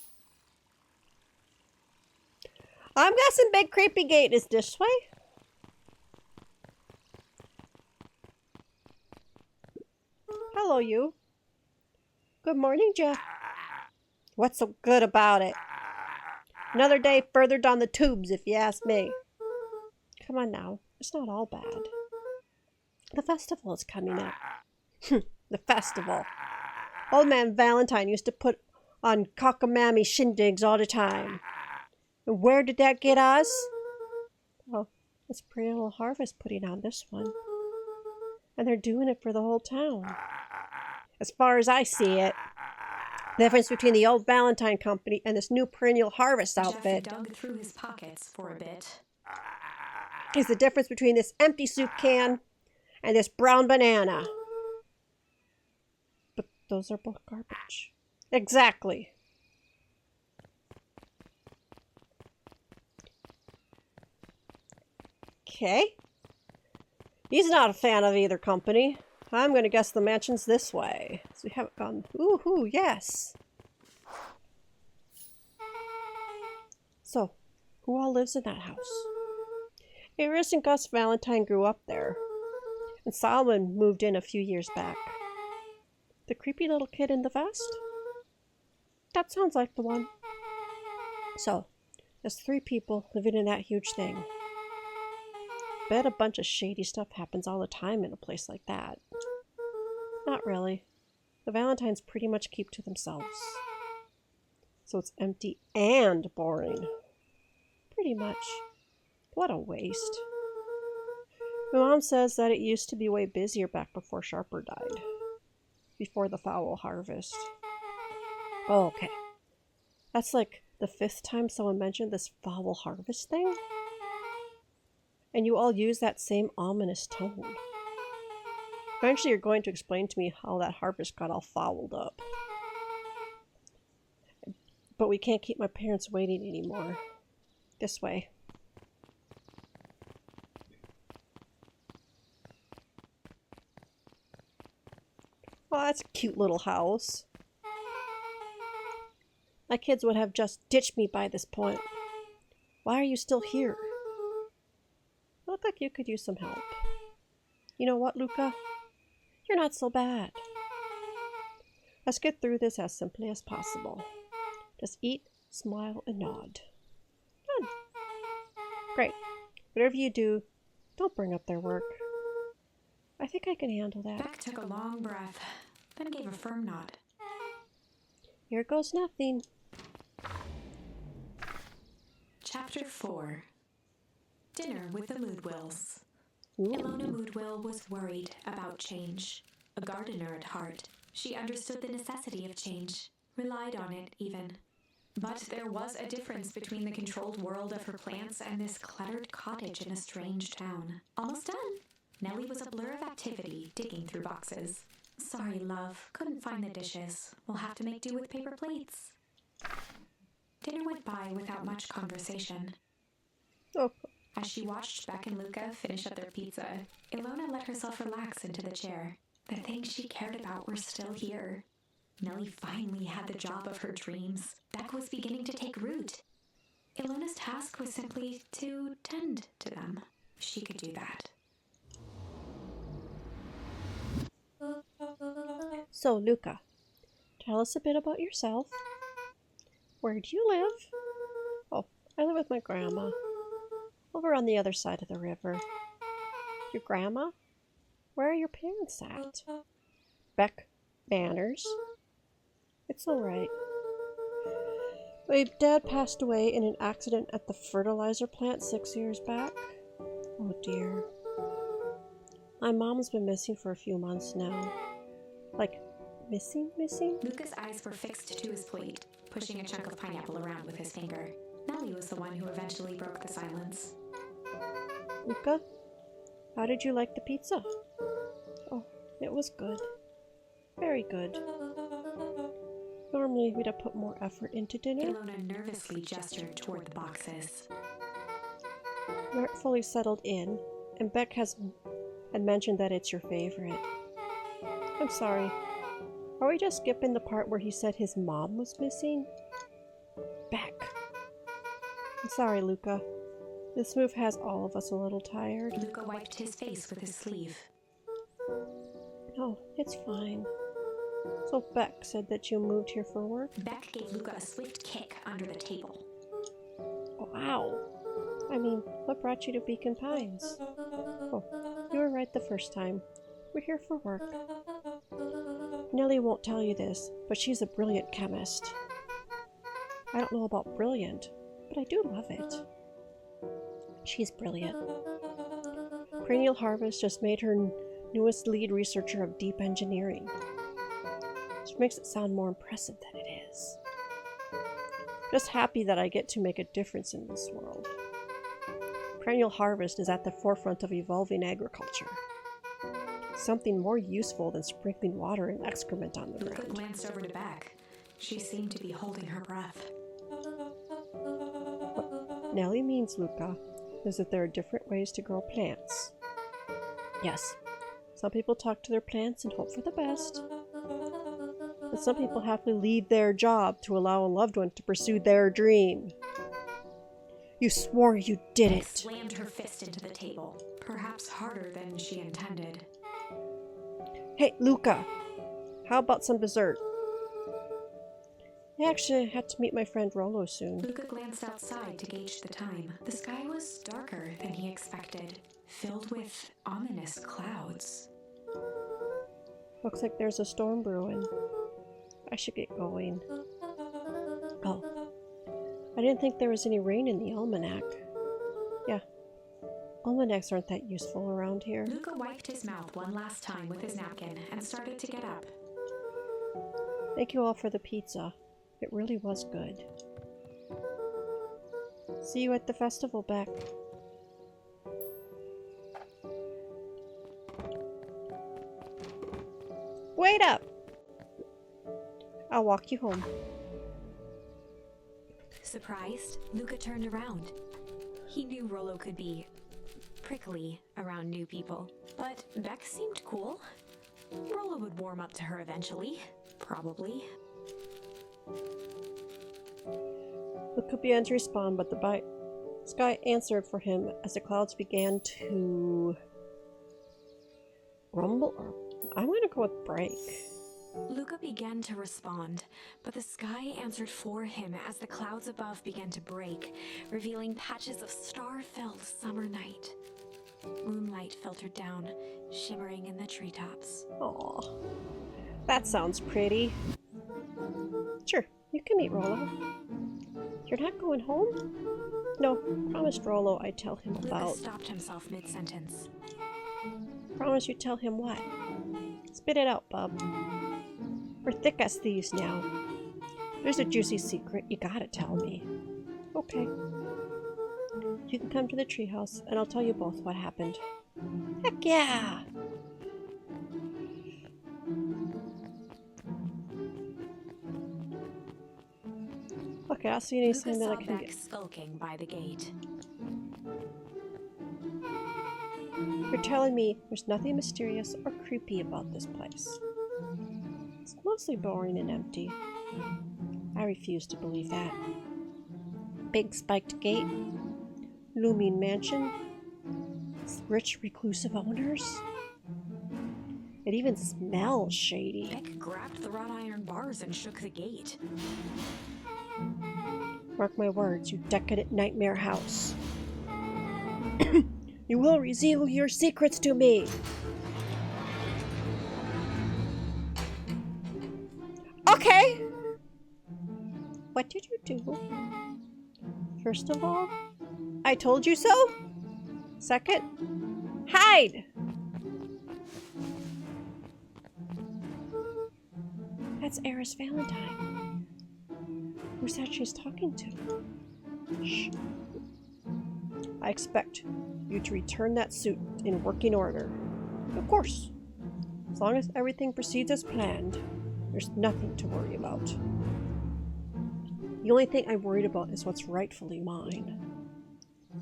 S1: I'm guessing big creepy gate is this way. Hello, you. Good morning, Jeff. What's so good about it? Another day further down the tubes, if you ask me. Come on now, it's not all bad. The festival is coming up. The festival. Old man Valentine used to put on cockamamie shindigs all the time. And where did that get us? Well, it's Perennial Harvest putting on this one. And they're doing it for the whole town. As far as I see it, the difference between the old Valentine Company and this new Perennial Harvest outfit
S2: Jeff dug through his pockets for a bit.
S1: is the difference between this empty soup can and this brown banana. But those are both garbage. Exactly. Okay. He's not a fan of either company. I'm going to guess the mansion's this way. So we haven't gone... Ooh, yes! So, who all lives in that house? Iris and Gus Valentine grew up there. And Solomon moved in a few years back. The creepy little kid in the vest? That sounds like the one. So, there's 3 people living in that huge thing. Bet a bunch of shady stuff happens all the time in a place like that. Not really. The Valentines pretty much keep to themselves. So it's empty and boring. Pretty much. What a waste. My mom says that it used to be way busier back before Sharper died. Before the foul harvest. Oh, okay. That's like the 5th time someone mentioned this foul harvest thing? And you all use that same ominous tone. Eventually you're going to explain to me how that harvest got all fouled up. But we can't keep my parents waiting anymore. This way. Oh, that's a cute little house. My kids would have just ditched me by this point. Why are you still here? You look like you could use some help. You know what, Luca? You're not so bad. Let's get through this as simply as possible. Just eat, smile, and nod. Good. Great. Whatever you do, don't bring up their work. I think I can handle that.
S2: Beck took a long breath, then gave a firm nod.
S1: Here goes nothing.
S2: Chapter 4. Dinner with the Moodwills.
S1: Ooh.
S2: Ilona Moodwill was worried about change. A gardener at heart, she understood the necessity of change, relied on it even. But there was a difference between the controlled world of her plants and this cluttered cottage in a strange town. Almost done. Nellie was a blur of activity, digging through boxes. Sorry, love, couldn't find the dishes. We'll have to make do with paper plates. Dinner went by without much conversation.
S1: Oh.
S2: As she watched Beck and Luca finish up their pizza, Ilona let herself relax into the chair. The things she cared about were still here. Nellie finally had the job of her dreams. Beck was beginning to take root. Ilona's task was simply to tend to them. She could do that.
S1: So, Luca, tell us a bit about yourself. Where do you live? Oh, I live with my grandma. Over on the other side of the river. Your grandma? Where are your parents at? Beck Manners. It's alright. My dad passed away in an accident at the fertilizer plant 6 years back. Oh dear. My mom's been missing for a few months now. Like, missing?
S2: Luca's eyes were fixed to his plate, pushing a chunk of pineapple around with his finger. Nellie was the one who eventually broke the silence.
S1: Luca, how did you like the pizza? Oh, it was good. Very good. Normally, we'd have put more effort into dinner.
S2: Ilona nervously gestured toward the boxes.
S1: We aren't fully settled in, and Beck had mentioned that it's your favorite. I'm sorry. Are we just skipping the part where he said his mom was missing? Beck. I'm sorry, Luca. This move has all of us a little tired.
S2: Luca wiped his face with his sleeve.
S1: Oh, it's fine. So Beck said that you moved here for work?
S2: Beck gave Luca a swift kick under the table.
S1: Wow. I mean, what brought you to Beacon Pines? Oh, you were right the first time. We're here for work. Nellie won't tell you this, but she's a brilliant chemist. I don't know about brilliant, but I do love it. She's brilliant. Cranial Harvest just made her newest lead researcher of deep engineering. Which makes it sound more impressive than it is. Just happy that I get to make a difference in this world. Cranial Harvest is at the forefront of evolving agriculture. Something more useful than sprinkling water and excrement on the
S2: Luca
S1: ground.
S2: glanced over to Beck. She seemed to be holding her breath.
S1: What Nellie means, Luca, is that there are different ways to grow plants. Yes, some people talk to their plants and hope for the best. But some people have to leave their job to allow a loved one to pursue their dream. You swore you did
S2: Beck
S1: it.
S2: slammed her fist into the table, perhaps harder than she intended.
S1: Hey, Luca, how about some dessert? I actually had to meet my friend Rollo soon.
S2: Luca glanced outside to gauge the time. The sky was darker than he expected, filled with ominous clouds.
S1: Looks like there's a storm brewing. I should get going. Oh, I didn't think there was any rain in the almanac. Yeah, almanacs aren't that useful around here.
S2: Luca wiped his mouth one last time with his napkin and started to get up.
S1: Thank you all for the pizza. It really was good. See you at the festival, Beck. Wait up! I'll walk you home.
S2: Surprised, Luca turned around. He knew Rollo could be prickly around new people, but Beck seemed cool. Rollo would warm up to her eventually, probably.
S1: Luca began to respond, but the sky answered for him as the clouds began to rumble, or I'm going to go with break.
S2: Luca began to respond, but the sky answered for him as the clouds above began to break, revealing patches of star-filled summer night. Moonlight filtered down, shimmering in the treetops.
S1: Aw, that sounds pretty. Sure, you can meet Rollo. You're not going home? No, promised Rollo I'd tell him about...
S2: Luca stopped himself mid-sentence.
S1: Promise you tell him what? Spit it out, bub. We're thick as thieves now. There's a juicy secret you gotta tell me. Okay. You can come to the treehouse, and I'll tell you both what happened. Heck yeah! Okay, I'll see anything that I can
S2: Beck
S1: get.
S2: skulking by the gate.
S1: You're telling me there's nothing mysterious or creepy about this place. It's mostly boring and empty. I refuse to believe that. Big spiked gate, looming mansion, rich reclusive owners. It even smells shady.
S2: Beck grabbed the wrought iron bars and shook the gate.
S1: Mark my words, you decadent nightmare house. You will reveal your secrets to me. Okay. What did you do? First of all, I told you so. Second, hide. That's Eris Valentine. Who's that she's talking to? Shh. I expect you to return that suit in working order. Of course. As long as everything proceeds as planned, there's nothing to worry about. The only thing I'm worried about is what's rightfully mine.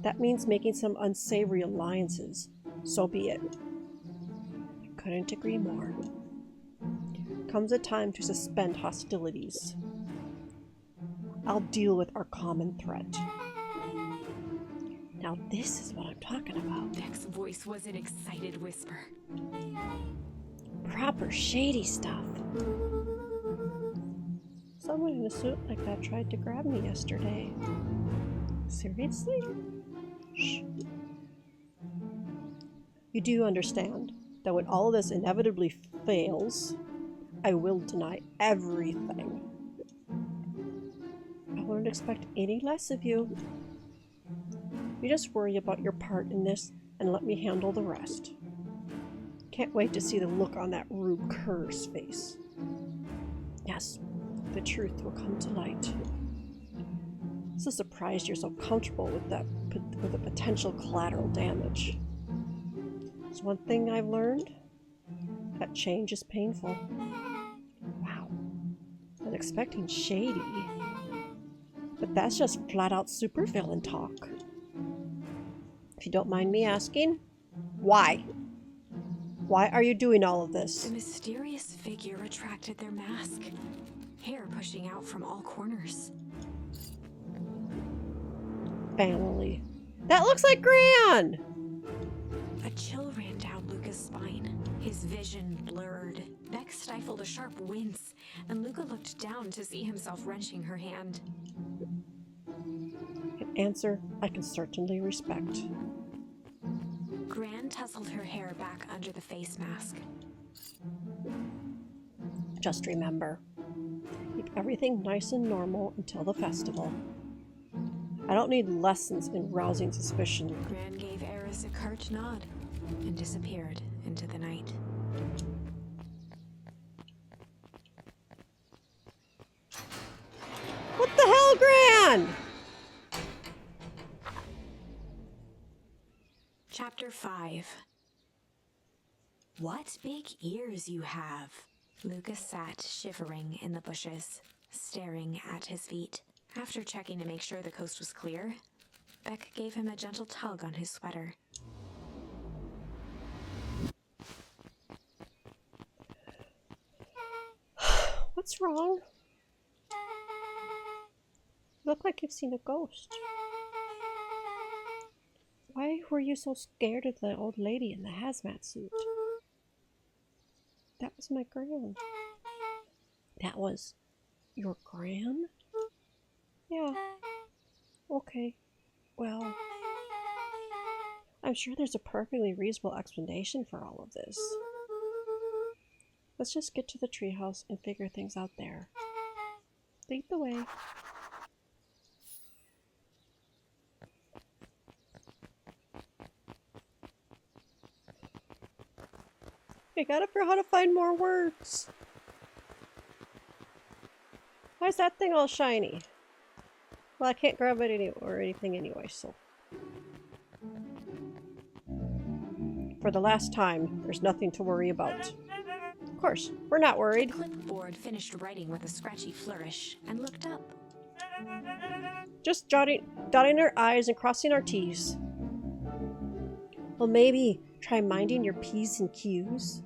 S1: That means making some unsavory alliances. So be it. I couldn't agree more. Comes a time to suspend hostilities. I'll deal with our common threat. Now this is what I'm talking about.
S2: Beck's voice was an excited whisper.
S1: Proper shady stuff. Someone in a suit like that tried to grab me yesterday. Seriously? Shh. You do understand that when all of this inevitably fails, I will deny everything. I wouldn't expect any less of you. You just worry about your part in this and let me handle the rest. Can't wait to see the look on that Rube Kerr's face. Yes, the truth will come to light. So surprised you're so comfortable with the potential collateral damage. There's one thing I've learned. That change is painful. Wow. I was expecting shady. But that's just flat out supervillain talk. If you don't mind me asking, why? Why are you doing all of this?
S2: The mysterious figure retracted their mask, hair pushing out from all corners.
S1: Family. That looks like Gran!
S2: A chill ran down Luca's spine. His vision blurred. Beck stifled a sharp wince, and Luca looked down to see himself wrenching her hand.
S1: An answer I can certainly respect.
S2: Gran tousled her hair back under the face mask.
S1: Just remember, keep everything nice and normal until the festival. I don't need lessons in rousing suspicion.
S2: Gran gave Eris a curt nod and disappeared into the night.
S1: What the hell, Gran?
S2: Chapter 5. What big ears you have! Lucas sat shivering in the bushes, staring at his feet. After checking to make sure the coast was clear, Beck gave him a gentle tug on his sweater.
S1: What's wrong? You look like you've seen a ghost. Why were you so scared of the old lady in the hazmat suit? That was my Gran. That was your Gran? Yeah. Okay. Well, I'm sure there's a perfectly reasonable explanation for all of this. Let's just get to the treehouse and figure things out there. Lead the way. I gotta figure out how to find more words. Why is that thing all shiny? Well, I can't grab it or anything anyway, so. For the last time, there's nothing to worry about. Of course, we're not worried.
S2: The clipboard finished writing with a scratchy flourish and looked up.
S1: Just dotting our I's and crossing our T's. Well, maybe try minding your P's and Q's.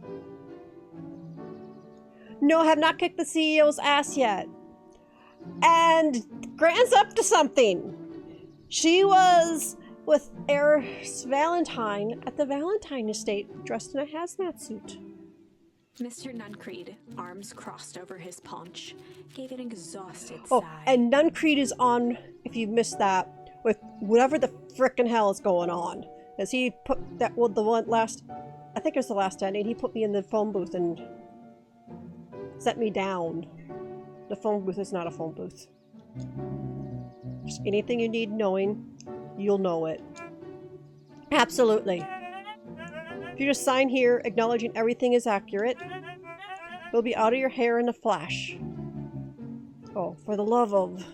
S1: No, I have not kicked the CEO's ass yet. And Gran's up to something. She was with Eris Valentine at the Valentine estate dressed in a hazmat suit.
S2: Mr. Nuncreed, arms crossed over his paunch, gave an exhausted
S1: Oh,
S2: sigh.
S1: and Nuncreed is on, if you missed that, with whatever the frickin' hell is going on. As he put that, well, the one last, I think it was the last ending, he put me in the phone booth and set me down. The phone booth is not a phone booth. Just anything you need knowing, you'll know it. Absolutely. If you just sign here, acknowledging everything is accurate, you'll be out of your hair in a flash. Oh, for the love of...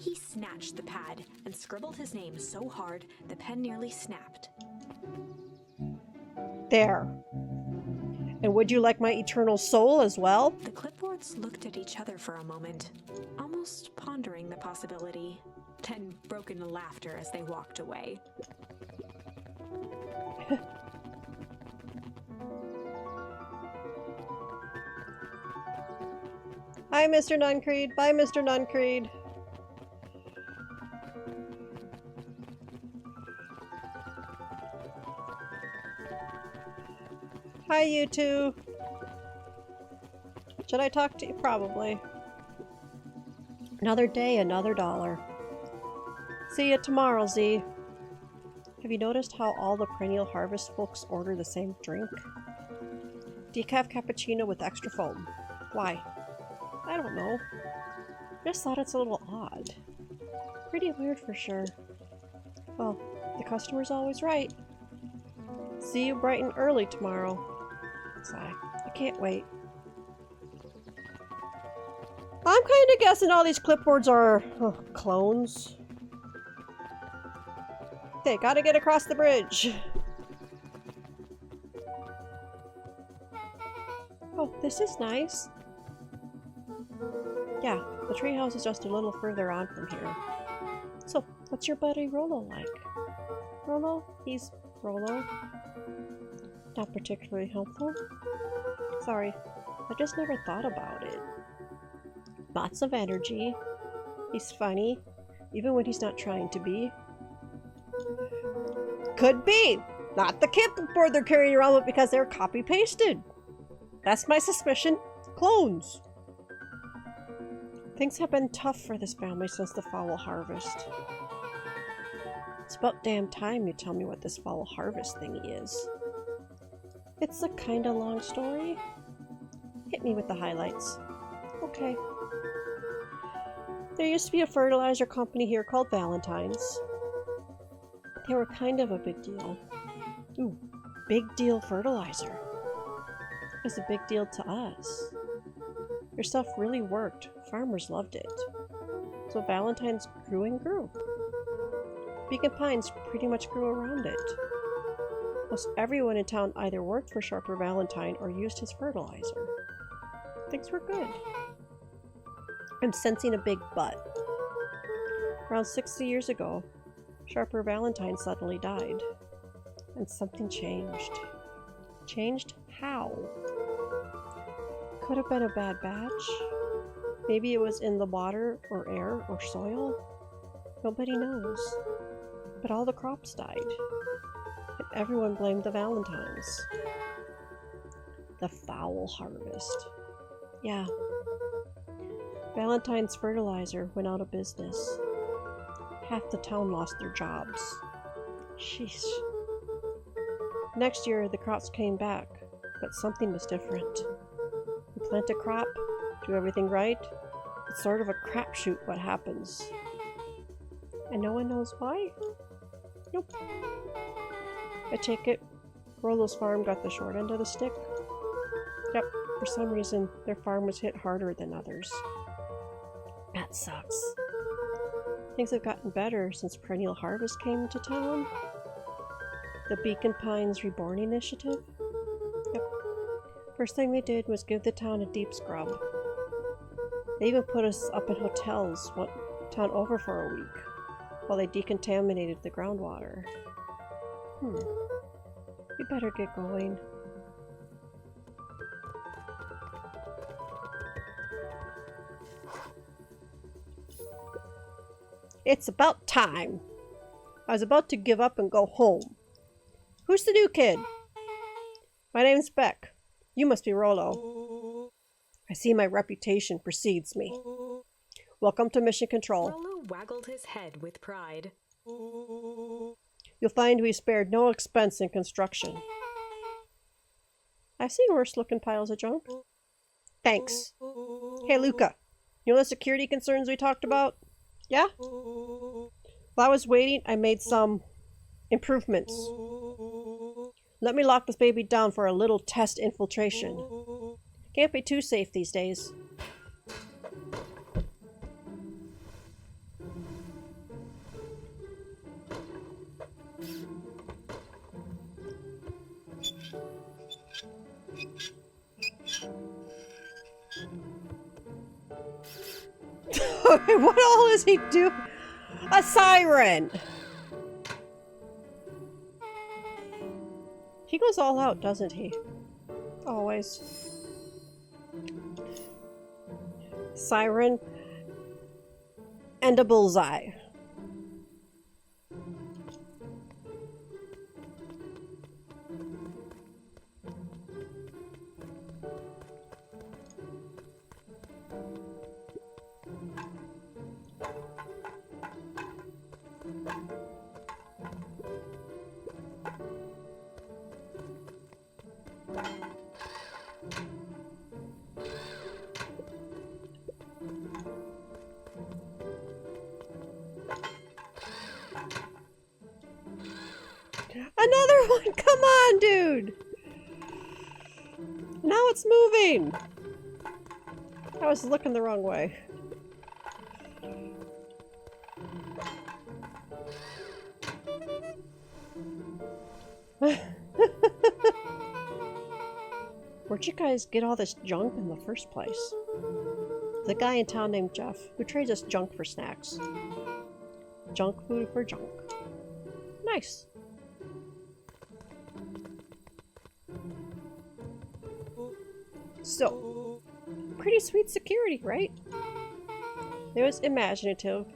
S2: He snatched the pad and scribbled his name so hard the pen nearly snapped.
S1: There. And would you like my eternal soul as well?
S2: The clipboards looked at each other for a moment, almost pondering the possibility, then broke into laughter as they walked away.
S1: Hi, Mr. Nuncreed. Bye, Mr. Nuncreed. Hi, you two. Should I talk to you? Probably. Another day, another dollar. See you tomorrow, Z. Have you noticed how all the Perennial Harvest folks order the same drink? Decaf cappuccino with extra foam. Why? I don't know. Just thought it's a little odd. Pretty weird for sure. Well, the customer's always right. See you bright and early tomorrow. Sigh. I can't wait. I'm kind of guessing all these clipboards are clones. Okay, gotta get across the bridge. Oh, this is nice. Yeah, the treehouse is just a little further on from here. So, what's your buddy Rolo like? Rolo? He's Rolo. Not particularly helpful. Sorry, I just never thought about it. Lots of energy. He's funny, even when he's not trying to be. Could be! Not the clipboard they're carrying around, but because they're copy-pasted. That's my suspicion. Clones. Things have been tough for this family since the foul harvest. It's about damn time you tell me what this foul harvest thingy is. It's a kinda long story. Hit me with the highlights. Okay. There used to be a fertilizer company here called Valentine's. They were kind of a big deal. Ooh, big deal fertilizer. It was a big deal to us. Their stuff really worked. Farmers loved it. So Valentine's grew and grew. Beacon Pines pretty much grew around it. Most everyone in town either worked for Sharper Valentine or used his fertilizer. Things were good. I'm sensing a big but. Around 60 years ago, Sharper Valentine suddenly died. And something changed. Changed how? Could have been a bad batch. Maybe it was in the water or air or soil. Nobody knows. But all the crops died. And everyone blamed the Valentines. The foul harvest. Yeah. Valentine's fertilizer went out of business. Half the town lost their jobs. Sheesh. Next year, the crops came back, but something was different. You plant a crop, do everything right, it's sort of a crapshoot what happens. And no one knows why? Nope. I take it Rolo's farm got the short end of the stick. Yep, for some reason, their farm was hit harder than others. That sucks. Things have gotten better since Perennial Harvest came to town. The Beacon Pines Reborn Initiative? Yep. First thing they did was give the town a deep scrub. They even put us up in hotels one town over for a week, while they decontaminated the groundwater. We better get going. It's about time. I was about to give up and go home. Who's the new kid? My name's Beck. You must be Rolo. I see my reputation precedes me. Welcome to Mission Control.
S4: Rolo waggled his head with pride.
S1: You'll find we spared no expense in construction. I've seen worse looking piles of junk. Thanks. Hey, Luca. You know the security concerns we talked about? Yeah? While I was waiting, I made some improvements. Let me lock this baby down for a little test infiltration. Can't be too safe these days. What all is he doing? A siren! He goes all out, doesn't he? Always. Siren and a bullseye. Another one! Come on, dude! Now it's moving! I was looking the wrong way. Where'd you guys get all this junk in the first place? The guy in town named Jeff, who trades us junk for snacks. Junk food for junk. Nice. So, pretty sweet security, right? It was imaginative.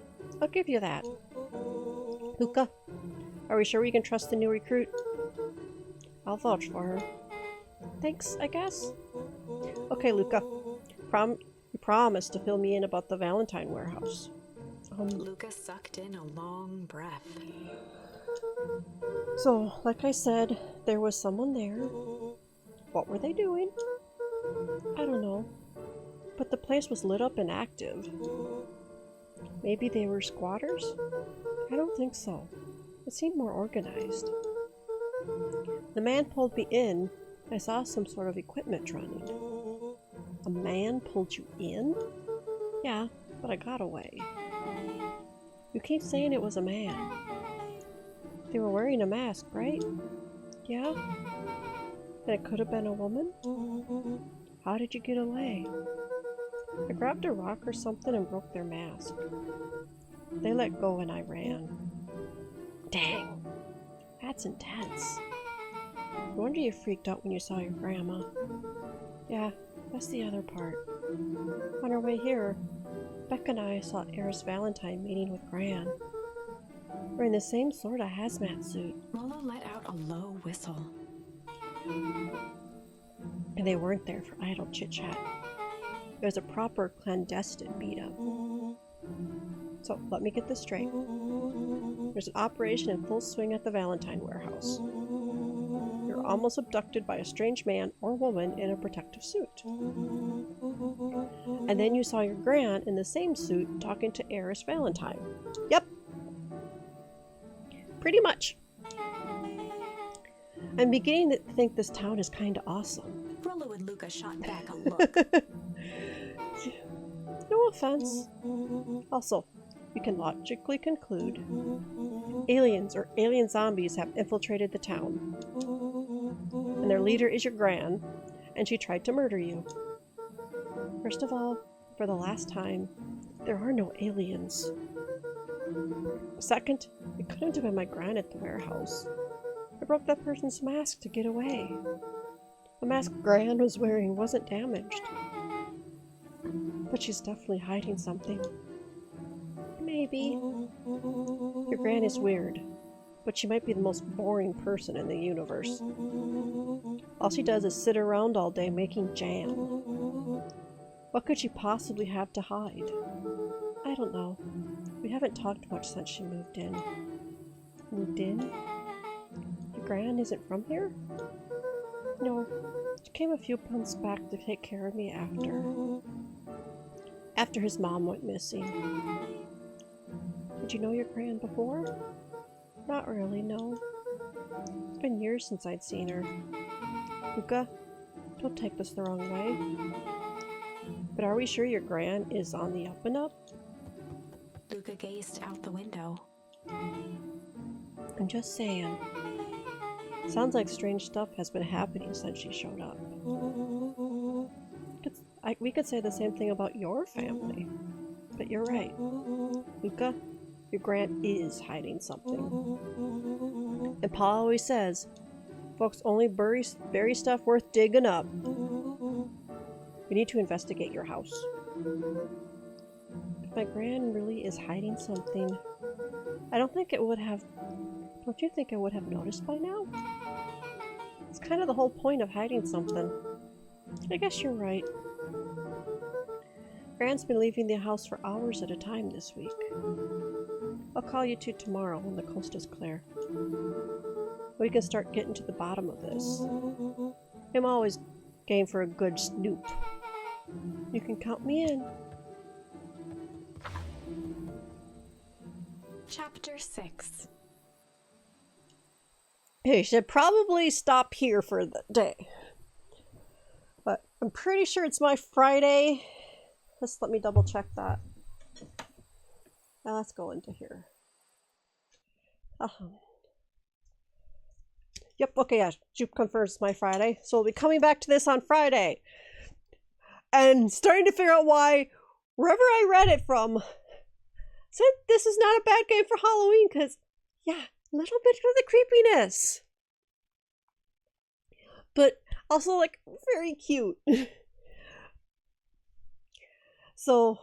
S1: I'll give you that. Luca, are we sure we can trust the new recruit? I'll vouch for her. Thanks, I guess. Okay, Luca. You promised to fill me in about the Valentine warehouse.
S4: Luca sucked in a long breath.
S1: So, like I said, there was someone there. What were they doing? I don't know. But the place was lit up and active. Maybe they were squatters? I don't think so. It seemed more organized. The man pulled me in. I saw some sort of equipment running. A man pulled you in? Yeah, but I got away. You keep saying it was a man. They were wearing a mask, right? Yeah? And it could have been a woman? How did you get away? I grabbed a rock or something and broke their mask. They let go and I ran. Dang. That's intense. No wonder you freaked out when you saw your grandma. Yeah, that's the other part. On our way here, Becca and I saw Eris Valentine meeting with Gran. We're in the same sort of hazmat suit.
S2: Rolo let out a low whistle.
S1: And they weren't there for idle chit-chat. It was a proper clandestine meetup. So, let me get this straight. There's an operation in full swing at the Valentine warehouse. You're almost abducted by a strange man or woman in a protective suit. And then you saw your Gran in the same suit talking to Eris Valentine. Yep. Pretty much. I'm beginning to think this town is kinda awesome.
S2: Rolo and Luca shot back a look.
S1: No offense. Also, we can logically conclude aliens or alien zombies have infiltrated the town. And their leader is your Gran, and she tried to murder you. First of all, for the last time, there are no aliens. Second, it couldn't have been my Gran at the warehouse. I broke that person's mask to get away. The mask Gran was wearing wasn't damaged. But she's definitely hiding something. Maybe. Your Gran is weird, but she might be the most boring person in the universe. All she does is sit around all day making jam. What could she possibly have to hide? I don't know. We haven't talked much since she moved in. Moved in? Your Gran isn't from here? No. She came a few months back to take care of me after his mom went missing. Did you know your Gran before? Not really, no. It's been years since I'd seen her. Luca, don't take this the wrong way. But are we sure your Gran is on the up and up?
S2: Luca gazed out the window.
S1: I'm just saying. Sounds like strange stuff has been happening since she showed up. We could say the same thing about your family. But you're right. Luca, your Gran is hiding something. And Pa always says, folks only bury stuff worth digging up. We need to investigate your house. If my Gran really is hiding something, don't you think I would have noticed by now? It's kind of the whole point of hiding something. I guess you're right. Gran's been leaving the house for hours at a time this week. I'll call you two tomorrow when the coast is clear. We can start getting to the bottom of this. I'm always game for a good snoop. You can count me in.
S2: Chapter 6.
S1: You should probably stop here for the day. But I'm pretty sure it's my Friday. Just let me double check that. Now let's go into here. Yep, okay, yeah. Jupe confirms it's my Friday. So we'll be coming back to this on Friday. And starting to figure out why, wherever I read it from, said this is not a bad game for Halloween, because, yeah, a little bit of the creepiness. But also, like, very cute. So,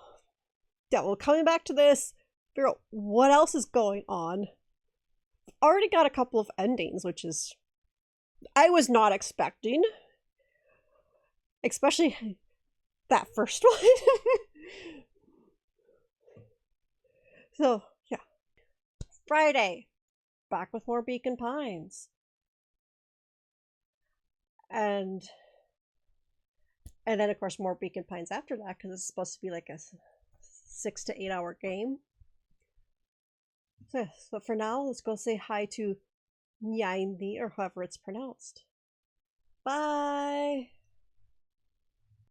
S1: yeah, well, coming back to this, figure out what else is going on. Already got a couple of endings, which is I was not expecting. Especially that first one. So, yeah. Friday, back with more Beacon Pines. And then, of course, more Beacon Pines after that, because it's supposed to be like a 6 to 8 hour game. So for now, let's go say hi to Nyaindi, or however it's pronounced. Bye!